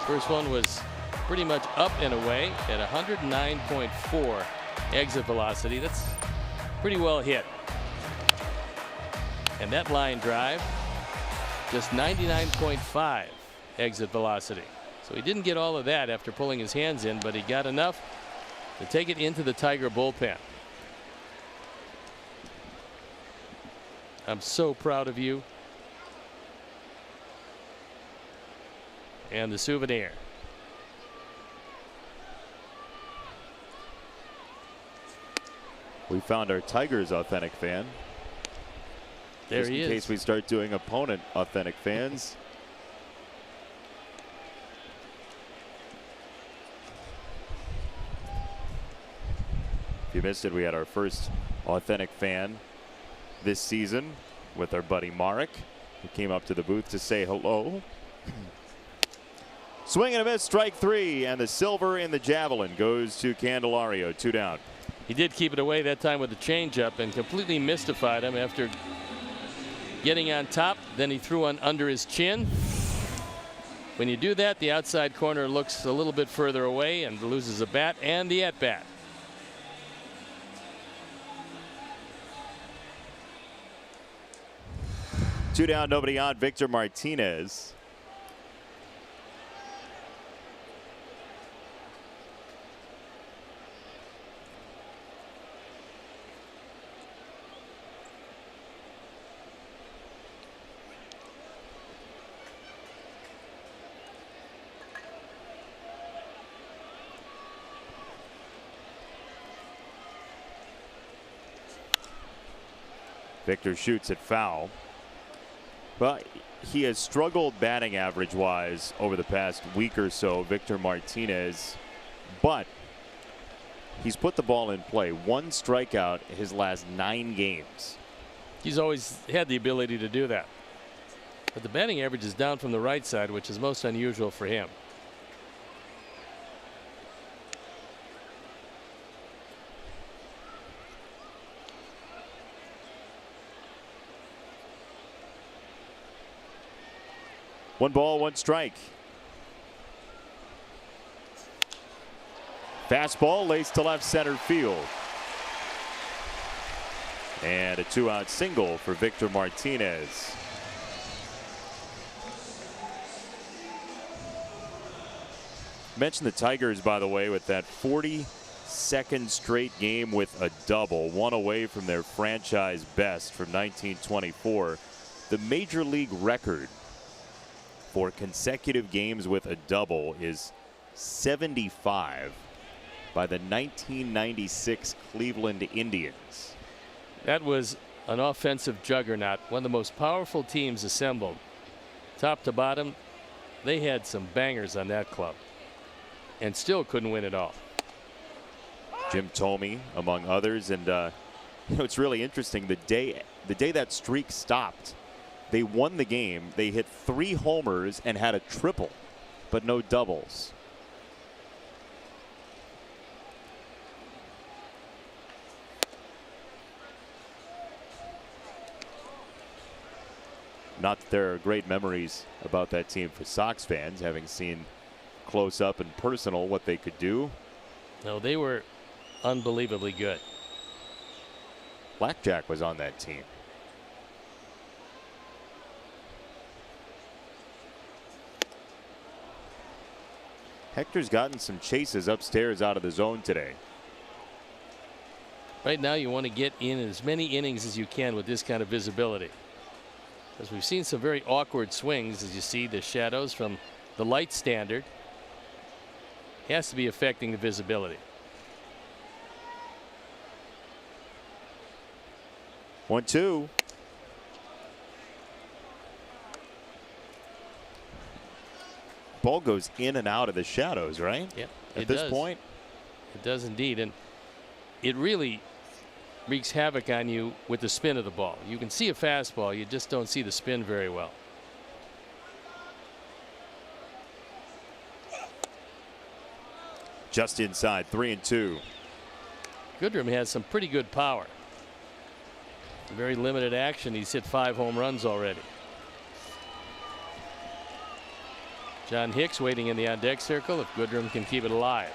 First one was pretty much up and away at 109.4 exit velocity. That's pretty well hit. And that line drive, just 99.5 exit velocity. So he didn't get all of that after pulling his hands in, but he got enough to take it into the Tiger bullpen. I'm so proud of you. And the souvenir. We found our Tigers authentic fan. There Just he in is. case we start doing opponent authentic fans. If you missed it, we had our first authentic fan this season with our buddy Marek, who came up to the booth to say hello. Swing and a miss, strike three, and the silver in the javelin goes to Candelario, 2 down. He did keep it away that time with the changeup and completely mystified him after getting on top. Then he threw one under his chin. When you do that, the outside corner looks a little bit further away and loses a bat and the at bat. Two down, nobody on. Victor Martinez. Victor shoots it foul. Well, he has struggled batting average wise over the past week or so, Victor Martinez, but he's put the ball in play. 1 strikeout his last 9 games. He's always had the ability to do that. But the batting average is down from the right side, which is most unusual for him. One ball, 1 strike. Fastball laced to left center field. And a 2-out single for Victor Martinez. Mentioned the Tigers, by the way, with that 42nd straight game with a double, 1 away from their franchise best from 1924. The major league record for consecutive games with a double is 75 by the 1996 Cleveland Indians. That was an offensive juggernaut, one of the most powerful teams assembled. Top to bottom, they had some bangers on that club and still couldn't win it all. Jim Thome, among others, and you know, it's really interesting. The day that streak stopped, they won the game. They hit 3 homers and had a triple, but no doubles. Not that there are great memories about that team for Sox fans, having seen close up and personal what they could do. No, they were unbelievably good. Blackjack was on that team. Hector's gotten some chases upstairs out of the zone today. Right now you want to get in as many innings as you can with this kind of visibility, as we've seen some very awkward swings. As you see the shadows from the light standard, has to be affecting the visibility. 1-2. Ball goes in and out of the shadows, right? Yeah, at this point. It does indeed, and it really wreaks havoc on you with the spin of the ball. You can see a fastball, you just don't see the spin very well. Just inside, 3-2. Goodrum has some pretty good power. Very limited action. He's hit 5 home runs already. John Hicks waiting in the on deck circle if Goodrum can keep it alive.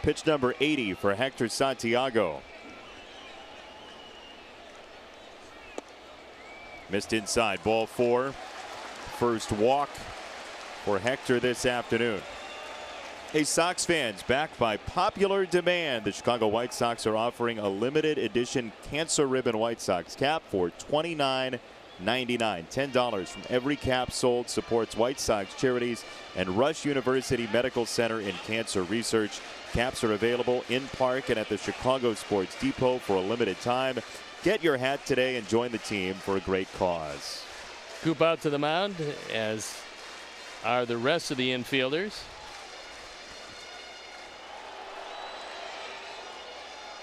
Pitch number 80 for Hector Santiago. Missed inside, ball 4. First walk for Hector this afternoon. Hey, Sox fans, back by popular demand, the Chicago White Sox are offering a limited edition Cancer Ribbon White Sox cap for $29.99. $10 from every cap sold supports White Sox charities and Rush University Medical Center in cancer research. Caps are available in park and at the Chicago Sports Depot for a limited time. Get your hat today and join the team for a great cause. Coop out to the mound, as are the rest of the infielders.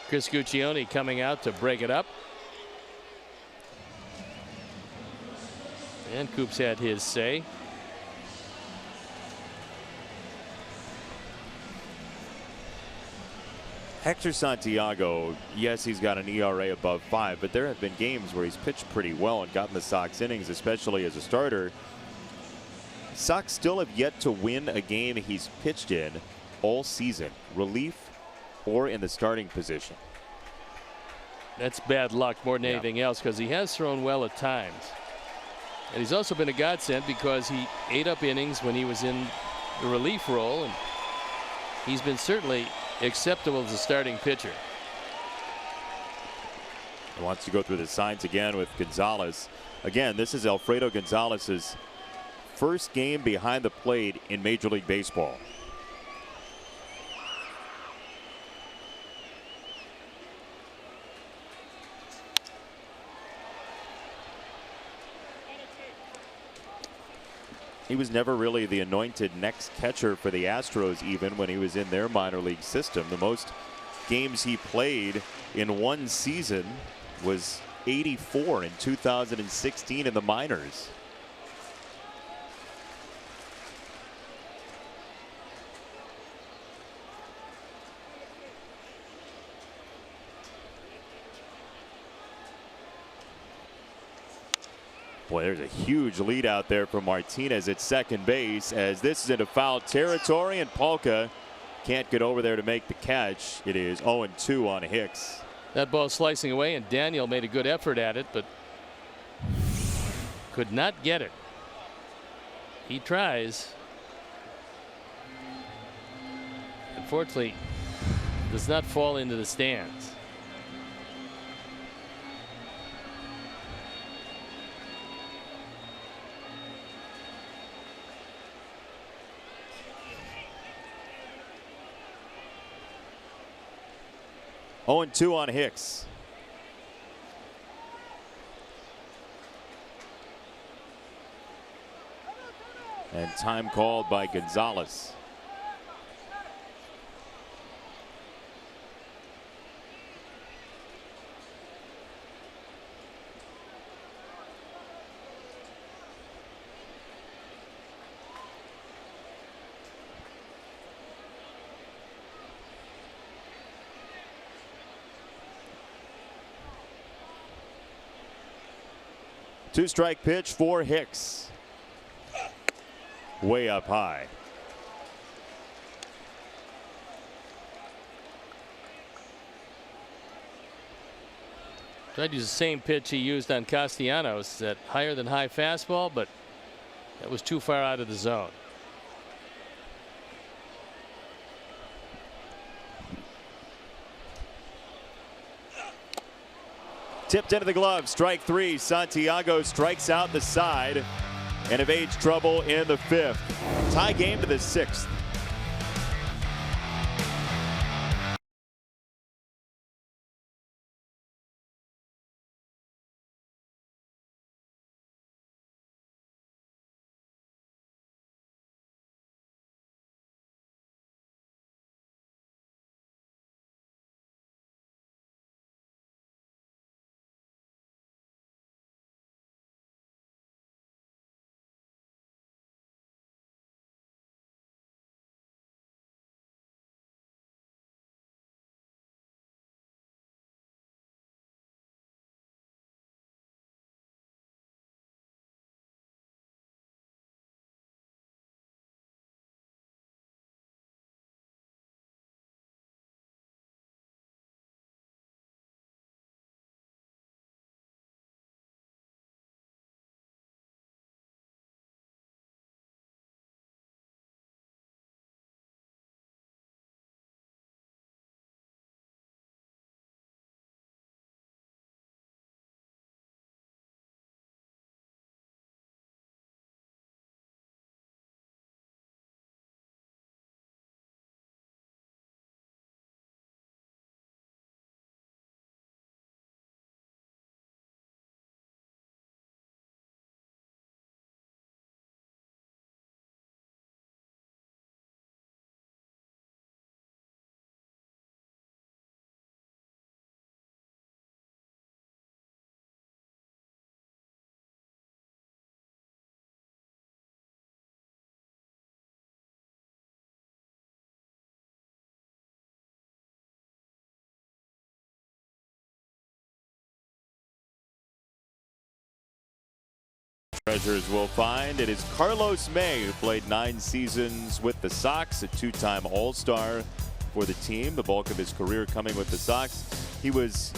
Chris Guccione coming out to break it up. And Coop's had his say. Hector Santiago, yes, he's got an ERA above 5, but there have been games where he's pitched pretty well and gotten the Sox innings, especially as a starter. Sox still have yet to win a game he's pitched in all season, relief or in the starting position. That's bad luck more than anything else, because he has thrown well at times. And he's also been a godsend because he ate up innings when he was in the relief role, and he's been certainly acceptable as a starting pitcher. He wants to go through the signs again with Gonzalez. Again, this is Alfredo Gonzalez's first game behind the plate in Major League Baseball. He was never really the anointed next catcher for the Astros, even when he was in their minor league system. The most games he played in one season was 84 in 2016 in the minors. Boy, there's a huge lead out there for Martinez at second base, as this is into foul territory, and Palka can't get over there to make the catch. It is 0-2 on Hicks. That ball slicing away, and Daniel made a good effort at it, but could not get it. He tries. Unfortunately, does not fall into the stands. 0-2 on Hicks. And time called by Gonzalez. Two-strike pitch for Hicks. Way up high. Tried to use the same pitch he used on Castellanos, that higher than high fastball, but that was too far out of the zone. Tipped into the glove, strike three. Santiago strikes out the side and evades trouble in the fifth. Tie game to the sixth. Treasures will find it is Carlos May, who played 9 seasons with the Sox, a 2-time All-Star for the team, the bulk of his career coming with the Sox. He was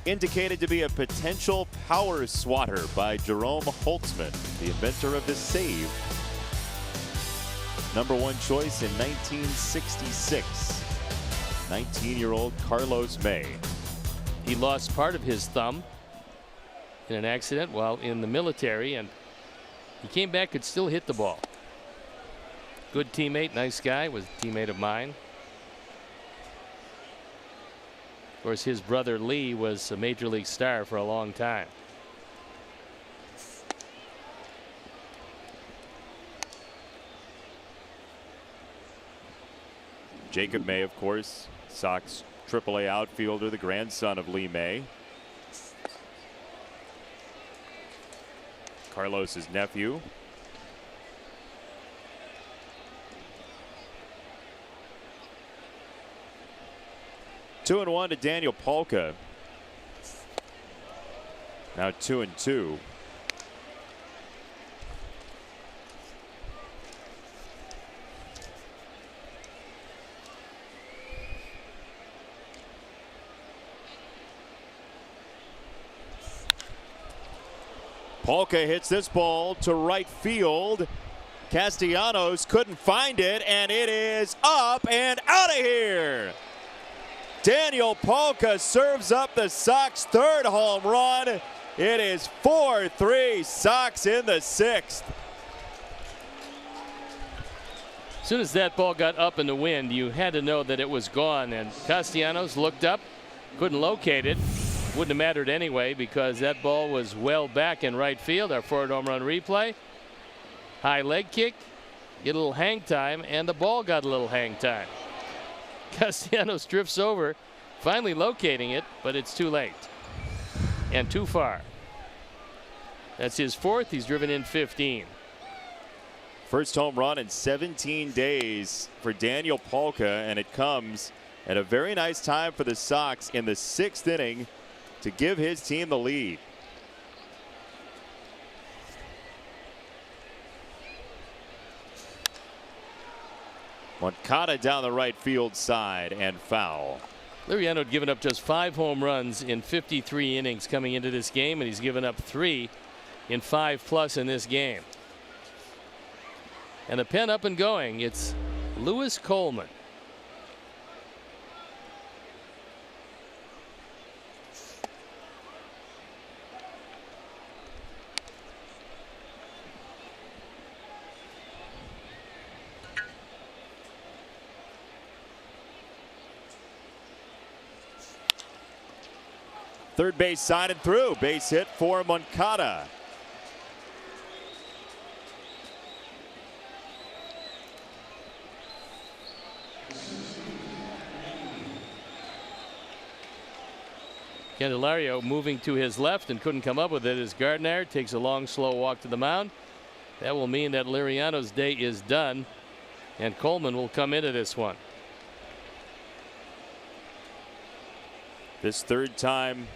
indicated to be a potential power swatter by Jerome Holtzman, the inventor of the save. #1 choice in 1966. 19-year-old Carlos May. He lost part of his thumb in an accident while in the military, and he came back, could still hit the ball. Good teammate, nice guy, was a teammate of mine. Of course, his brother Lee was a major league star for a long time. Jacob May, of course, Sox AAA outfielder, the grandson of Lee May. Carlos's nephew. Two and 1 to Daniel Polka. Now 2-2. Polka hits this ball to right field. Castellanos couldn't find it, and it is up and out of here. Daniel Polka serves up the Sox' 3rd home run. It is 4-3 Sox in the 6th. As soon as that ball got up in the wind, you had to know that it was gone, and Castellanos looked up, Couldn't locate it. Wouldn't have mattered anyway because that ball was well back in right field. Our forward home run replay. High leg kick. Get a little hang time, and the ball got a little hang time. Castellanos drifts over, finally locating it, but it's too late and too far. That's his 4th. He's driven in 15. First home run in 17 days for Daniel Polka, and it comes at a very nice time for the Sox in the 6th inning to give his team the lead. Moncada down the right field side and foul. Liriano had given up just 5 home runs in 53 innings coming into this game, and he's given up 3 in 5+ in this game. And the pen up and going. It's Lewis Coleman. Third base side and through. Base hit for Moncada. Candelario moving to his left and couldn't come up with it as Gardner takes a long, slow walk to the mound. That will mean that Liriano's day is done, and Coleman will come into this one. This 3rd time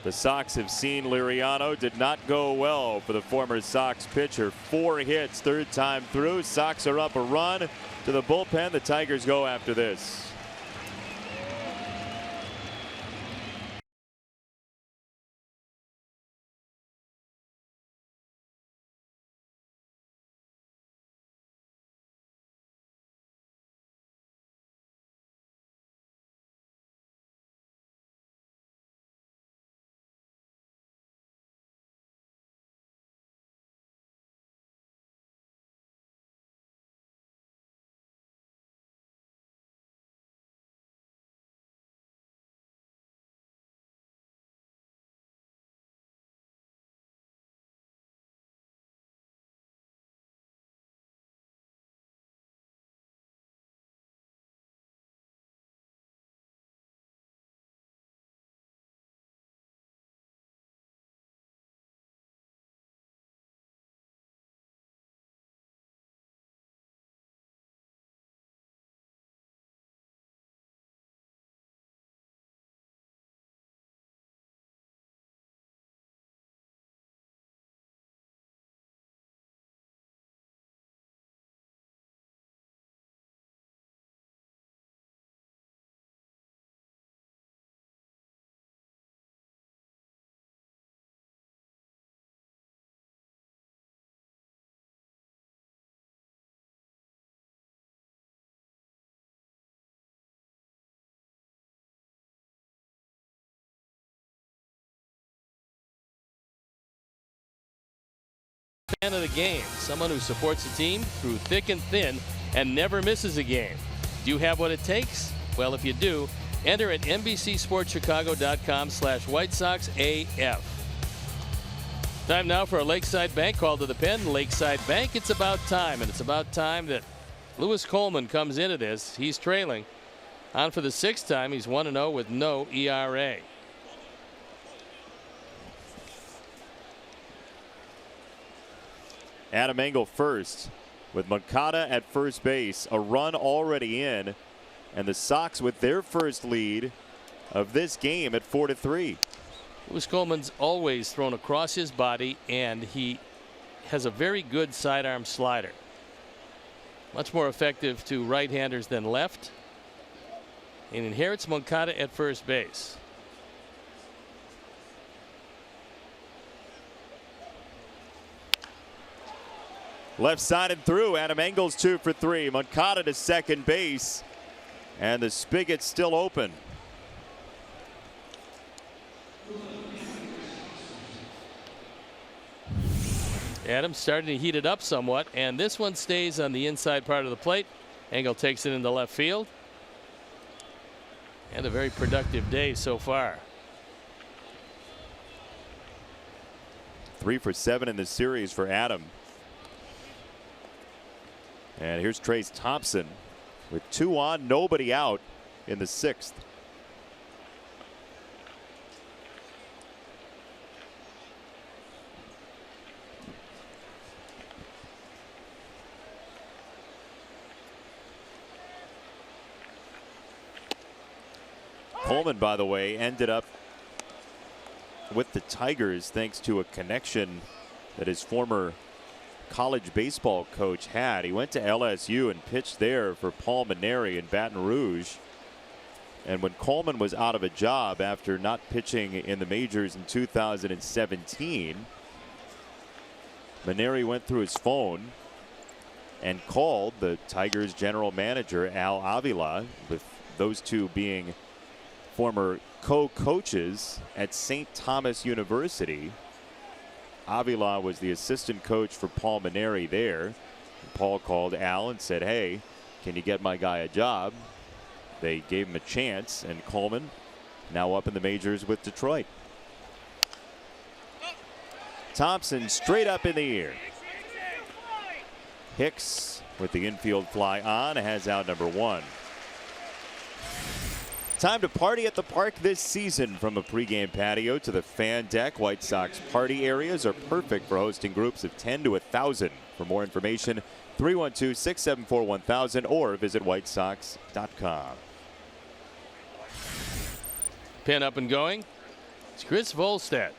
the Sox have seen Liriano. Did not go well for the former Sox pitcher. 4 hits 3rd time through. Sox are up a run to the bullpen. The Tigers go after this. Fan of the game, someone who supports the team through thick and thin and never misses a game. Do you have what it takes? Well, if you do, enter at NBCSportsChicago.com/White Sox AF. Time now for a Lakeside Bank call to the pen. Lakeside Bank, it's about time, and it's about time that Lewis Coleman comes into this. He's trailing. On for the 6th time. He's 1-0 with no ERA. Adam Engel first with Moncada at first base. A run already in, and the Sox with their first lead of this game at 4-3. Lewis Coleman's always thrown across his body, and he has a very good sidearm slider. Much more effective to right-handers than left, and inherits Moncada at first base. Left side and through. Adam Engel's 2 for 3. Moncada to second base, and the spigot's still open. Adams starting to heat it up somewhat, and this one stays on the inside part of the plate. Engel takes it into left field. And a very productive day so far. 3 for 7 in the series for Adam. And here's Trace Thompson with 2 on, nobody out in the 6th. Coleman, by the way, ended up with the Tigers thanks to a connection that his former college baseball coach had. He went to LSU and pitched there for Paul Maneri in Baton Rouge. And when Coleman was out of a job after not pitching in the majors in 2017, Maneri went through his phone and called the Tigers general manager Al Avila, with those two being former co-coaches at St. Thomas University. Avila was the assistant coach for Paul Maneri there. Paul called Al and said, hey, can you get my guy a job? They gave him a chance, and Coleman now up in the majors with Detroit. Thompson straight up in the air. Hicks with the infield fly on, has out number 1. Time to party at the park this season. From a pregame patio to the fan deck, White Sox party areas are perfect for hosting groups of 10 to 1,000. For more information, 312-674-1000 or visit whitesox.com. Pin up and going. It's Chris Volstad.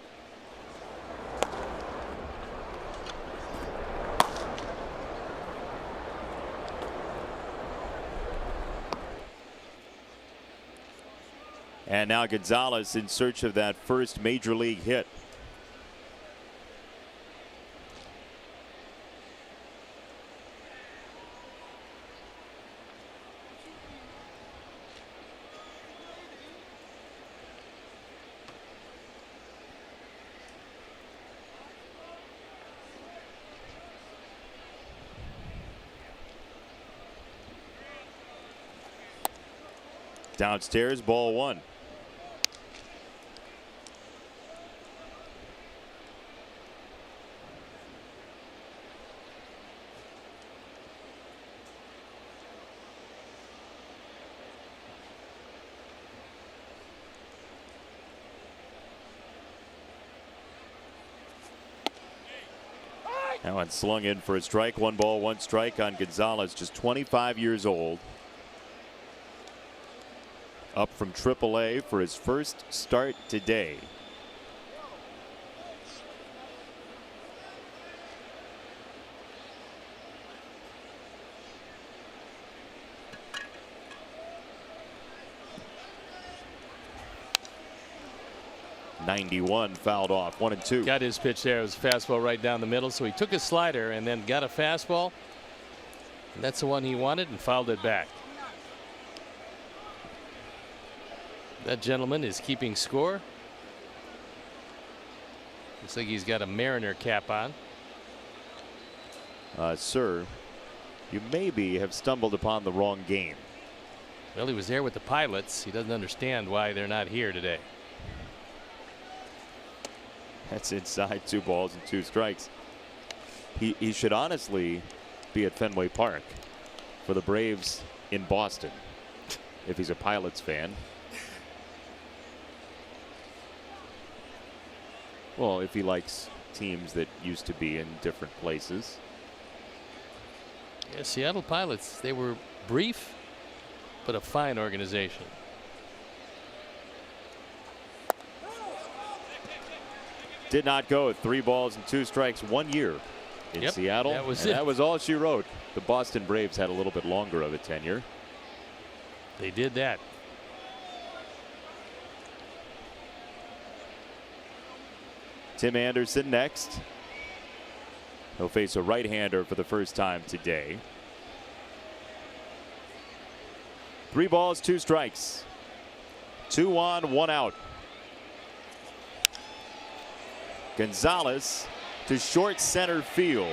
And now Gonzalez in search of that first major league hit. Downstairs, ball 1. That one slung in for a strike. 1 ball, 1 strike on Gonzalez, just 25 years old. Up from AAA for his first start today. .91 fouled off. 1-2. Got his pitch there. It was a fastball right down the middle. So he took his slider and then got a fastball. And that's the one he wanted and fouled it back. That gentleman is keeping score. Looks like he's got a Mariner cap on. Sir, you maybe have stumbled upon the wrong game. Well, he was there with the Pilots. He doesn't understand why they're not here today. That's inside. 2 balls and 2 strikes. He should honestly be at Fenway Park for the Braves in Boston if he's a Pilots fan. Well, if he likes teams that used to be in different places. Yeah, Seattle Pilots, they were brief, but a fine organization. Did not go at 3 balls and 2 strikes 1 year in Seattle. That was and it. That was all she wrote. The Boston Braves had a little bit longer of a tenure. They did that. Tim Anderson next. He'll face a right-hander for the first time today. 3 balls, 2 strikes. 2 on, 1 out. Gonzalez to short center field.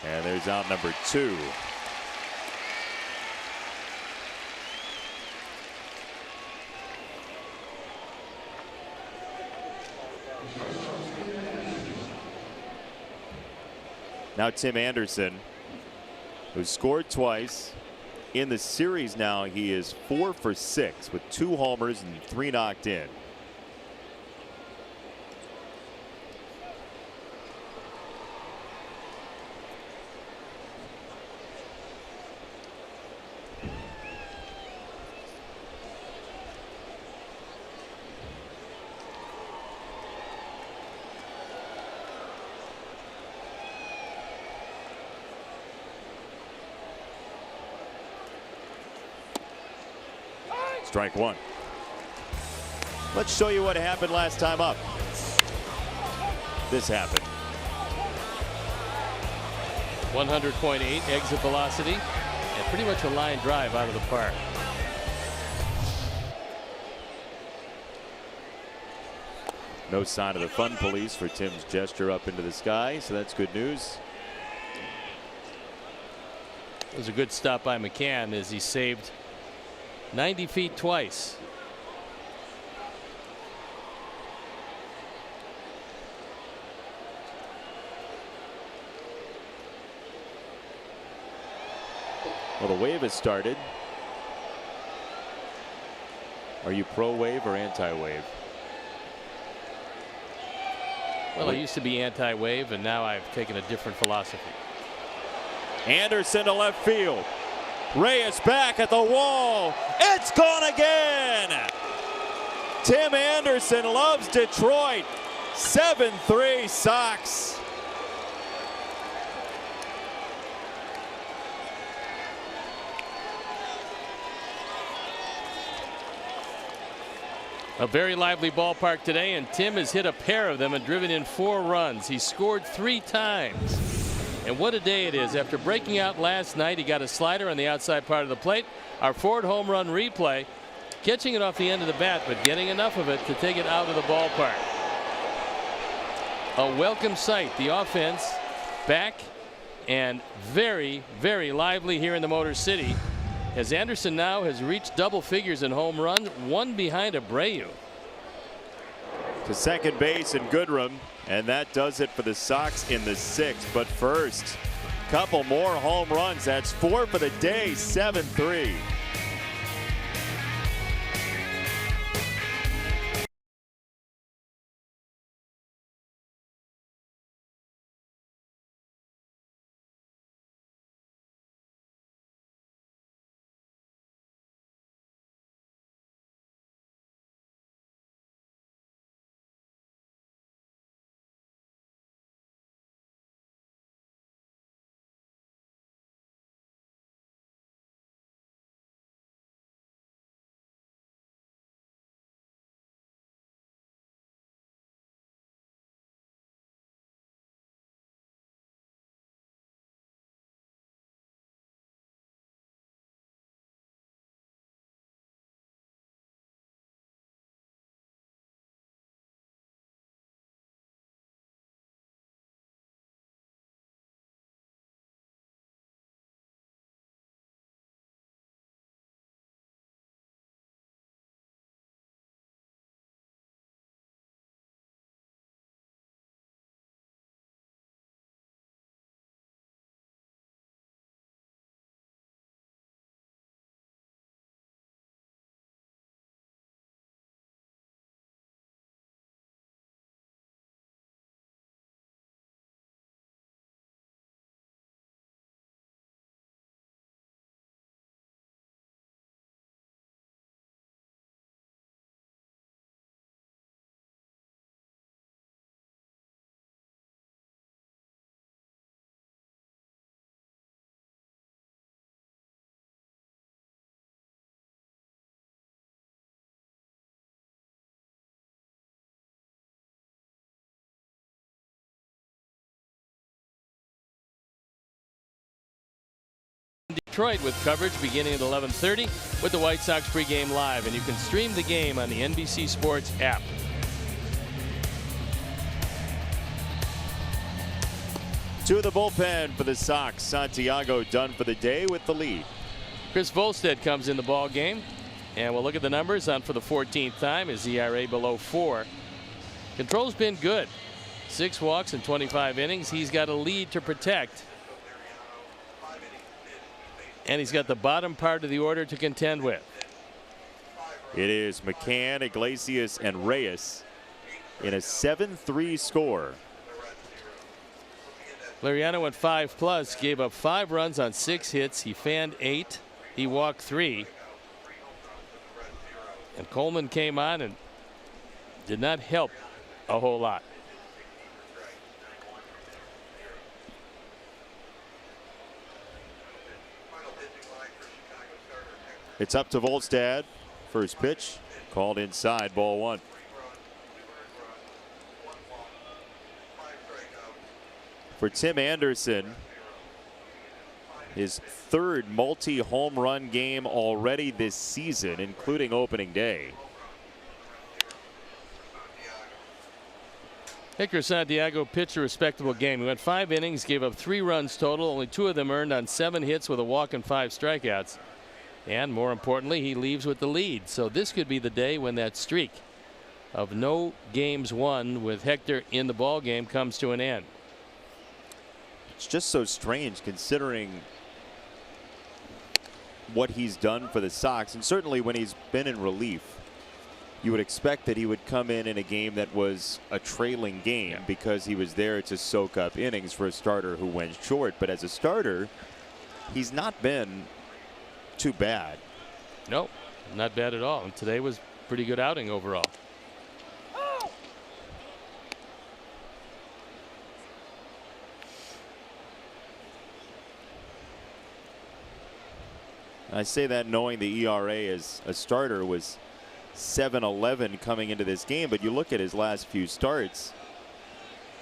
And there's out number 2. Now Tim Anderson, who scored twice in the series. Now he is 4 for 6 with 2 homers and 3 knocked in. Strike 1. Let's show you what happened last time up. This happened. 100.8 exit velocity and pretty much a line drive out of the park. No sign of the fun police for Tim's gesture up into the sky, so that's good news. It was a good stop by McCann as he saved 90 feet twice. Well, the wave has started. Are you pro wave or anti wave? Well, I used to be anti wave and now I've taken a different philosophy. Anderson to left field. Reyes back at the wall. It's gone again. Tim Anderson loves Detroit. 7-3 Sox. A very lively ballpark today, and Tim has hit a pair of them and driven in 4 runs. He scored 3 times. And what a day it is. After breaking out last night, he got a slider on the outside part of the plate. Our Ford home run replay, catching it off the end of the bat, but getting enough of it to take it out of the ballpark. A welcome sight. The offense back and very, very lively here in the Motor City, as Anderson now has reached double figures in home runs, 1 behind Abreu. To second base and Goodrum, and that does it for the Sox in the 6th. But first, couple more home runs. That's 4 for the day. 7-3. Detroit with coverage beginning at 11:30 with the White Sox pregame live, and you can stream the game on the NBC Sports app. To the bullpen for the Sox. Santiago done for the day with the lead. Chris Volstead comes in the ball game, and we'll look at the numbers on for the 14th time. His ERA below 4. Control's been good. 6 walks in 25 innings. He's got a lead to protect. And he's got the bottom part of the order to contend with. It is McCann, Iglesias, and Reyes in a 7-3 score. Liriano went 5+, gave up 5 runs on 6 hits. He fanned 8. He walked 3. And Coleman came on and did not help a whole lot. It's up to Volstad. First pitch called inside, ball 1. For Tim Anderson, his 3rd multi-home run game already this season, including opening day. Hector Santiago pitched a respectable game. He went 5 innings, gave up 3 runs total, only 2 of them earned on 7 hits with a walk and 5 strikeouts. And more importantly, he leaves with the lead. So this could be the day when that streak of no games won with Hector in the ball game comes to an end. It's just so strange considering what he's done for the Sox, and certainly when he's been in relief, you would expect that he would come in a game that was a trailing game because he was there to soak up innings for a starter who went short. But as a starter, he's not been too bad. No, not bad at all. And today was a pretty good outing overall. I say that knowing the ERA as a starter was 7.11 coming into this game, but you look at his last few starts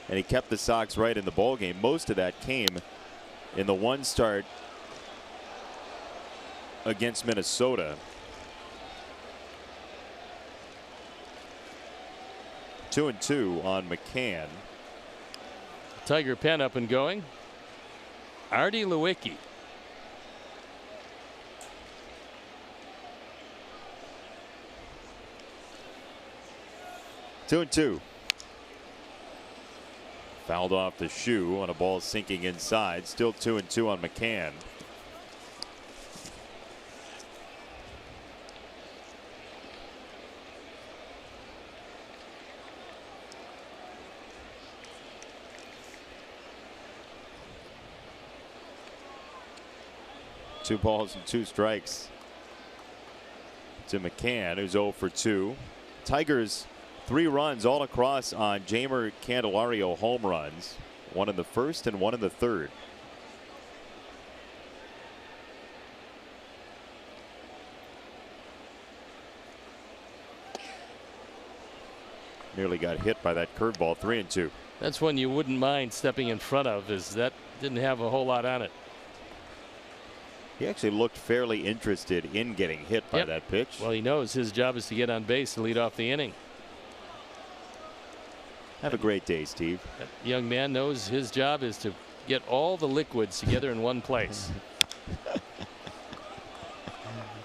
and he kept the Sox right in the ball game. Most of that came in the one start against Minnesota. 2-2 on McCann. Tiger pen up and going. Artie Lewicki. Two and two. Fouled off the shoe on a ball sinking inside. Still 2-2 on McCann. Two balls and 2 strikes to McCann, who's 0 for 2. Tigers 3 runs all across on Jeimer Candelario home runs. 1 in the 1st and 1 in the 3rd. Nearly got hit by that curveball. 3-2. That's one you wouldn't mind stepping in front of, as that didn't have a whole lot on it. He actually looked fairly interested in getting hit by that pitch. Well, he knows his job is to get on base and lead off the inning. Have a great day, Steve. That young man knows his job is to get all the liquids together in one place.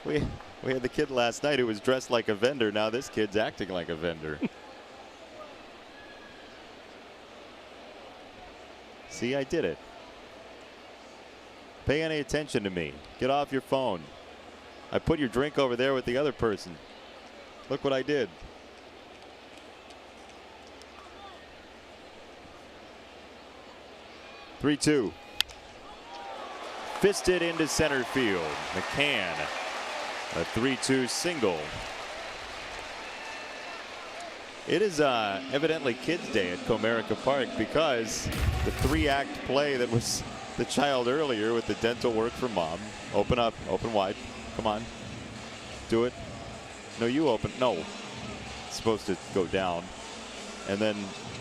We had the kid last night who was dressed like a vendor. Now this kid's acting like a vendor. See, I did it. Pay any attention to me. Get off your phone. I put your drink over there with the other person. Look what I did. Three-two. Fisted into center field. McCann, a 3-2 single. It is evidently Kids Day at Comerica Park because the 3-act play that was the child earlier with the dental work for mom. Open up, open wide. Come on. Do it. No, you open. No. It's supposed to go down. And then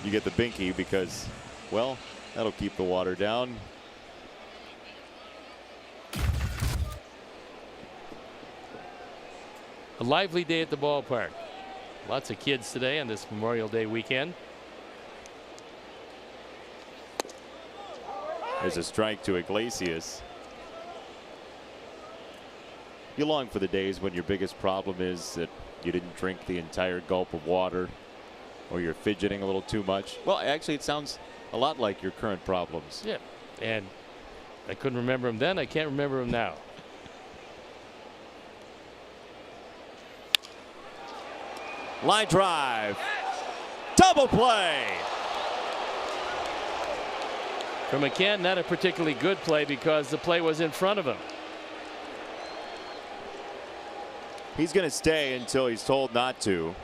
you get the binky because, well, that'll keep the water down. A lively day at the ballpark. Lots of kids today on this Memorial Day weekend. There's a strike to Iglesias. You long for the days when your biggest problem is that you didn't drink the entire gulp of water Or you're fidgeting a little too much? Well, actually, it sounds a lot like your current problems. Yeah, and I couldn't remember him then. I can't remember him now. Line drive. Double play. For McCann, not a particularly good play because the play was in front of him. He's going to stay until he's told not to.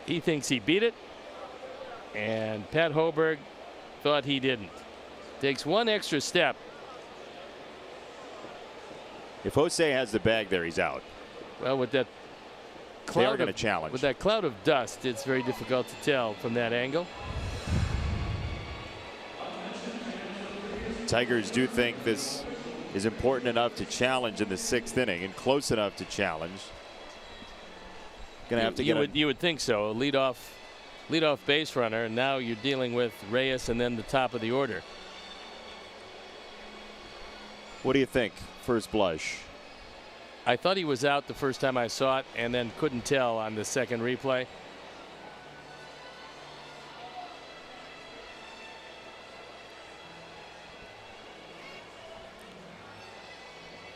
He thinks he beat it, and Pat Hoberg thought he didn't. Takes one extra step. If Jose has the bag there, he's out. Well, with that They are cloud going to of, challenge. with that cloud of dust, it's very difficult to tell from that angle. Tigers do think this is important enough to challenge in the 6th inning and close enough to challenge. Going to have to get you would think so. A leadoff base runner, and now you're dealing with Reyes and then the top of the order. What do you think? First blush. I thought he was out the first time I saw it, and then couldn't tell on the second replay.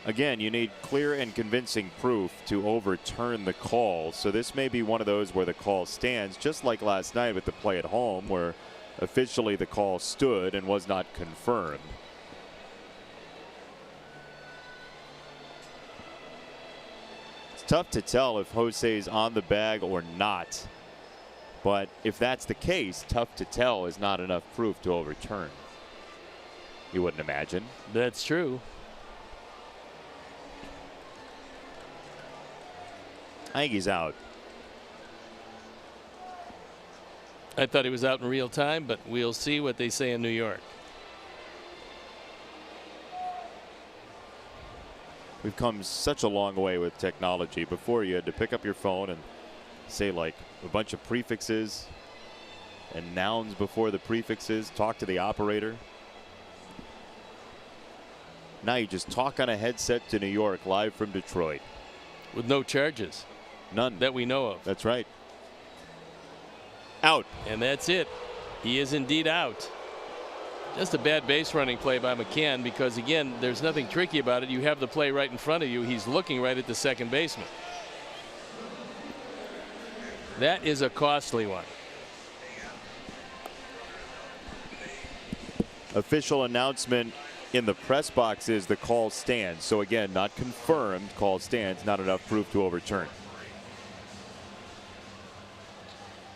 Again, you need clear and convincing proof to overturn the call. So this may be one of those where the call stands, just like last night with the play at home, where officially the call stood and was not confirmed. It's tough to tell if Jose's on the bag or not. But if that's the case, tough to tell is not enough proof to overturn. You wouldn't imagine. That's true. I think he's out. I thought he was out in real time, but we'll see what they say in New York. We've come such a long way with technology. Before, you had to pick up your phone and say like a bunch of prefixes and nouns before the prefixes, talk to the operator. Now you just talk on a headset to New York live from Detroit. With no charges. None. That we know of. That's right. Out. And that's it. He is indeed out. Just a bad base running play by McCann because, again, there's nothing tricky about it. You have the play right in front of you. He's looking right at the second baseman. That is a costly one. Official announcement in the press box is the call stands. So again, not confirmed. Call stands. Not enough proof to overturn.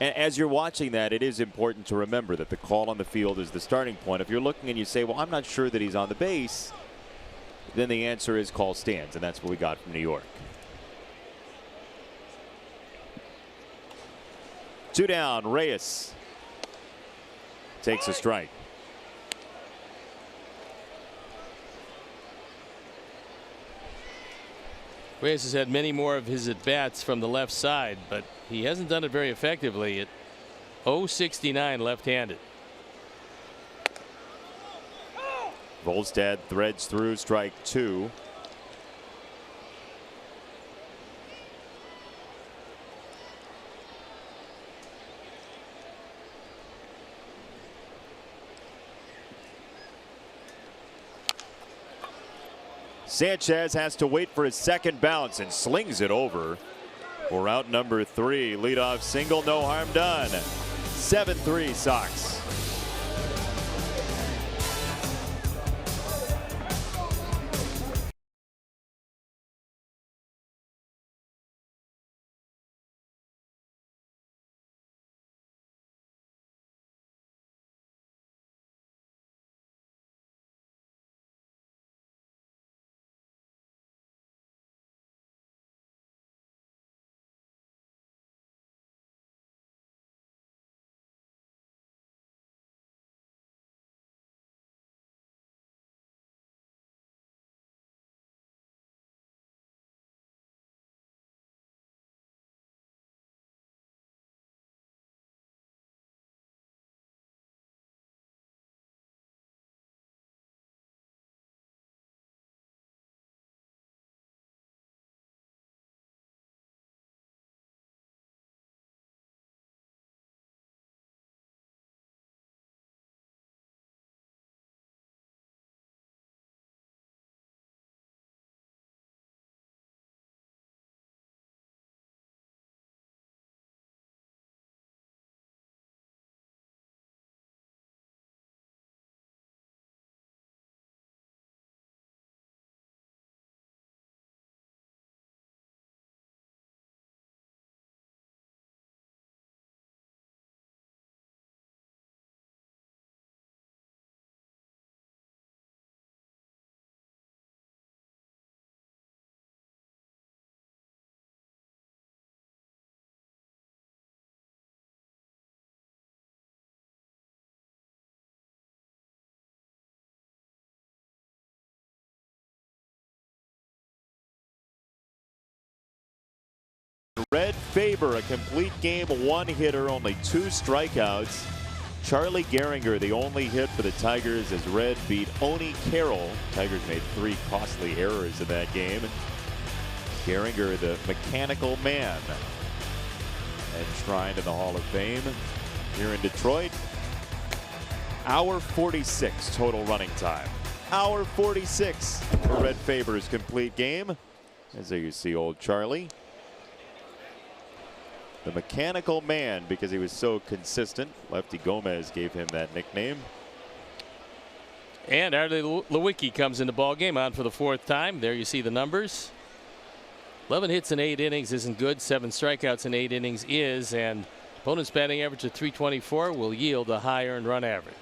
As you're watching that, it is important to remember that the call on the field is the starting point. If you're looking and you say, well, I'm not sure that he's on the base, then the answer is call stands, and that's what we got from New York. 2 down. Reyes takes a strike. Reyes has had many more of his at-bats from the left side, but he hasn't done it very effectively at 069 left-handed. Volstad threads through strike 2. Sanchez has to wait for his second bounce and slings it over for out number 3. Leadoff single, no harm done. 7-3 Sox. Red Faber, a complete game, one hitter, only 2 strikeouts. Charlie Gehringer, the only hit for the Tigers as Red beat Oni Carroll. Tigers made 3 costly errors in that game. Gehringer, the mechanical man, enshrined in the Hall of Fame here in Detroit. Hour 46 total running time. Hour 46 for Red Faber's complete game. As there you see old Charlie. The mechanical man, because he was so consistent. Lefty Gomez gave him that nickname. And Artie Lewicki comes in the ball game on for the 4th time. There you see the numbers. 11 hits in 8 innings isn't good. 7 strikeouts in 8 innings is, and opponent's batting average of .324 will yield a high earned run average.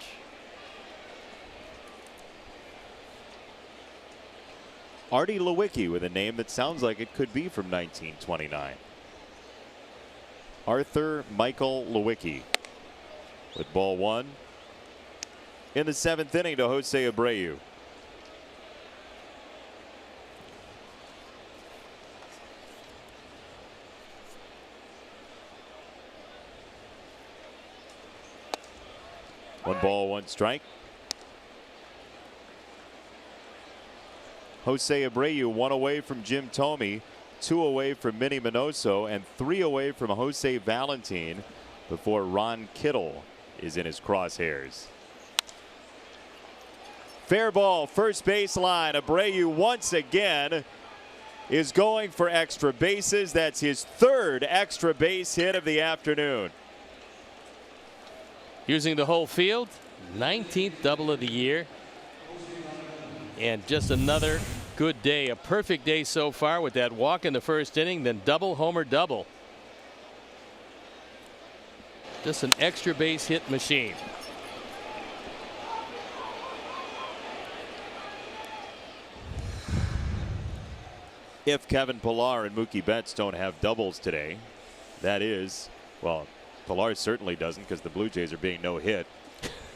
Artie Lewicki with a name that sounds like it could be from 1929. Arthur Michael Lewicki with ball 1 in the 7th inning to Jose Abreu. One ball, 1 strike. Jose Abreu 1 away from Jim Thome, 2 away from Minnie Minoso, and 3 away from Jose Valentin before Ron Kittle is in his crosshairs. Fair ball, first baseline. Abreu once again is going for extra bases. That's his 3rd extra base hit of the afternoon. Using the whole field, 19th double of the year. And just another good day, a perfect day so far with that walk in the 1st inning, then double, homer, double. Just an extra base hit machine. If Kevin Pillar and Mookie Betts don't have doubles today, that is, well, Pillar certainly doesn't because the Blue Jays are being no hit.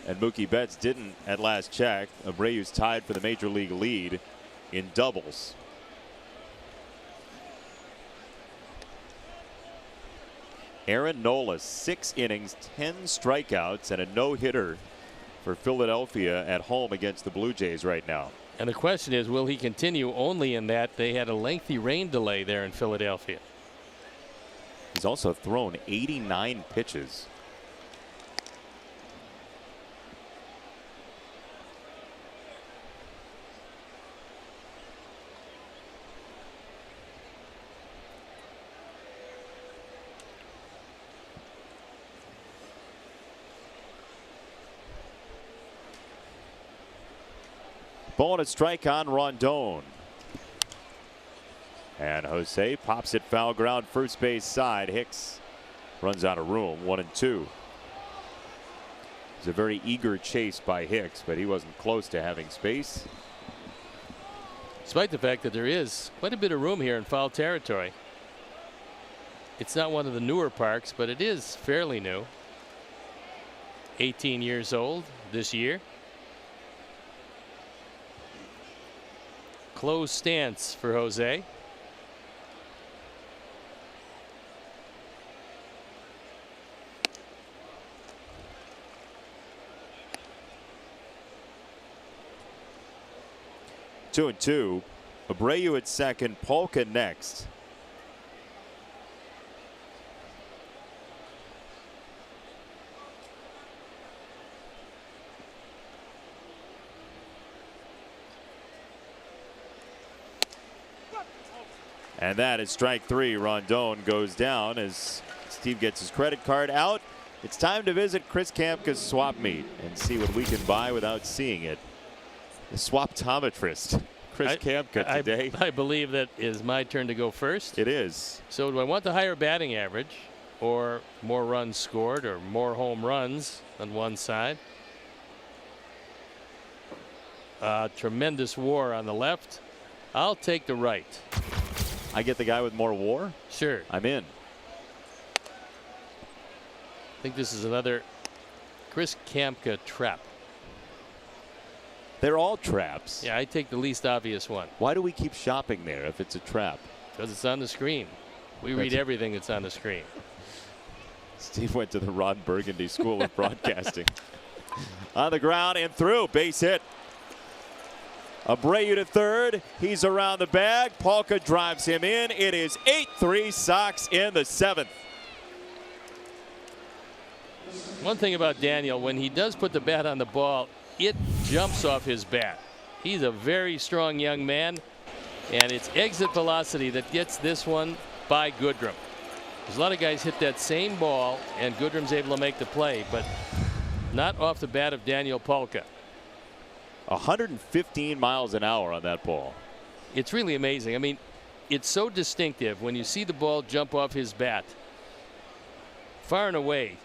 And Mookie Betts didn't at last check. Abreu's tied for the major league lead in doubles. Aaron Nola, 6 innings, 10 strikeouts, and a no-hitter for Philadelphia at home against the Blue Jays right now. And the question is, will he continue only in that they had a lengthy rain delay there in Philadelphia? He's also thrown 89 pitches. Ball and a strike on Rondon. And Jose pops it foul ground, first base side. Hicks runs out of room, 1 and 2. It's a very eager chase by Hicks, but he wasn't close to having space. Despite the fact that there is quite a bit of room here in foul territory. It's not one of the newer parks, but it is fairly new. 18 years old this year. Closed stance for Jose. Two and 2. Abreu at second, Polka next. And that is strike 3. Rondon goes down as Steve gets his credit card out. It's time to visit Chris Kampka's swap meet and see what we can buy without seeing it. The swaptometrist, Chris Kampka today. I believe that is my turn to go first. It is. So do I want the higher batting average or more runs scored or more home runs on one side? Tremendous WAR on the left. I'll take the right. I get the guy with more WAR? Sure. I'm in. I think this is another Chris Kampka trap. They're all traps. Yeah, I take the least obvious one. Why do we keep shopping there if it's a trap? Because it's on the screen. We read everything that's on the screen. Steve went to the Ron Burgundy School of Broadcasting. On the ground and through. Base hit. Abreu to third. He's around the bag. Polka drives him in. It is 8-3 Sox in the 7th. One thing about Daniel, when he does put the bat on the ball, it jumps off his bat. He's a very strong young man, and it's exit velocity that gets this one by Goodrum. There's a lot of guys hit that same ball, and Goodrum's able to make the play, but not off the bat of Daniel Polka. 115 miles an hour on that ball. It's really amazing. I mean, it's so distinctive when you see the ball jump off his bat. Far and away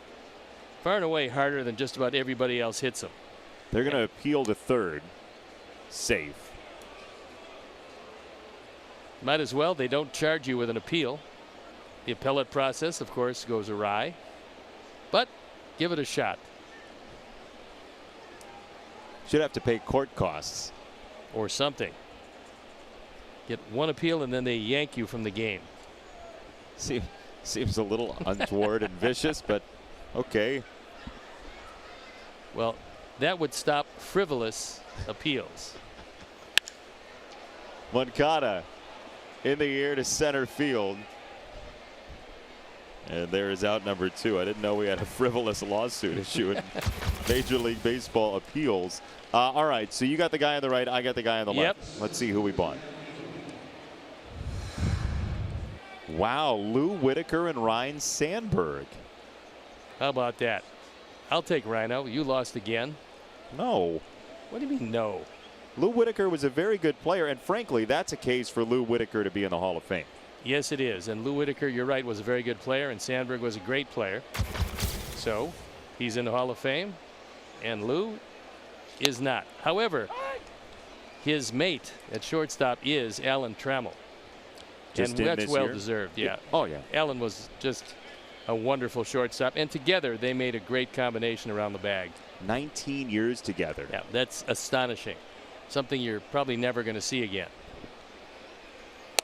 harder than just about everybody else hits him. They're going to appeal to third. Safe. Might as well. They don't charge you with an appeal. The appellate process, of course, goes awry. But give it a shot. Should have to pay court costs. Or something. Get one appeal and then they yank you from the game. Seems a little untoward and vicious, but okay. Well, that would stop frivolous appeals. Moncada in the air to center field. And there is out number 2. I didn't know we had a frivolous lawsuit issue in Major League Baseball appeals. All right, so you got the guy on the right, I got the guy on the left. Let's see who we bought. Wow, Lou Whitaker and Ryan Sandberg. How about that? I'll take Rhino. You lost again. No. What do you mean no? Lou Whitaker was a very good player, and frankly, that's a case for Lou Whitaker to be in the Hall of Fame. Yes, it is. And Lou Whitaker, you're right, was a very good player, and Sandberg was a great player. So he's in the Hall of Fame, and Lou is not. However, his mate at shortstop is Alan Trammell. Just and in that's this well year? deserved. Yeah. Oh, yeah. Alan was just a wonderful shortstop, and together they made a great combination around the bag. 19 years together. Yeah, that's astonishing. Something you're probably never going to see again.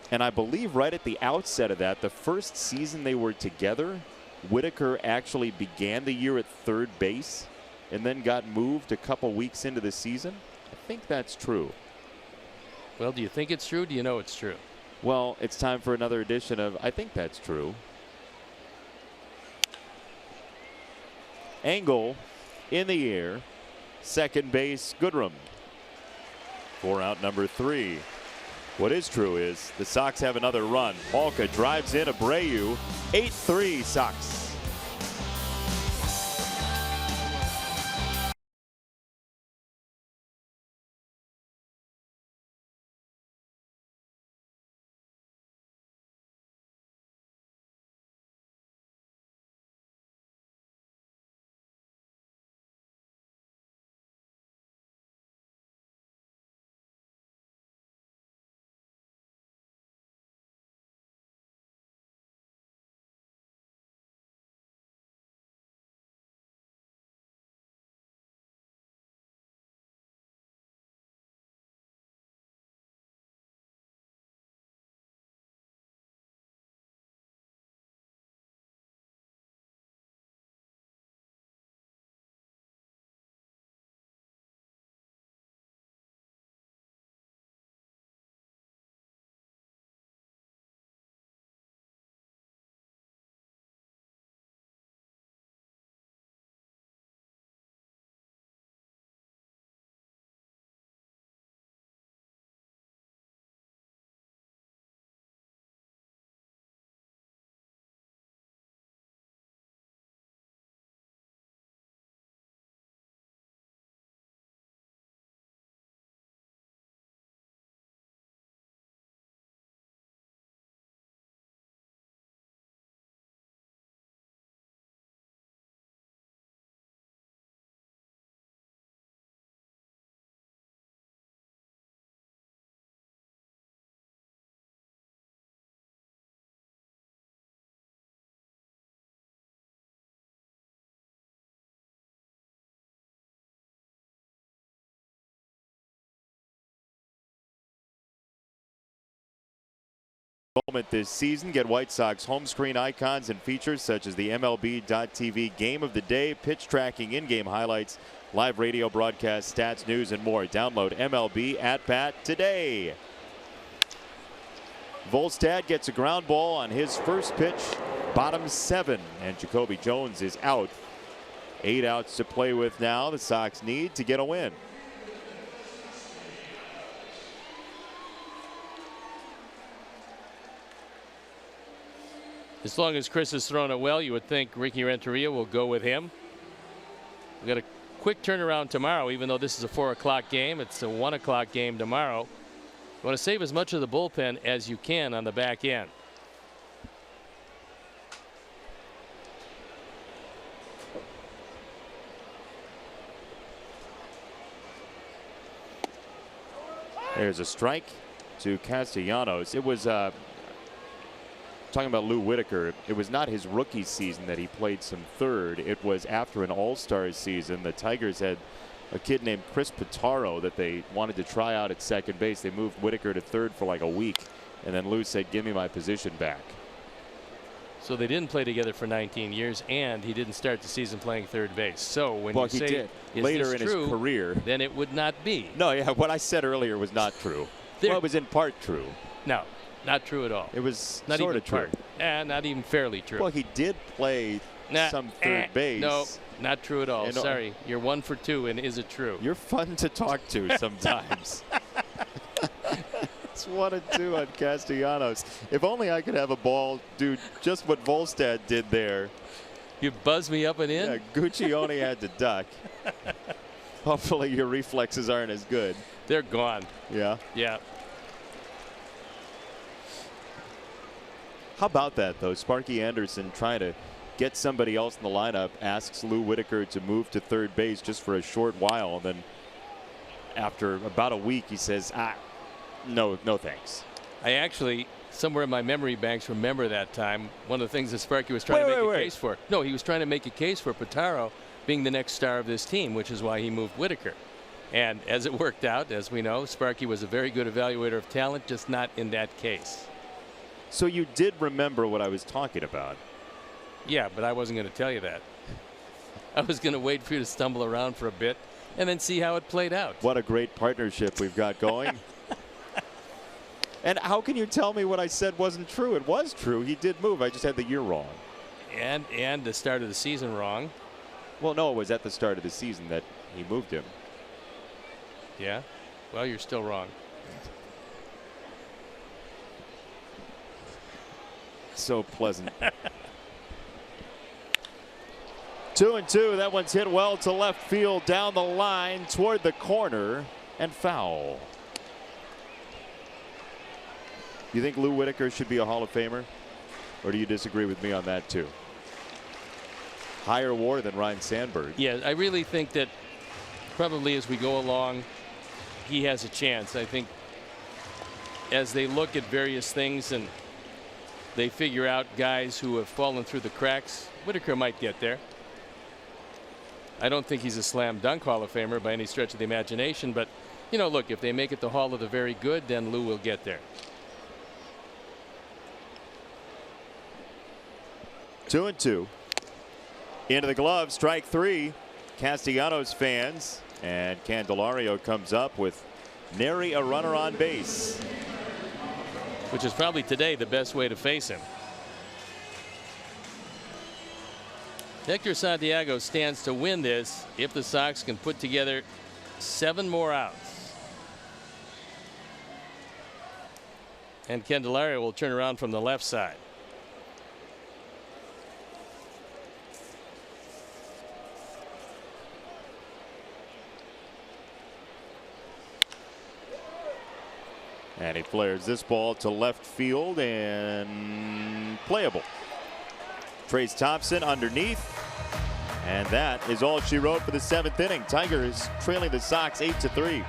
And I believe right at the outset of that, the first season they were together, Whitaker actually began the year at third base and then got moved a couple weeks into the season. I think that's true. Well, do you think it's true? Do you know it's true? Well, it's time for another edition of I Think That's True. Angle in the air. Second base, Goodrum. For out number 3. What is true is the Sox have another run. Polka drives in Abreu. 8-3 Sox. moment this season. Get White Sox home screen icons and features such as the MLB.TV Game of the Day, pitch tracking, in-game highlights, live radio broadcast, stats, news, and more. Download MLB at Bat today. Volstad gets a ground ball on his first pitch, bottom 7, and Jacoby Jones is out. 8 outs to play with now. The Sox need to get a win. As long as Chris has thrown it well, you would think Ricky Renteria will go with him. We've got a quick turnaround tomorrow, even though this is a 4 o'clock game. It's a 1 o'clock game tomorrow. You want to save as much of the bullpen as you can on the back end. There's a strike to Castellanos. It was talking about Lou Whitaker. It was not his rookie season that he played some third. It was after an All-Star season. The Tigers had a kid named Chris Pitaro that they wanted to try out at second base. They moved Whitaker to third for like a week, and then Lou said, "Give me my position back." So they didn't play together for 19 years, and he didn't start the season playing third base. So when well, you he say did is later this in true, his career, then it would not be. No, yeah, what I said earlier was not true. Well, it was in part true. No, not true at all. It was not sort even of true. part. Not even fairly true. Well, he did play some third base. No, not true at all. Sorry, you're 1 for 2, and is it true? You're fun to talk to sometimes. It's 1 and 2 on Castellanos. If only I could have a ball do just what Volstad did there. You buzz me up and in? Yeah, Gucci only had to duck. Hopefully your reflexes aren't as good. They're gone. Yeah? Yeah. How about that, though? Sparky Anderson trying to get somebody else in the lineup, asks Lou Whitaker to move to third base just for a short while. And then after about a week, he says, no thanks. I actually, somewhere in my memory banks, remember that time. One of the things that Sparky was trying to make a case for. No, he was trying to make a case for Pitaro being the next star of this team, which is why he moved Whitaker. And as it worked out, as we know, Sparky was a very good evaluator of talent, just not in that case. So you did remember what I was talking about. Yeah, but I wasn't going to tell you that. I was going to wait for you to stumble around for a bit and then see how it played out. What a great partnership we've got going. And how can you tell me what I said wasn't true? It was true. He did move. I just had the year wrong. And the start of the season wrong. Well, no, it was at the start of the season that he moved him. Yeah? Well, you're still wrong. So pleasant. 2-2. That one's hit well to left field, down the line toward the corner, and foul. You think Lou Whitaker should be a Hall of Famer? Or do you disagree with me on that too? Higher WAR than Ryan Sandberg. Yeah, I really think that probably as we go along, he has a chance. I think as they look at various things and they figure out guys who have fallen through the cracks, Whitaker might get there. I don't think he's a slam dunk Hall of Famer by any stretch of the imagination, but you know, look, if they make it the Hall of the Very Good, then Lou will get there. 2-2. Into the glove, strike 3. Castellanos fans, and Candelario comes up with nary a runner on base. Which is probably today the best way to face him. Hector Santiago stands to win this if the Sox can put together 7 more outs. And Candelario will turn around from the left side. And he flares this ball to left field and playable. Trace Thompson underneath. And that is all she wrote for the 7th inning. Tigers trailing the Sox 8-3.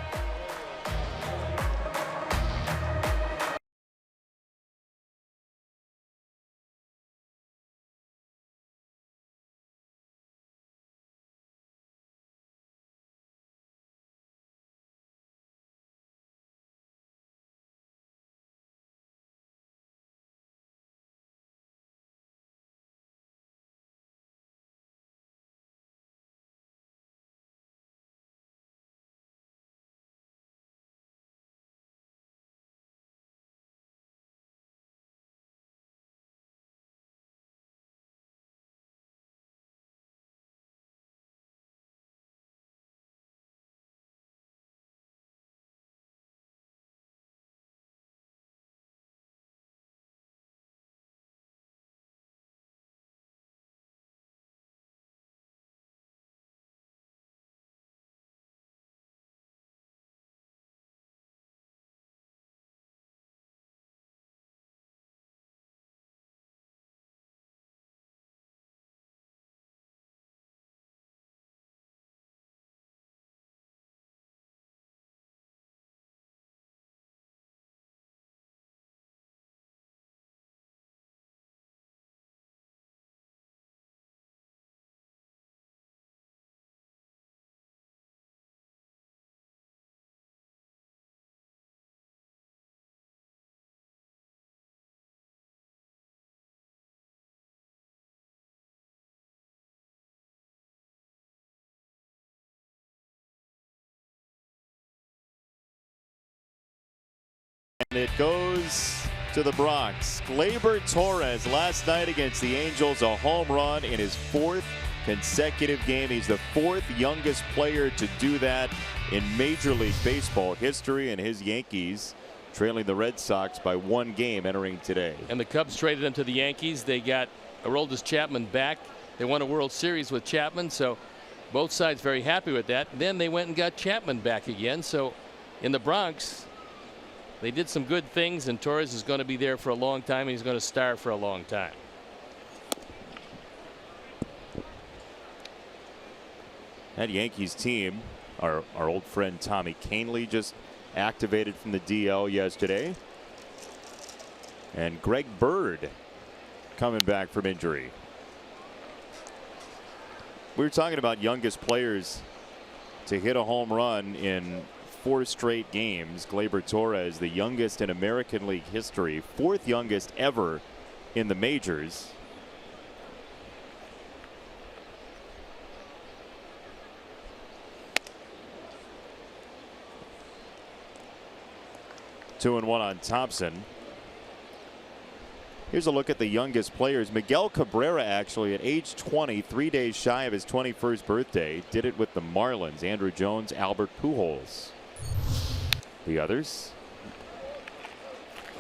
It goes to the Bronx. Gleyber Torres last night against the Angels, a home run in his 4th consecutive game. He's the 4th youngest player to do that in Major League Baseball history, and his Yankees trailing the Red Sox by 1 game entering today. And the Cubs traded him to the Yankees. They got Aroldis Chapman back. They won a World Series with Chapman, so both sides very happy with that. Then they went and got Chapman back again. So in the Bronx, they did some good things, and Torres is going to be there for a long time, and he's going to star for a long time. That Yankees team, our old friend Tommy Kahnle just activated from the DL yesterday. And Greg Bird coming back from injury. We were talking about youngest players to hit a home run in 4 straight games. Gleyber Torres, the youngest in American League history, 4th youngest ever in the majors. Two and one on Thompson. Here's a look at the youngest players. Miguel Cabrera, actually at age 20, 3 days shy of his 21st birthday, did it with the Marlins. Andrew Jones, Albert Pujols. The others.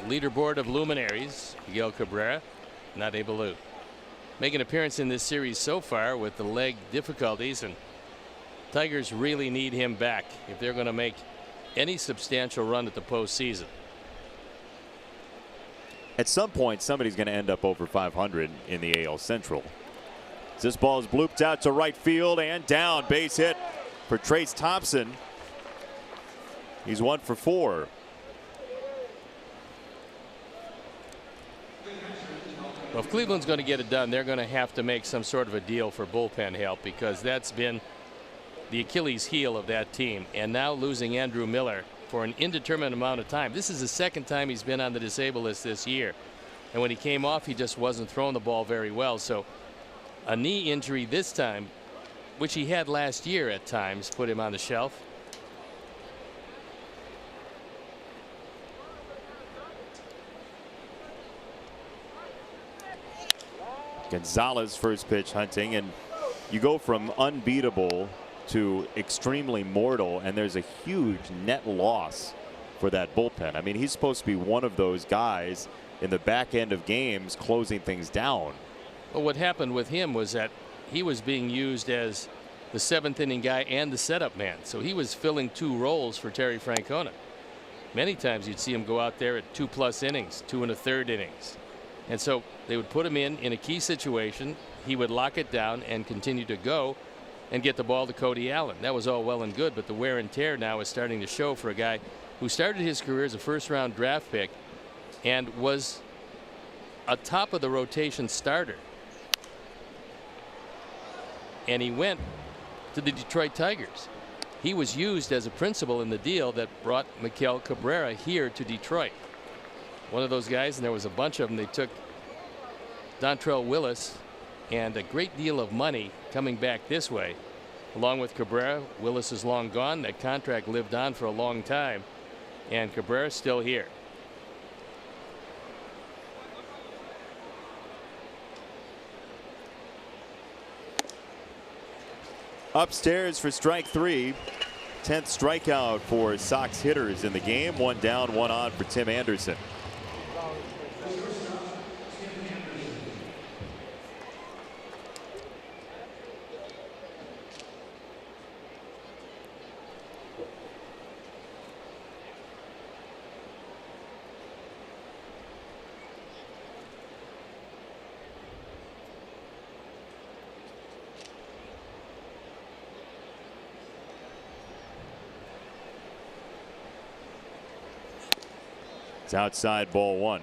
Leaderboard of luminaries. Miguel Cabrera not able to make an appearance in this series so far with the leg difficulties, and Tigers really need him back if they're going to make any substantial run at the postseason. At some point, somebody's going to end up over 500 in the AL Central. This ball is blooped out to right field and down. Base hit for Trace Thompson. He's 1 for 4. Well, if Cleveland's going to get it done, they're going to have to make some sort of a deal for bullpen help, because that's been the Achilles heel of that team. And now losing Andrew Miller for an indeterminate amount of time. This is the 2nd time he's been on the disabled list this year. And when he came off, he just wasn't throwing the ball very well. So a knee injury this time, which he had last year at times, put him on the shelf. Gonzalez first pitch hunting, and you go from unbeatable to extremely mortal, and there's a huge net loss for that bullpen. I mean, he's supposed to be one of those guys in the back end of games closing things down. Well, what happened with him was that he was being used as the 7th inning guy and the setup man, so he was filling 2 roles for Terry Francona. Many times you'd see him go out there at 2+ innings, 2 1/3 innings, and so they would put him in a key situation. He would lock it down and continue to go and get the ball to Cody Allen. That was all well and good, but the wear and tear now is starting to show for a guy who started his career as a 1st-round draft pick and was a top of the rotation starter. And he went to the Detroit Tigers. He was used as a principal in the deal that brought Miguel Cabrera here to Detroit. One of those guys, and there was a bunch of them. They took Dontrell Willis and a great deal of money coming back this way. Along with Cabrera, Willis is long gone. That contract lived on for a long time, and Cabrera's still here. Upstairs for strike 3. 10th strikeout for Sox hitters in the game. 1 down, 1 on for Tim Anderson. It's outside, ball 1.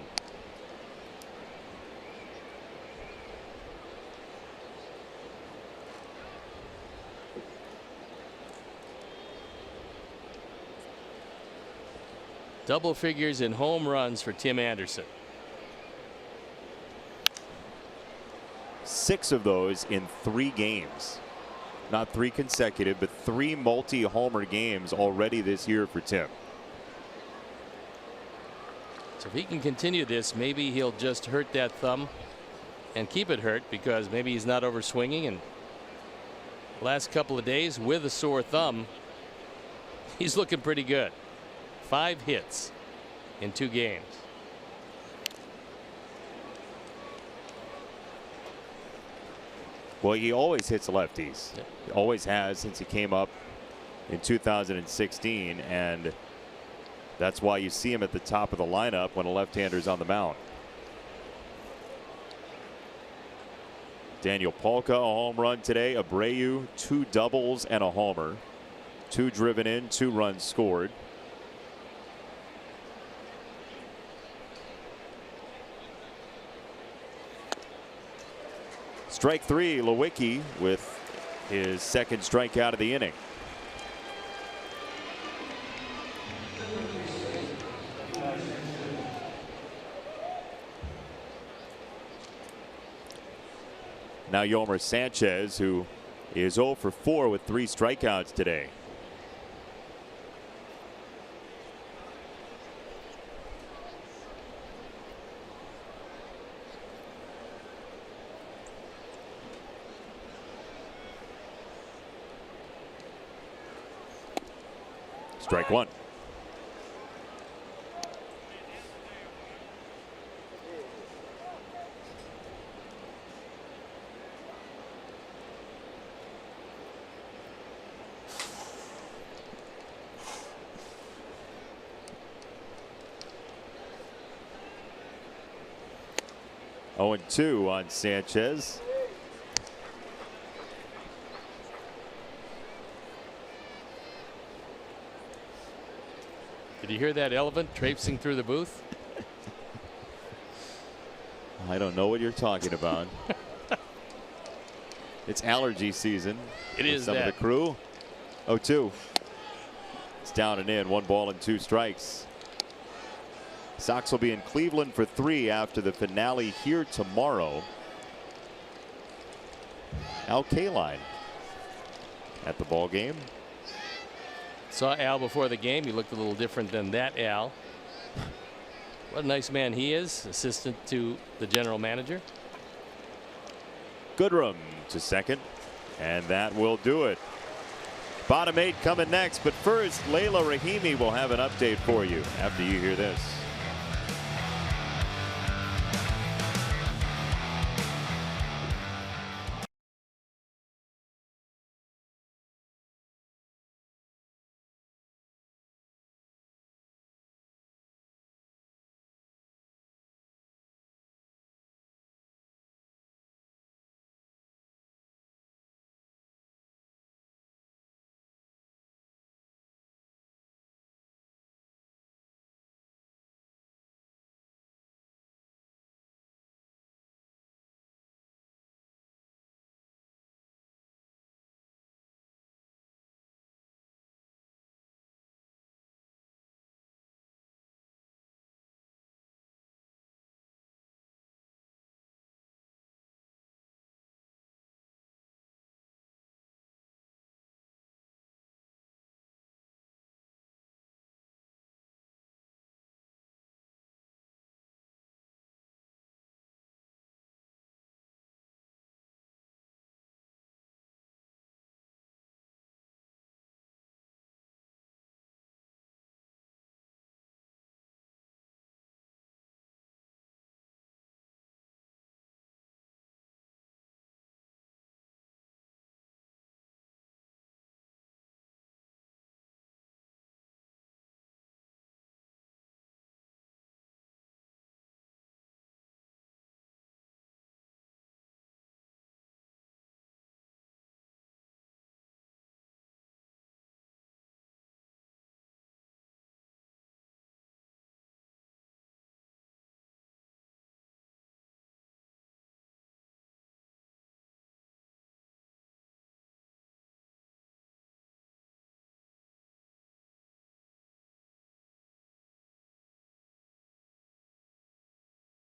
Double figures in home runs for Tim Anderson. 6 of those in 3 games. Not 3 consecutive, but 3 multi-homer games already this year for Tim. So if he can continue this, maybe he'll just hurt that thumb and keep it hurt, because maybe he's not over swinging. And last couple of days with a sore thumb, he's looking pretty good. 5 hits in 2 games. Well, he always hits lefties. He always has since he came up in 2016, and that's why you see him at the top of the lineup when a left-hander's on the mound. Daniel Polka, a home run today. Abreu, 2 doubles and a homer. 2 driven in, 2 runs scored. Strike 3, Lewicki with his 2nd strikeout of the inning. Now Yomer Sanchez, who is 0 for 4 with 3 strikeouts today. Strike 1. Oh, and 2 on Sanchez. Did you hear that elephant traipsing through the booth? I don't know what you're talking about. It's allergy season. It is some that. of the crew. 0-2. It's down and in. 1 ball and 2 strikes. Sox will be in Cleveland for 3 after the finale here tomorrow. Al Kaline at the ball game. Saw Al before the game. He looked a little different than that Al. What a nice man he is. Assistant to the general manager. Goodrum to second, and that will do it. Bottom 8 coming next, but first Layla Rahimi will have an update for you after you hear this.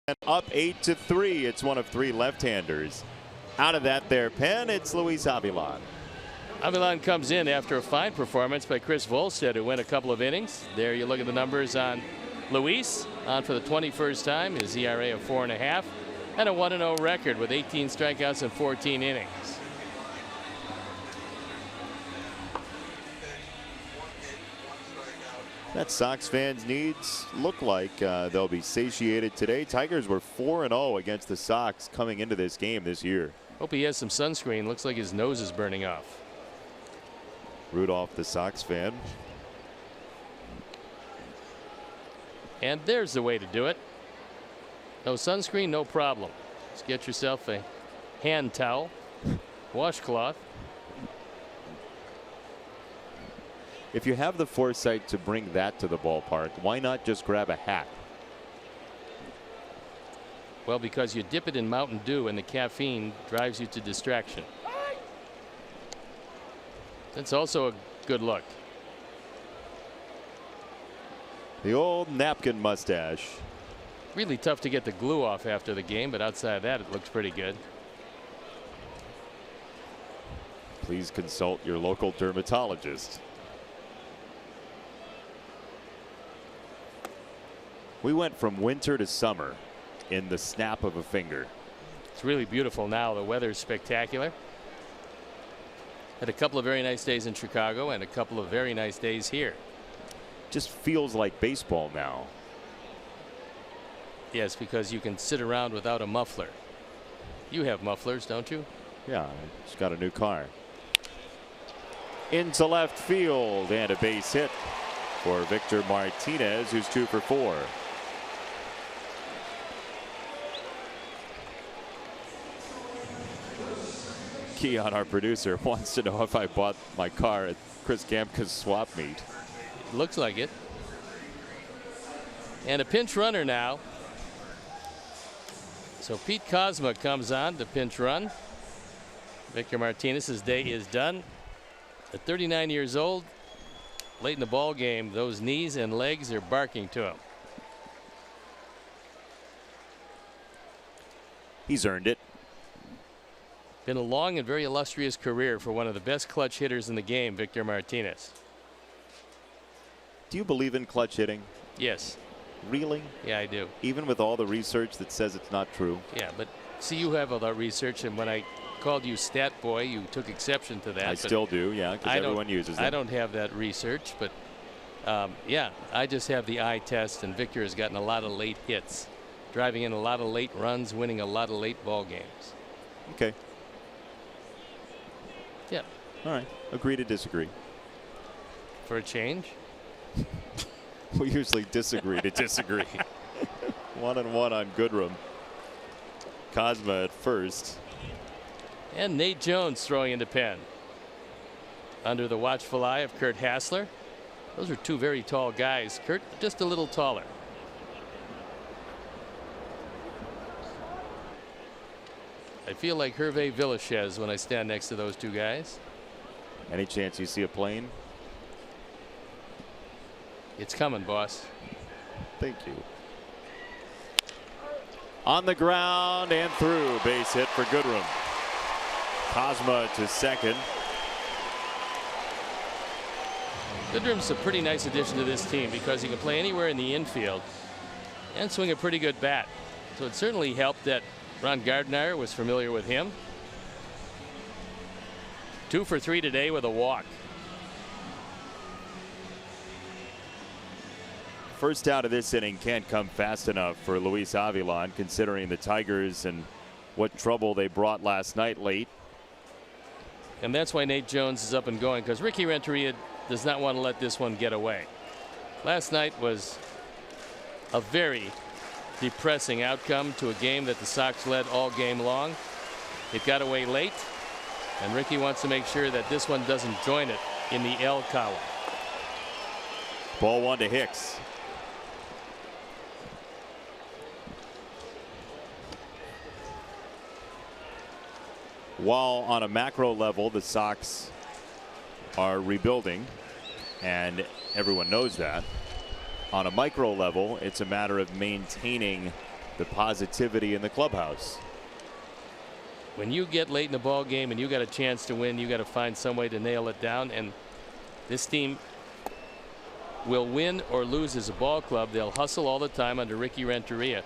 And up 8-3. It's one of 3 left-handers. Out of that there pen, it's Luis Avilan. Avilan comes in after a fine performance by Chris Volstead, who went a couple of innings. There you look at the numbers on Luis on for the 21st time. His ERA of 4.5 and a 1-0 record with 18 strikeouts in 14 innings. That Sox fans' needs look like they'll be satiated today. Tigers were 4-0 against the Sox coming into this game this year. Hope he has some sunscreen. Looks like his nose is burning off. Rudolph, the Sox fan. And there's the way to do it. No sunscreen, no problem. Just get yourself a hand towel, washcloth. If you have the foresight to bring that to the ballpark, why not just grab a hat? Well, because you dip it in Mountain Dew and the caffeine drives you to distraction. That's also a good look. The old napkin mustache. Really tough to get the glue off after the game, but outside of that, it looks pretty good. Please consult your local dermatologist. We went from winter to summer in the snap of a finger. It's really beautiful now. The weather's spectacular. Had a couple of very nice days in Chicago and a couple of very nice days here. Just feels like baseball now. Yes, because you can sit around without a muffler. You have mufflers, don't you? Yeah, I just got a new car. Into left field and a base hit for Victor Martinez, who's 2 for 4. Keon, our producer, wants to know if I bought my car at Chris Gamka's swap meet. Looks like it. And a pinch runner now. So Pete Kozma comes on to pinch run. Victor Martinez's day is done. At 39 years old, late in the ball game, those knees and legs are barking to him. He's earned it. Been a long and very illustrious career for one of the best clutch hitters in the game, Victor Martinez. Do you believe in clutch hitting? Yes. Really? Yeah, I do. Even with all the research that says it's not true? Yeah, but see, you have all that research, and when I called you stat boy, you took exception to that. I still do, yeah, because everyone uses it. I don't have that research, but yeah, I just have the eye test, and Victor has gotten a lot of late hits, driving in a lot of late runs, winning a lot of late ball games. Okay. Yeah. All right. Agree to disagree. For a change? We usually disagree to disagree. 1-1 on Goodrum. Kozma at first. And Nate Jones throwing into pen. Under the watchful eye of Kurt Hassler. Those are two very tall guys. Kurt just a little taller. I feel like Hervé Villachez when I stand next to those two guys. Any chance you see a plane? It's coming, boss. Thank you. On the ground and through. Base hit for Goodrum. Kozma to second. Goodrum's a pretty nice addition to this team because he can play anywhere in the infield and swing a pretty good bat. So it certainly helped that Ron Gardner was familiar with him. 2 for 3 today with a walk. First out of this inning can't come fast enough for Luis Avilan, considering the Tigers and what trouble they brought last night late. And that's why Nate Jones is up and going, because Ricky Renteria does not want to let this one get away. Last night was a very depressing outcome to a game that the Sox led all game long. It got away late, and Ricky wants to make sure that this one doesn't join it in the L column. Ball 1 to Hicks. While on a macro level, the Sox are rebuilding, and everyone knows that. On a micro level, it's a matter of maintaining the positivity in the clubhouse. When you get late in the ball game and you got a chance to win, you got to find some way to nail it down. And this team will win or lose as a ball club. They'll hustle all the time under Ricky Renteria.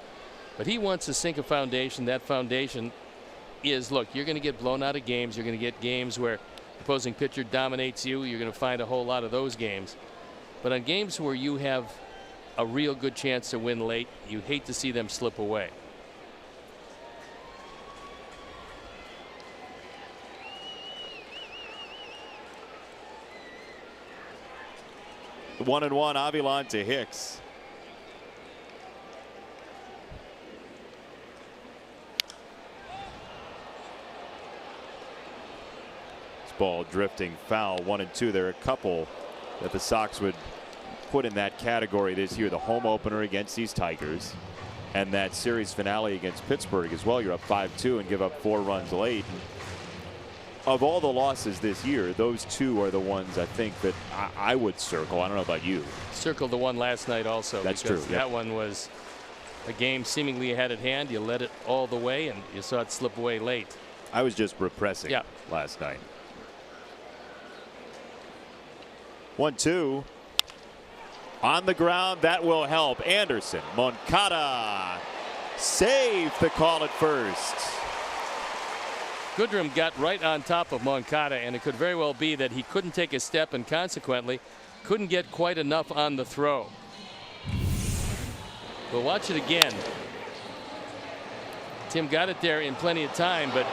But he wants to sink a foundation. That foundation is, look, you're going to get blown out of games. You're going to get games where the opposing pitcher dominates you. You're going to find a whole lot of those games. But on games where you have a real good chance to win late, you hate to see them slip away. The 1-1 Avilan to Hicks. This ball drifting foul. 1-2. There are a couple that the Sox would put in that category this year. The home opener against these Tigers and that series finale against Pittsburgh as well. You're up 5-2 and give up 4 runs late. Of all the losses this year, those two are the ones I think that I would circle. I don't know about you. Circle the one last night also. That's true. That one was a game seemingly you had at hand. You let it all the way and you saw it slip away late. I was just repressing last night. 1-2. On the ground, that will help. Anderson, Moncada, save the call at first. Goodrum got right on top of Moncada, and it could very well be that he couldn't take a step and consequently couldn't get quite enough on the throw. We'll watch it again. Tim got it there in plenty of time, but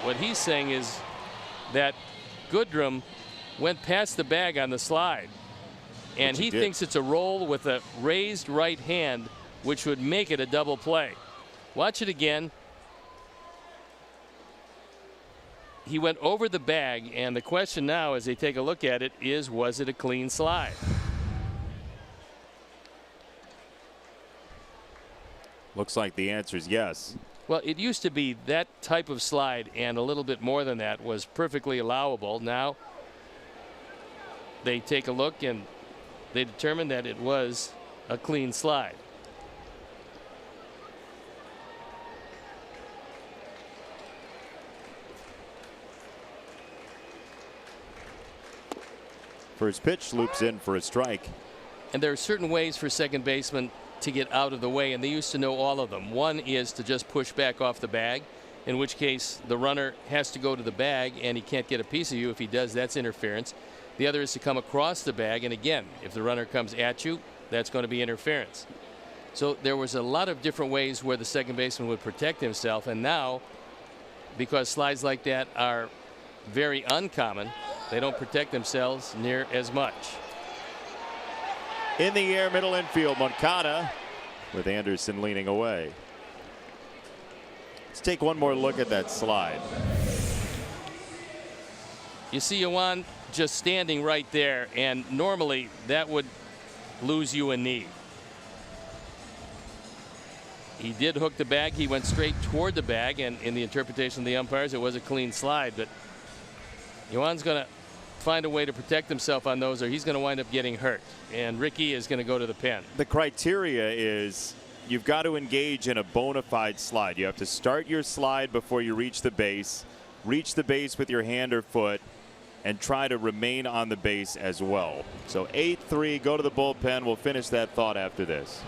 what he's saying is that Goodrum went past the bag on the slide, and he thinks it's a roll with a raised right hand, which would make it a double play. Watch it again. He went over the bag, and the question now as they take a look at it is, was it a clean slide? Looks like the answer is yes. Well, it used to be that type of slide, and a little bit more than that was perfectly allowable. Now they take a look and they determine that it was a clean slide. First pitch loops in for a strike. And there are certain ways for second baseman to get out of the way, and they used to know all of them. One is to just push back off the bag, in which case the runner has to go to the bag and he can't get a piece of you. If he does, that's interference. The other is to come across the bag, and again, if the runner comes at you, that's going to be interference. So there was a lot of different ways where the second baseman would protect himself, and now, because slides like that are very uncommon, they don't protect themselves near as much. In the air, middle infield, Moncada with Anderson leaning away. Let's take one more look at that slide. You see Yohan just standing right there, and normally that would lose you a knee. He did hook the bag. He went straight toward the bag, and in the interpretation of the umpires, it was a clean slide. But Yohan's going to find a way to protect himself on those, or he's going to wind up getting hurt. And Ricky is going to go to the pen. The criteria is you've got to engage in a bona fide slide. You have to start your slide before you reach the base with your hand or foot, and try to remain on the base as well. So 8-3, go to the bullpen. We'll finish that thought after this.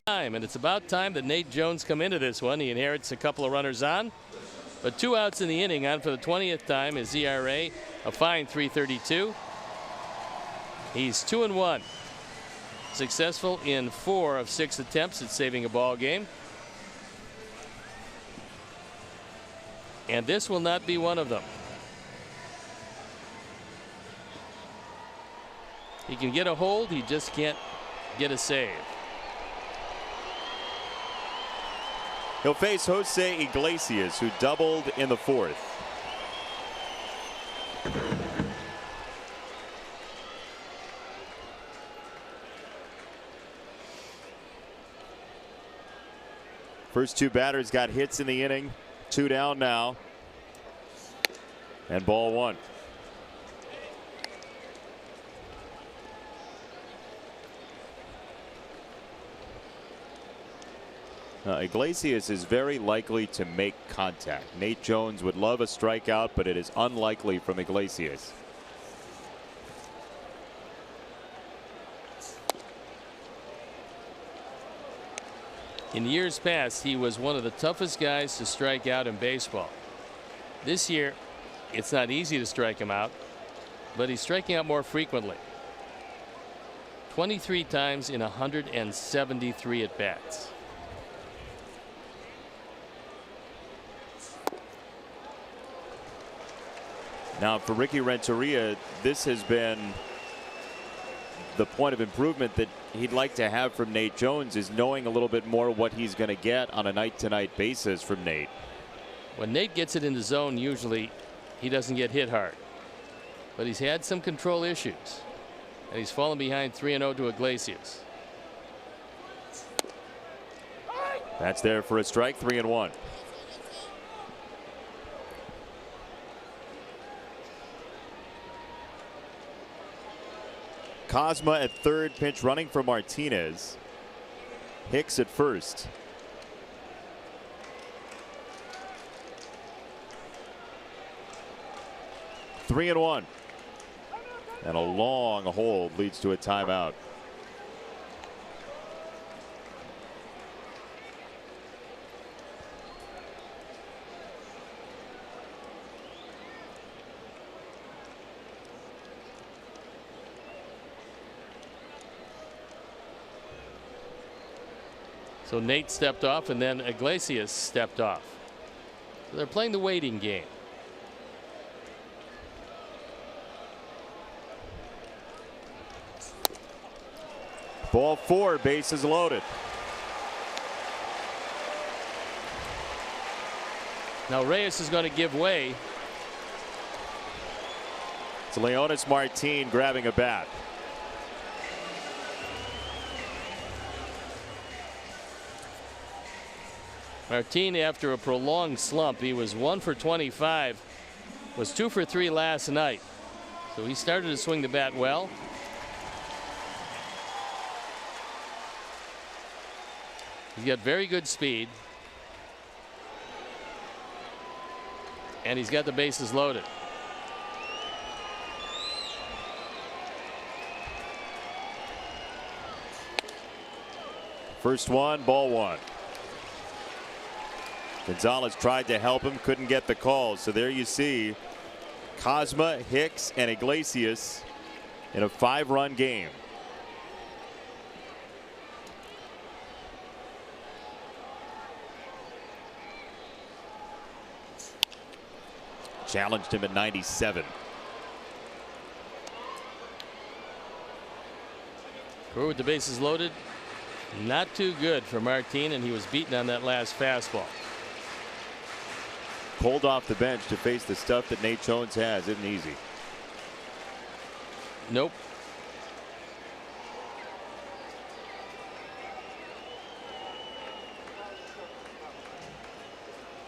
time, and it's about time that Nate Jones come into this one. He inherits a couple of runners on, but 2 outs in the inning. On for the 20th time. His ERA a fine 3.32. He's 2-1. Successful in 4 of 6 attempts at saving a ball game. And this will not be one of them. He can get a hold, he just can't get a save. He'll face Jose Iglesias, who doubled in the 4th. First 2 batters got hits in the inning. 2 down now. And ball 1. Iglesias is very likely to make contact. Nate Jones would love a strikeout, but it is unlikely from Iglesias. In years past, he was one of the toughest guys to strike out in baseball. This year, it's not easy to strike him out, but he's striking out more frequently. 23 times in 173 at-bats. Now, for Ricky Renteria, this has been the point of improvement that he'd like to have from Nate Jones, is knowing a little bit more what he's going to get on a night-to-night basis from Nate. When Nate gets it in the zone, usually he doesn't get hit hard. But he's had some control issues. And he's fallen behind 3-0 to Iglesias. That's there for a strike, 3-1. Cosma at third, pinch running for Martinez. Hicks at first. Three and one. And a long hold leads to a timeout. So Nate stepped off and then Iglesias stepped off. So they're playing the waiting game. Ball 4, bases loaded. Now Reyes is going to give way. It's Leonis Martin grabbing a bat. Martin, after a prolonged slump, he was 1 for 25, was 2 for 3 last night. So he started to swing the bat well. He's got very good speed. And he's got the bases loaded. First one, ball 1. Gonzalez tried to help him, couldn't get the call. So there you see Cosma, Hicks, and Iglesias in a 5-run game. Challenged him at 97. Brewer with the bases loaded. Not too good for Martin, and he was beaten on that last fastball. Pulled off the bench to face the stuff that Nate Jones has. Isn't easy. Nope.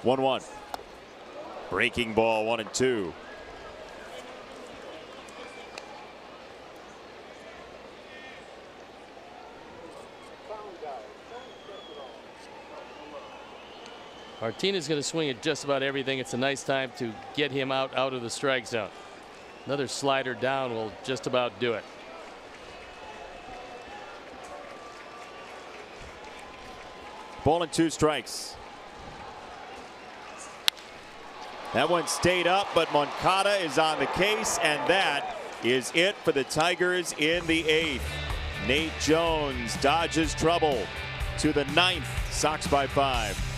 One. Breaking ball, 1 and 2. Martin is going to swing at just about everything. It's a nice time to get him out of the strike zone. Another slider down will just about do it. Ball and 2 strikes. That one stayed up, but Moncada is on the case, and that is it for the Tigers in the 8th. Nate Jones dodges trouble to the 9th. Sox by 5.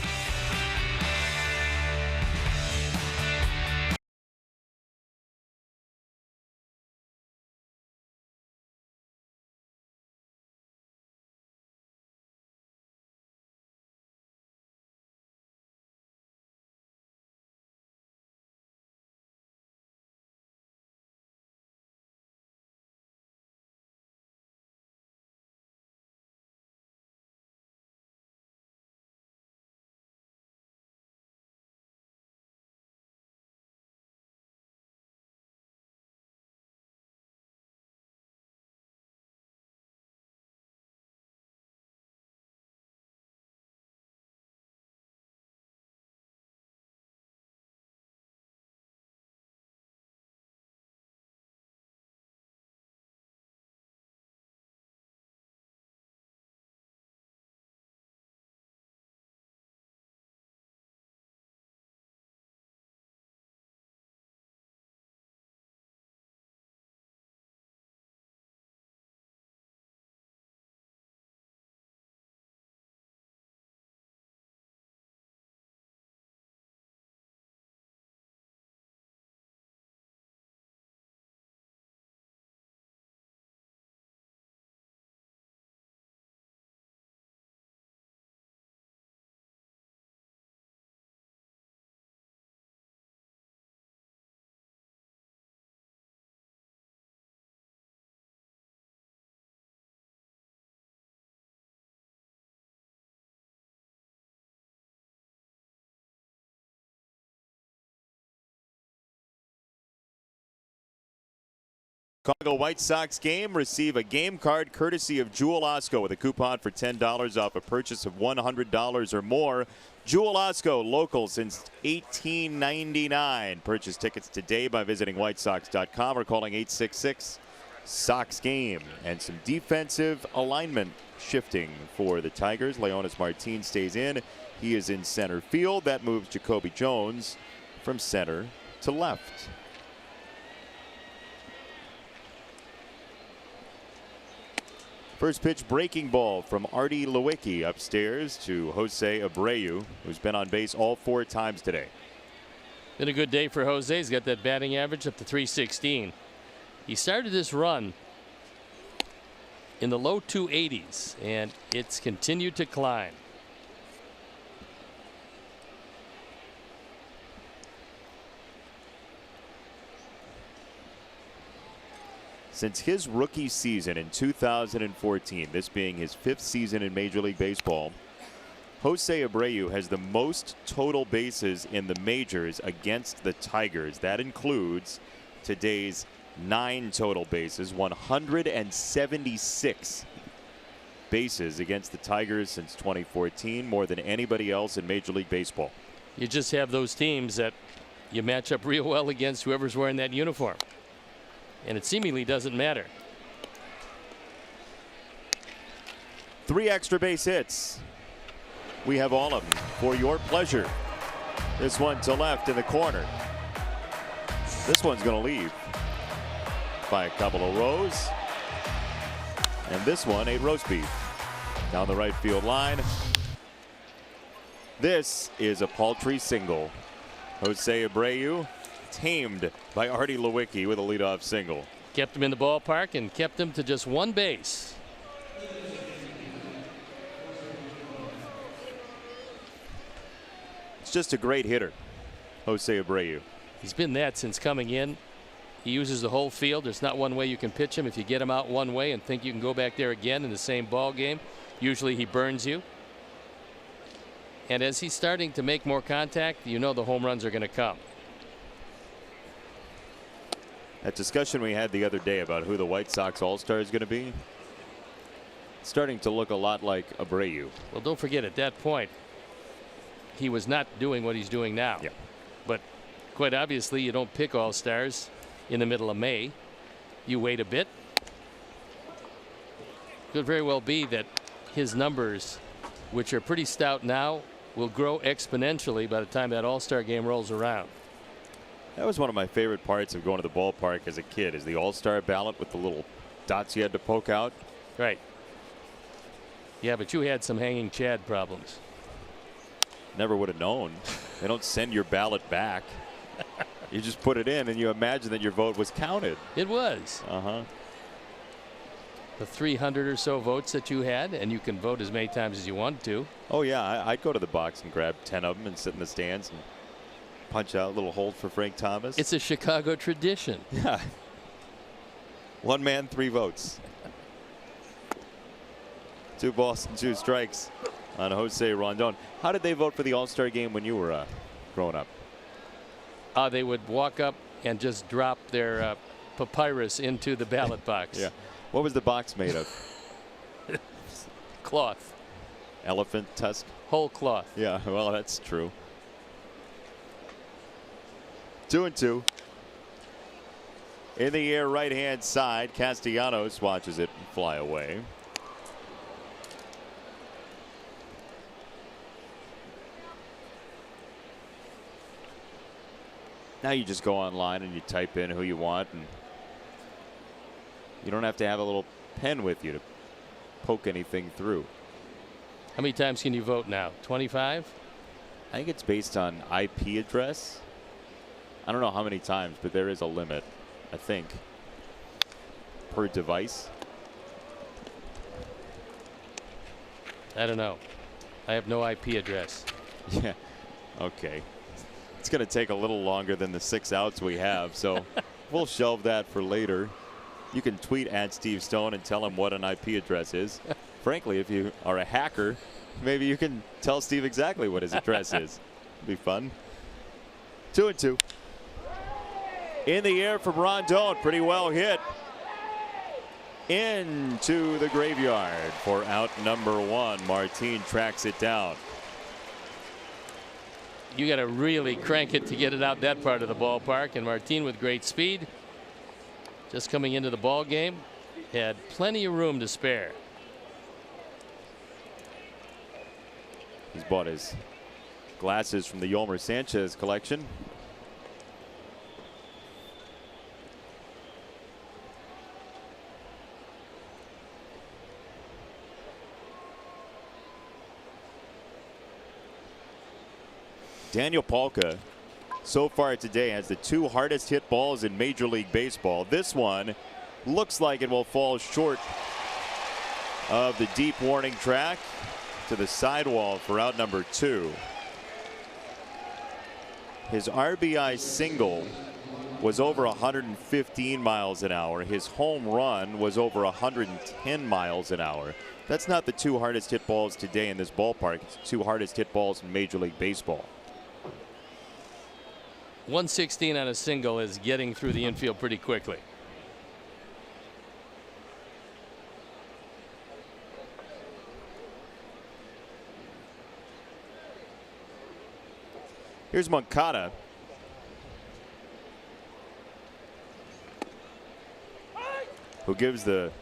Chicago White Sox game. Receive a game card courtesy of Jewel Osco with a coupon for $10 off a purchase of $100 or more. Jewel Osco, local since 1899. Purchase tickets today by visiting whitesox.com or calling 866-SOX game. And some defensive alignment shifting for the Tigers. Leonis Martin stays in. He is in center field. That moves Jacoby Jones from center to left. First pitch breaking ball from Artie Lewicki upstairs to Jose Abreu, who's been on base all 4 times today. Been a good day for Jose. He's got that batting average up to 316. He started this run in the low 280s, and it's continued to climb. Since his rookie season in 2014, this being his 5th season in Major League Baseball, Jose Abreu has the most total bases in the majors against the Tigers. That includes today's 9 total bases, 176 bases against the Tigers since 2014, more than anybody else in Major League Baseball. You just have those teams that you match up real well against whoever's wearing that uniform. And it seemingly doesn't matter. 3 extra base hits. We have all of them for your pleasure. This one to left in the corner. This one's going to leave by a couple of rows. And this one, a roast beef down the right field line. This is a paltry single. Jose Abreu tamed by Artie Lewicki with a leadoff single. Kept him in the ballpark and kept him to just 1 base. It's just a great hitter, Jose Abreu. He's been that since coming in. He uses the whole field. There's not one way you can pitch him. If you get him out one way and think you can go back there again in the same ball game, usually he burns you. And as he's starting to make more contact, you know the home runs are going to come. That discussion we had the other day about who the White Sox All-Star is going to be, it's starting to look a lot like Abreu. Well, don't forget, at that point, he was not doing what he's doing now. Yeah. But quite obviously, you don't pick All-Stars in the middle of May. You wait a bit. Could very well be that his numbers which are pretty stout now, will grow exponentially by the time that All-Star game rolls around. That was one of my favorite parts of going to the ballpark as a kid, is the All-Star ballot with the little dots you had to poke out. Right. Yeah, but you had some hanging Chad problems. Never would have known. They don't send your ballot back. You just put it in and you imagine that your vote was counted. It was. Uh-huh. The 300 or so votes that you had, and you can vote as many times as you want to. Oh, yeah. I'd go to the box and grab 10 of them and sit in the stands and punch out a little hold for Frank Thomas. It's a Chicago tradition. Yeah. One man, 3 votes. 2 balls and 2 strikes on Jose Rondon. How did they vote for the All-Star game when you were growing up? They would walk up and just drop their papyrus into the ballot box. Yeah. What was the box made of? Cloth. Elephant tusk? Whole cloth. Yeah, well, that's true. 2-2. In the air, right-hand side. Castellanos watches it fly away. Now you just go online and you type in who you want, and you don't have to have a little pen with you to poke anything through. How many times can you vote now? 25? I think it's based on IP address. I don't know how many times, but there is a limit, I think, per device. I don't know. I have no IP address. Yeah. Okay. It's going to take a little longer than the 6 outs we have, so we'll shelve that for later. You can tweet at Steve Stone and tell him what an IP address is. Frankly, if you are a hacker, maybe you can tell Steve exactly what his address is. It'll be fun. 2-2. In the air from Rondon. Pretty well hit. Into the graveyard for out number 1. Martin tracks it down. You got to really crank it to get it out that part of the ballpark. And Martin, with great speed, just coming into the ball game, had plenty of room to spare. He's bought his glasses from the Yolmer Sanchez collection. Daniel Palka, so far today, has the 2 hardest hit balls in Major League Baseball. This one looks like it will fall short of the deep warning track to the sidewall for out number 2. His RBI single was over 115 miles an hour. His home run was over 110 miles an hour. That's not the 2 hardest hit balls today in this ballpark. It's the 2 hardest hit balls in Major League Baseball. 116 on a single is getting through the infield pretty quickly. Here's Moncada. Who gives the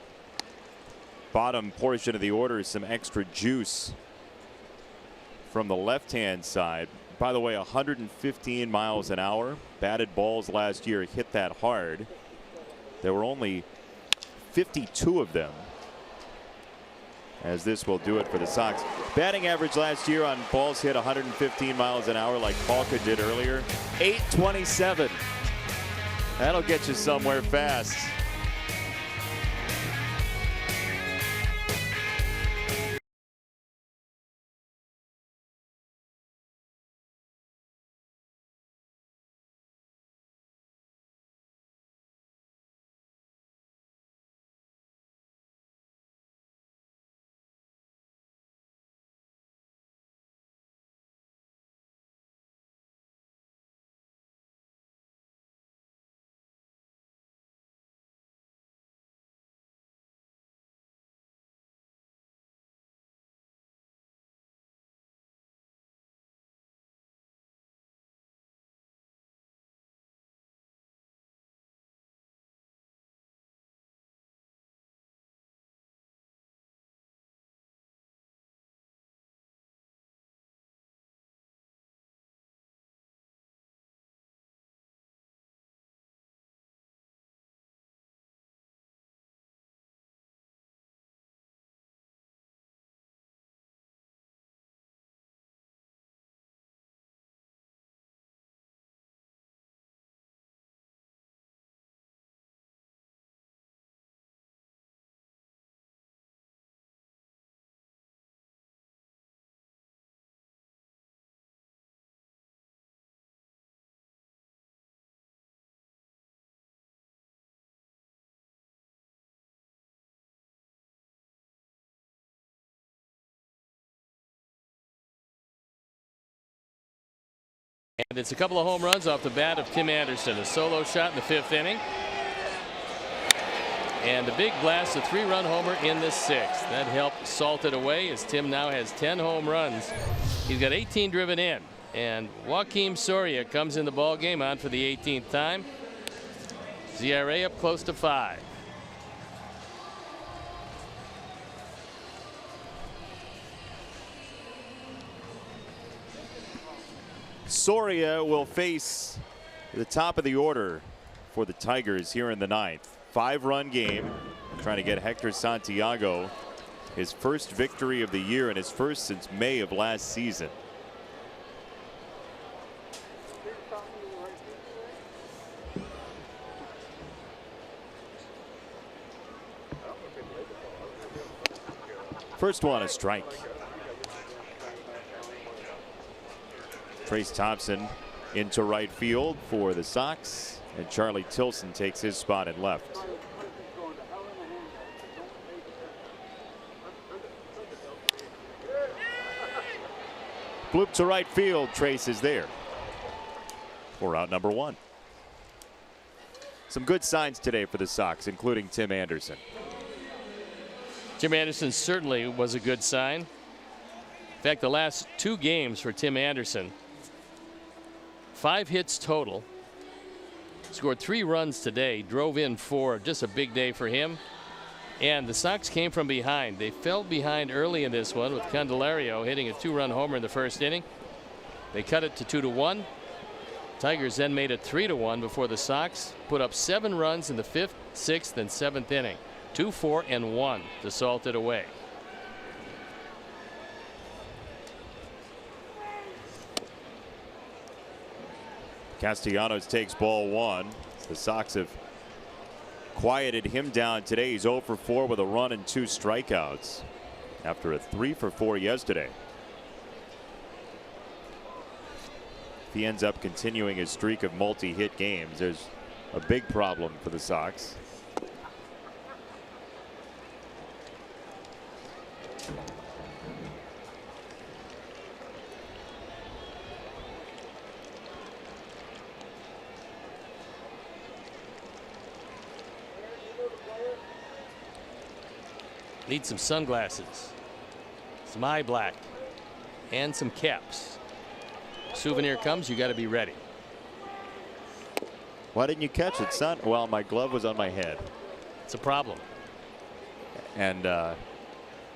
bottom portion of the order some extra juice from the left-hand side. By the way, 115 miles an hour. Batted balls last year hit that hard. There were only 52 of them, as this will do it for the Sox. Batting average last year on balls hit 115 miles an hour, like Palka did earlier, 827. That'll get you somewhere fast. And it's a couple of home runs off the bat of Tim Anderson. A solo shot in the 5th inning. And a big blast, a 3-run homer in the 6th. That helped salt it away as Tim now has 10 home runs. He's got 18 driven in. And Joakim Soria comes in the ball game on for the 18th time. ZRA up close to 5. Soria will face the top of the order for the Tigers here in the 9th. 5-run game, trying to get Hector Santiago his first victory of the year and his first since May of last season. First one, a strike. Trace Thompson into right field for the Sox, and Charlie Tilson takes his spot in left. Bloop to right field. Trace is there for out number 1. Some good signs today for the Sox, including Tim Anderson. Tim Anderson certainly was a good sign. In fact, the last 2 games for Tim Anderson, 5 hits total, scored 3 runs today, drove in 4. Just a big day for him. And the Sox came from behind. They fell behind early in this one with Candelario hitting a 2-run homer in the 1st inning. They cut it to 2-1. Tigers then made it 3-1 before the Sox put up 7 runs in the 5th, 6th, and 7th inning. 2, 4, and 1 to salt it away. Castellanos takes ball 1. The Sox have quieted him down today. He's 0 for 4 with a run and 2 strikeouts after a 3 for 4 yesterday. If he ends up continuing his streak of multi-hit games, there's a big problem for the Sox. Need some sunglasses, some eye black, and some caps. Souvenir comes, you got to be ready. Why didn't you catch it, son? Well, my glove was on my head. It's a problem. And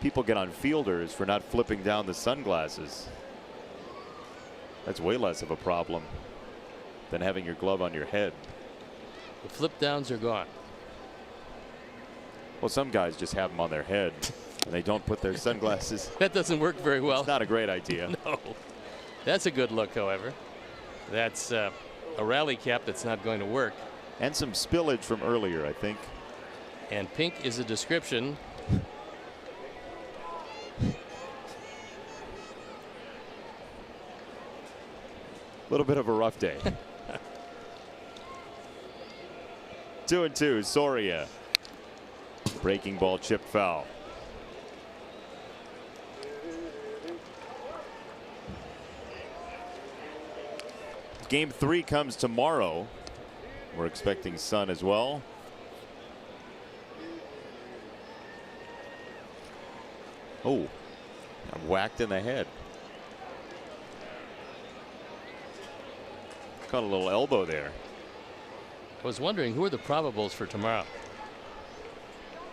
people get on fielders for not flipping down the sunglasses. That's way less of a problem than having your glove on your head. The flip downs are gone. Well, some guys just have them on their head and they don't put their sunglasses. That doesn't work very well. It's not a great idea. No. That's a good look, however. That's a rally cap that's not going to work. And some spillage from earlier, I think. And pink is a description. A little bit of a rough day. 2-2, Soria. Breaking ball, chip foul. Game 3 comes tomorrow. We're expecting sun as well. Oh, I'm whacked in the head. Caught a little elbow there. I was wondering who are the probables for tomorrow.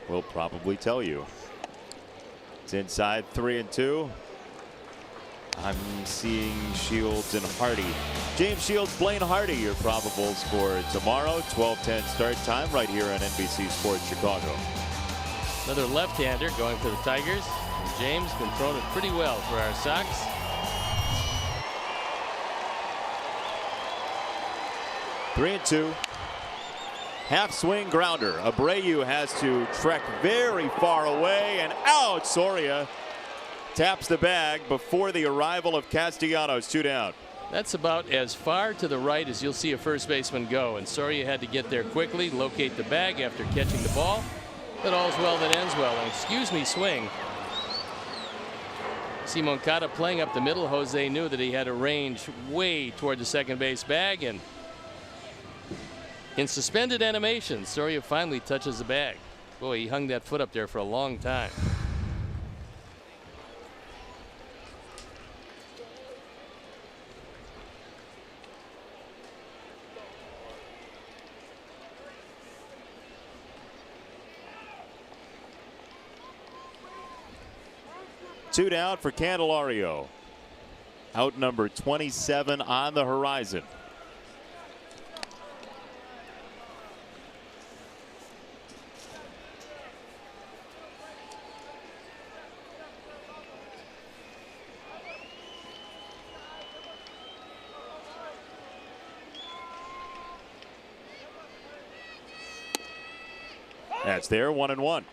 We'll probably tell you. It's inside 3-2. I'm seeing Shields and Hardy. James Shields, Blaine Hardy, your probables for tomorrow. 12:10 start time right here on NBC Sports Chicago. Another left-hander going for the Tigers. And James been throwing it pretty well for our Sox. Three and two. Half swing grounder. Abreu has to trek very far away and out. Soria taps the bag before the arrival of Castellanos. 2 down. That's about as far to the right as you'll see a first baseman go. And Soria had to get there quickly, locate the bag after catching the ball. But all's well that ends well. And excuse me, swing. See Moncada playing up the middle. Jose knew that he had a range way toward the second base bag, and in suspended animation, Soria finally touches the bag. Boy, he hung that foot up there for a long time. Two down for Candelario. Out number 27 on the horizon. That's there, 1-1.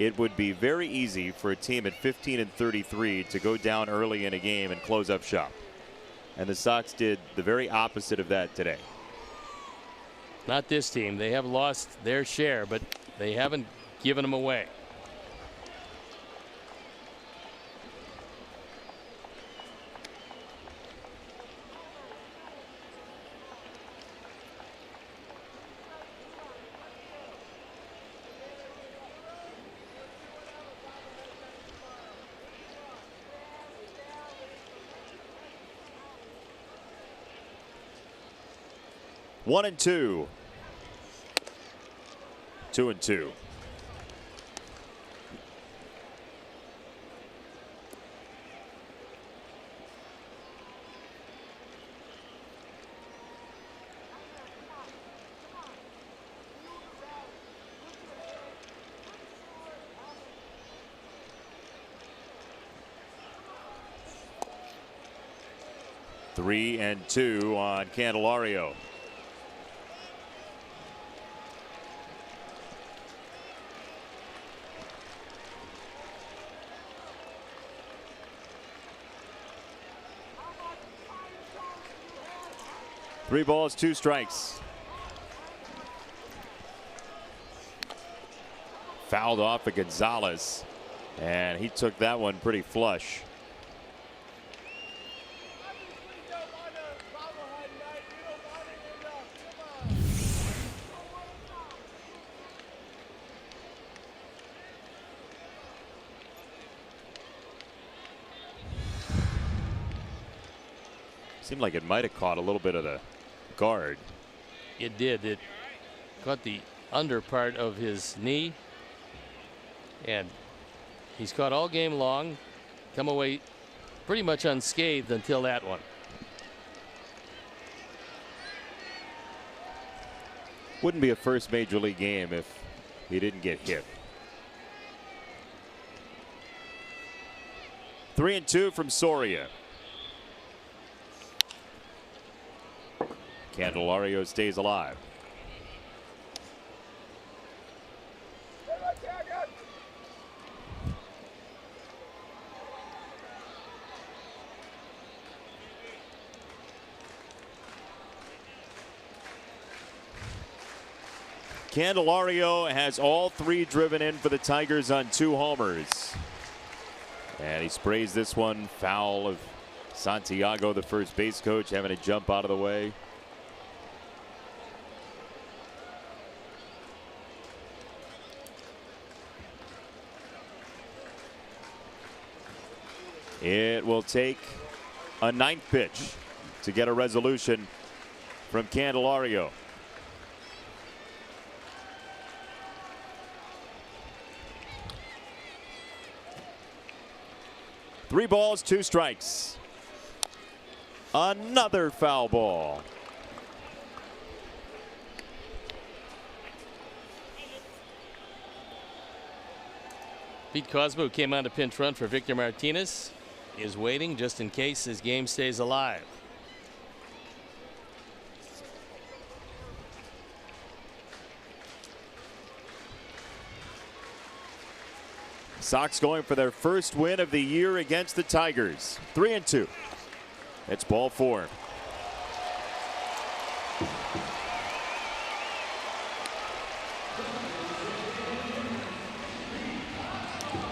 It would be very easy for a team at 15-33 to go down early in a game and close up shop. And the Sox did the very opposite of that today. Not this team. They have lost their share, but they haven't given them away. One and two. 2-2. Three and two on Candelario. Three balls, two strikes. Fouled off of Gonzalez, and he took that one pretty flush. Seemed like it might have caught a little bit of the guard. It did. It caught the under part of his knee, and he's caught all game long, come away pretty much unscathed until that one. Wouldn't be a first major league game if he didn't get hit. 3-2 from Soria. Candelario stays alive. Candelario has all three driven in for the Tigers on 2 homers. And he sprays this one foul of Santiago, the first base coach, having to jump out of the way. It will take a 9th pitch to get a resolution from Candelario. Three balls, two strikes. Another foul ball. Pete Cosmo, who came on to pinch run for Victor Martinez, is waiting just in case his game stays alive. Sox going for their first win of the year against the Tigers. 3-2. It's ball 4.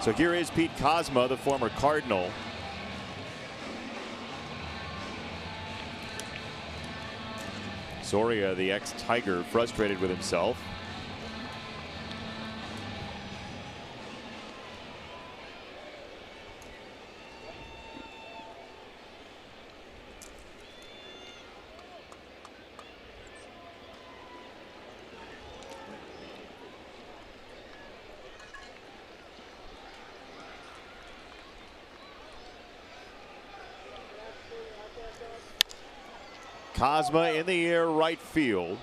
So here is Pete Kozma, the former Cardinal. Soria, the ex-Tiger, frustrated with himself. Kozma in the air, right field.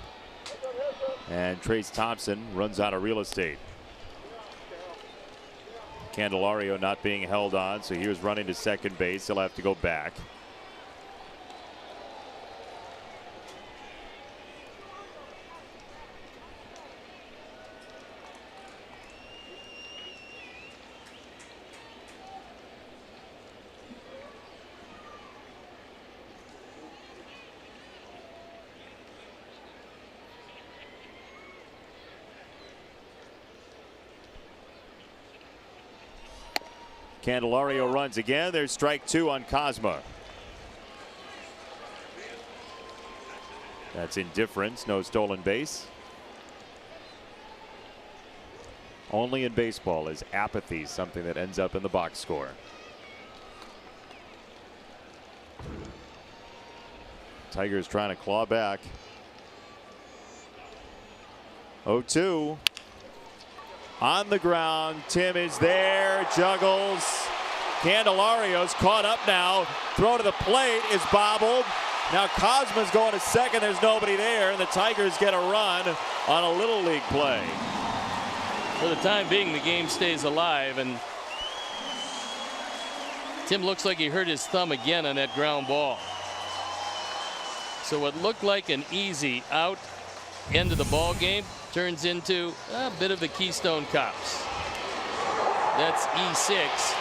And Trace Thompson runs out of real estate. Candelario not being held on, so he was running to second base. He'll have to go back. Candelario runs again. There's strike 2 on Kozma. That's indifference, no stolen base. Only in baseball is apathy something that ends up in the box score. Tigers trying to claw back. 0-2. On the ground, Tim is there, juggles. Candelario's caught up now. Throw to the plate is bobbled. Now Kozma's going to second. There's nobody there, and the Tigers get a run on a Little League play. For the time being, the game stays alive, and Tim looks like he hurt his thumb again on that ground ball. So what looked like an easy out end of the ball game turns into a bit of the Keystone Cops. That's E6.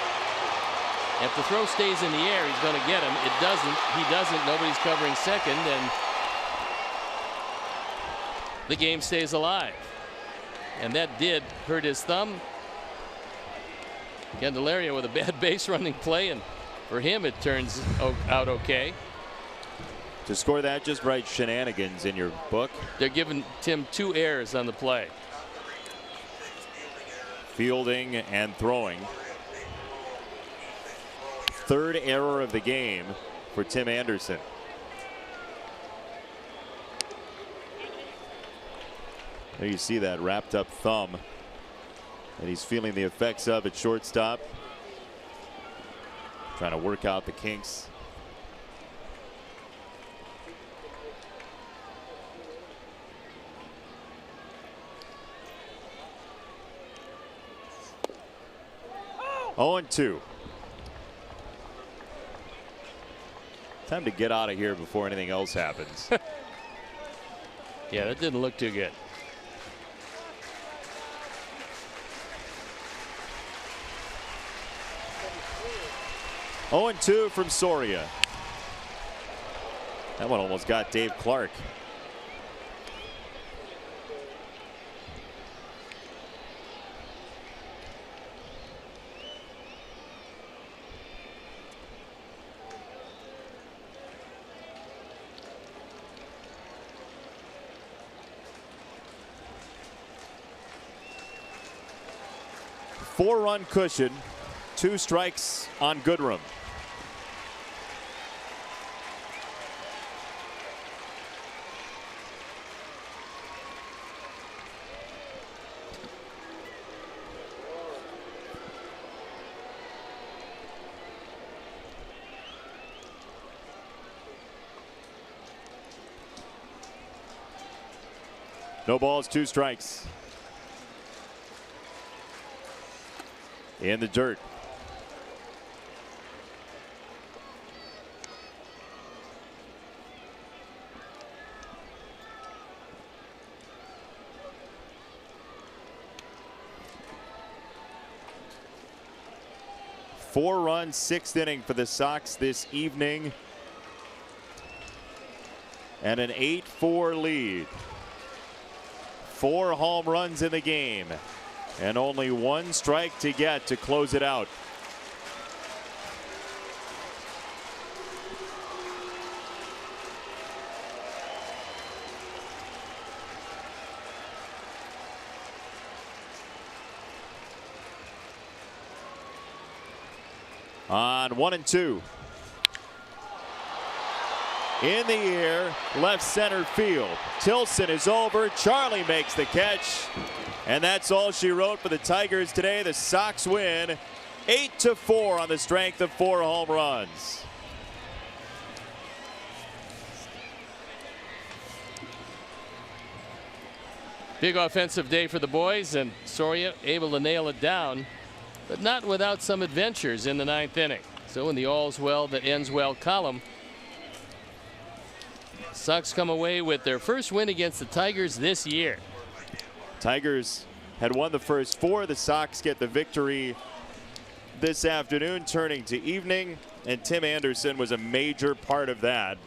If the throw stays in the air, he's going to get him. It doesn't. He doesn't. Nobody's covering second, and the game stays alive. And that did hurt his thumb. Candelario with a bad base running play, and for him it turns out okay. To score that, just write shenanigans in your book. They're giving Tim 2 errors on the play. Fielding and throwing. 3rd error of the game for Tim Anderson. There you see that wrapped up thumb. And he's feeling the effects of at shortstop. Trying to work out the kinks. Oh, 0-2. Time to get out of here before anything else happens. Yeah, that didn't look too good. Oh, 0-2 from Soria. That one almost got Dave Clark. Four-run cushion, 2 strikes on Goodrum. No balls, 2 strikes. In the dirt. Four-run 6th inning for the Sox this evening. And an 8-4 lead. 4 home runs in the game. And only one strike to get to close it out. On 1-2. In the air, left center field. Tilson is over. Charlie makes the catch. And that's all she wrote for the Tigers today. The Sox win 8-4 on the strength of 4 home runs. Big offensive day for the boys, and Soria able to nail it down, but not without some adventures in the 9th inning. So in the all's well that ends well column, Sox come away with their first win against the Tigers this year. Tigers had won the first 4. The Sox get the victory this afternoon, turning to evening, and Tim Anderson was a major part of that.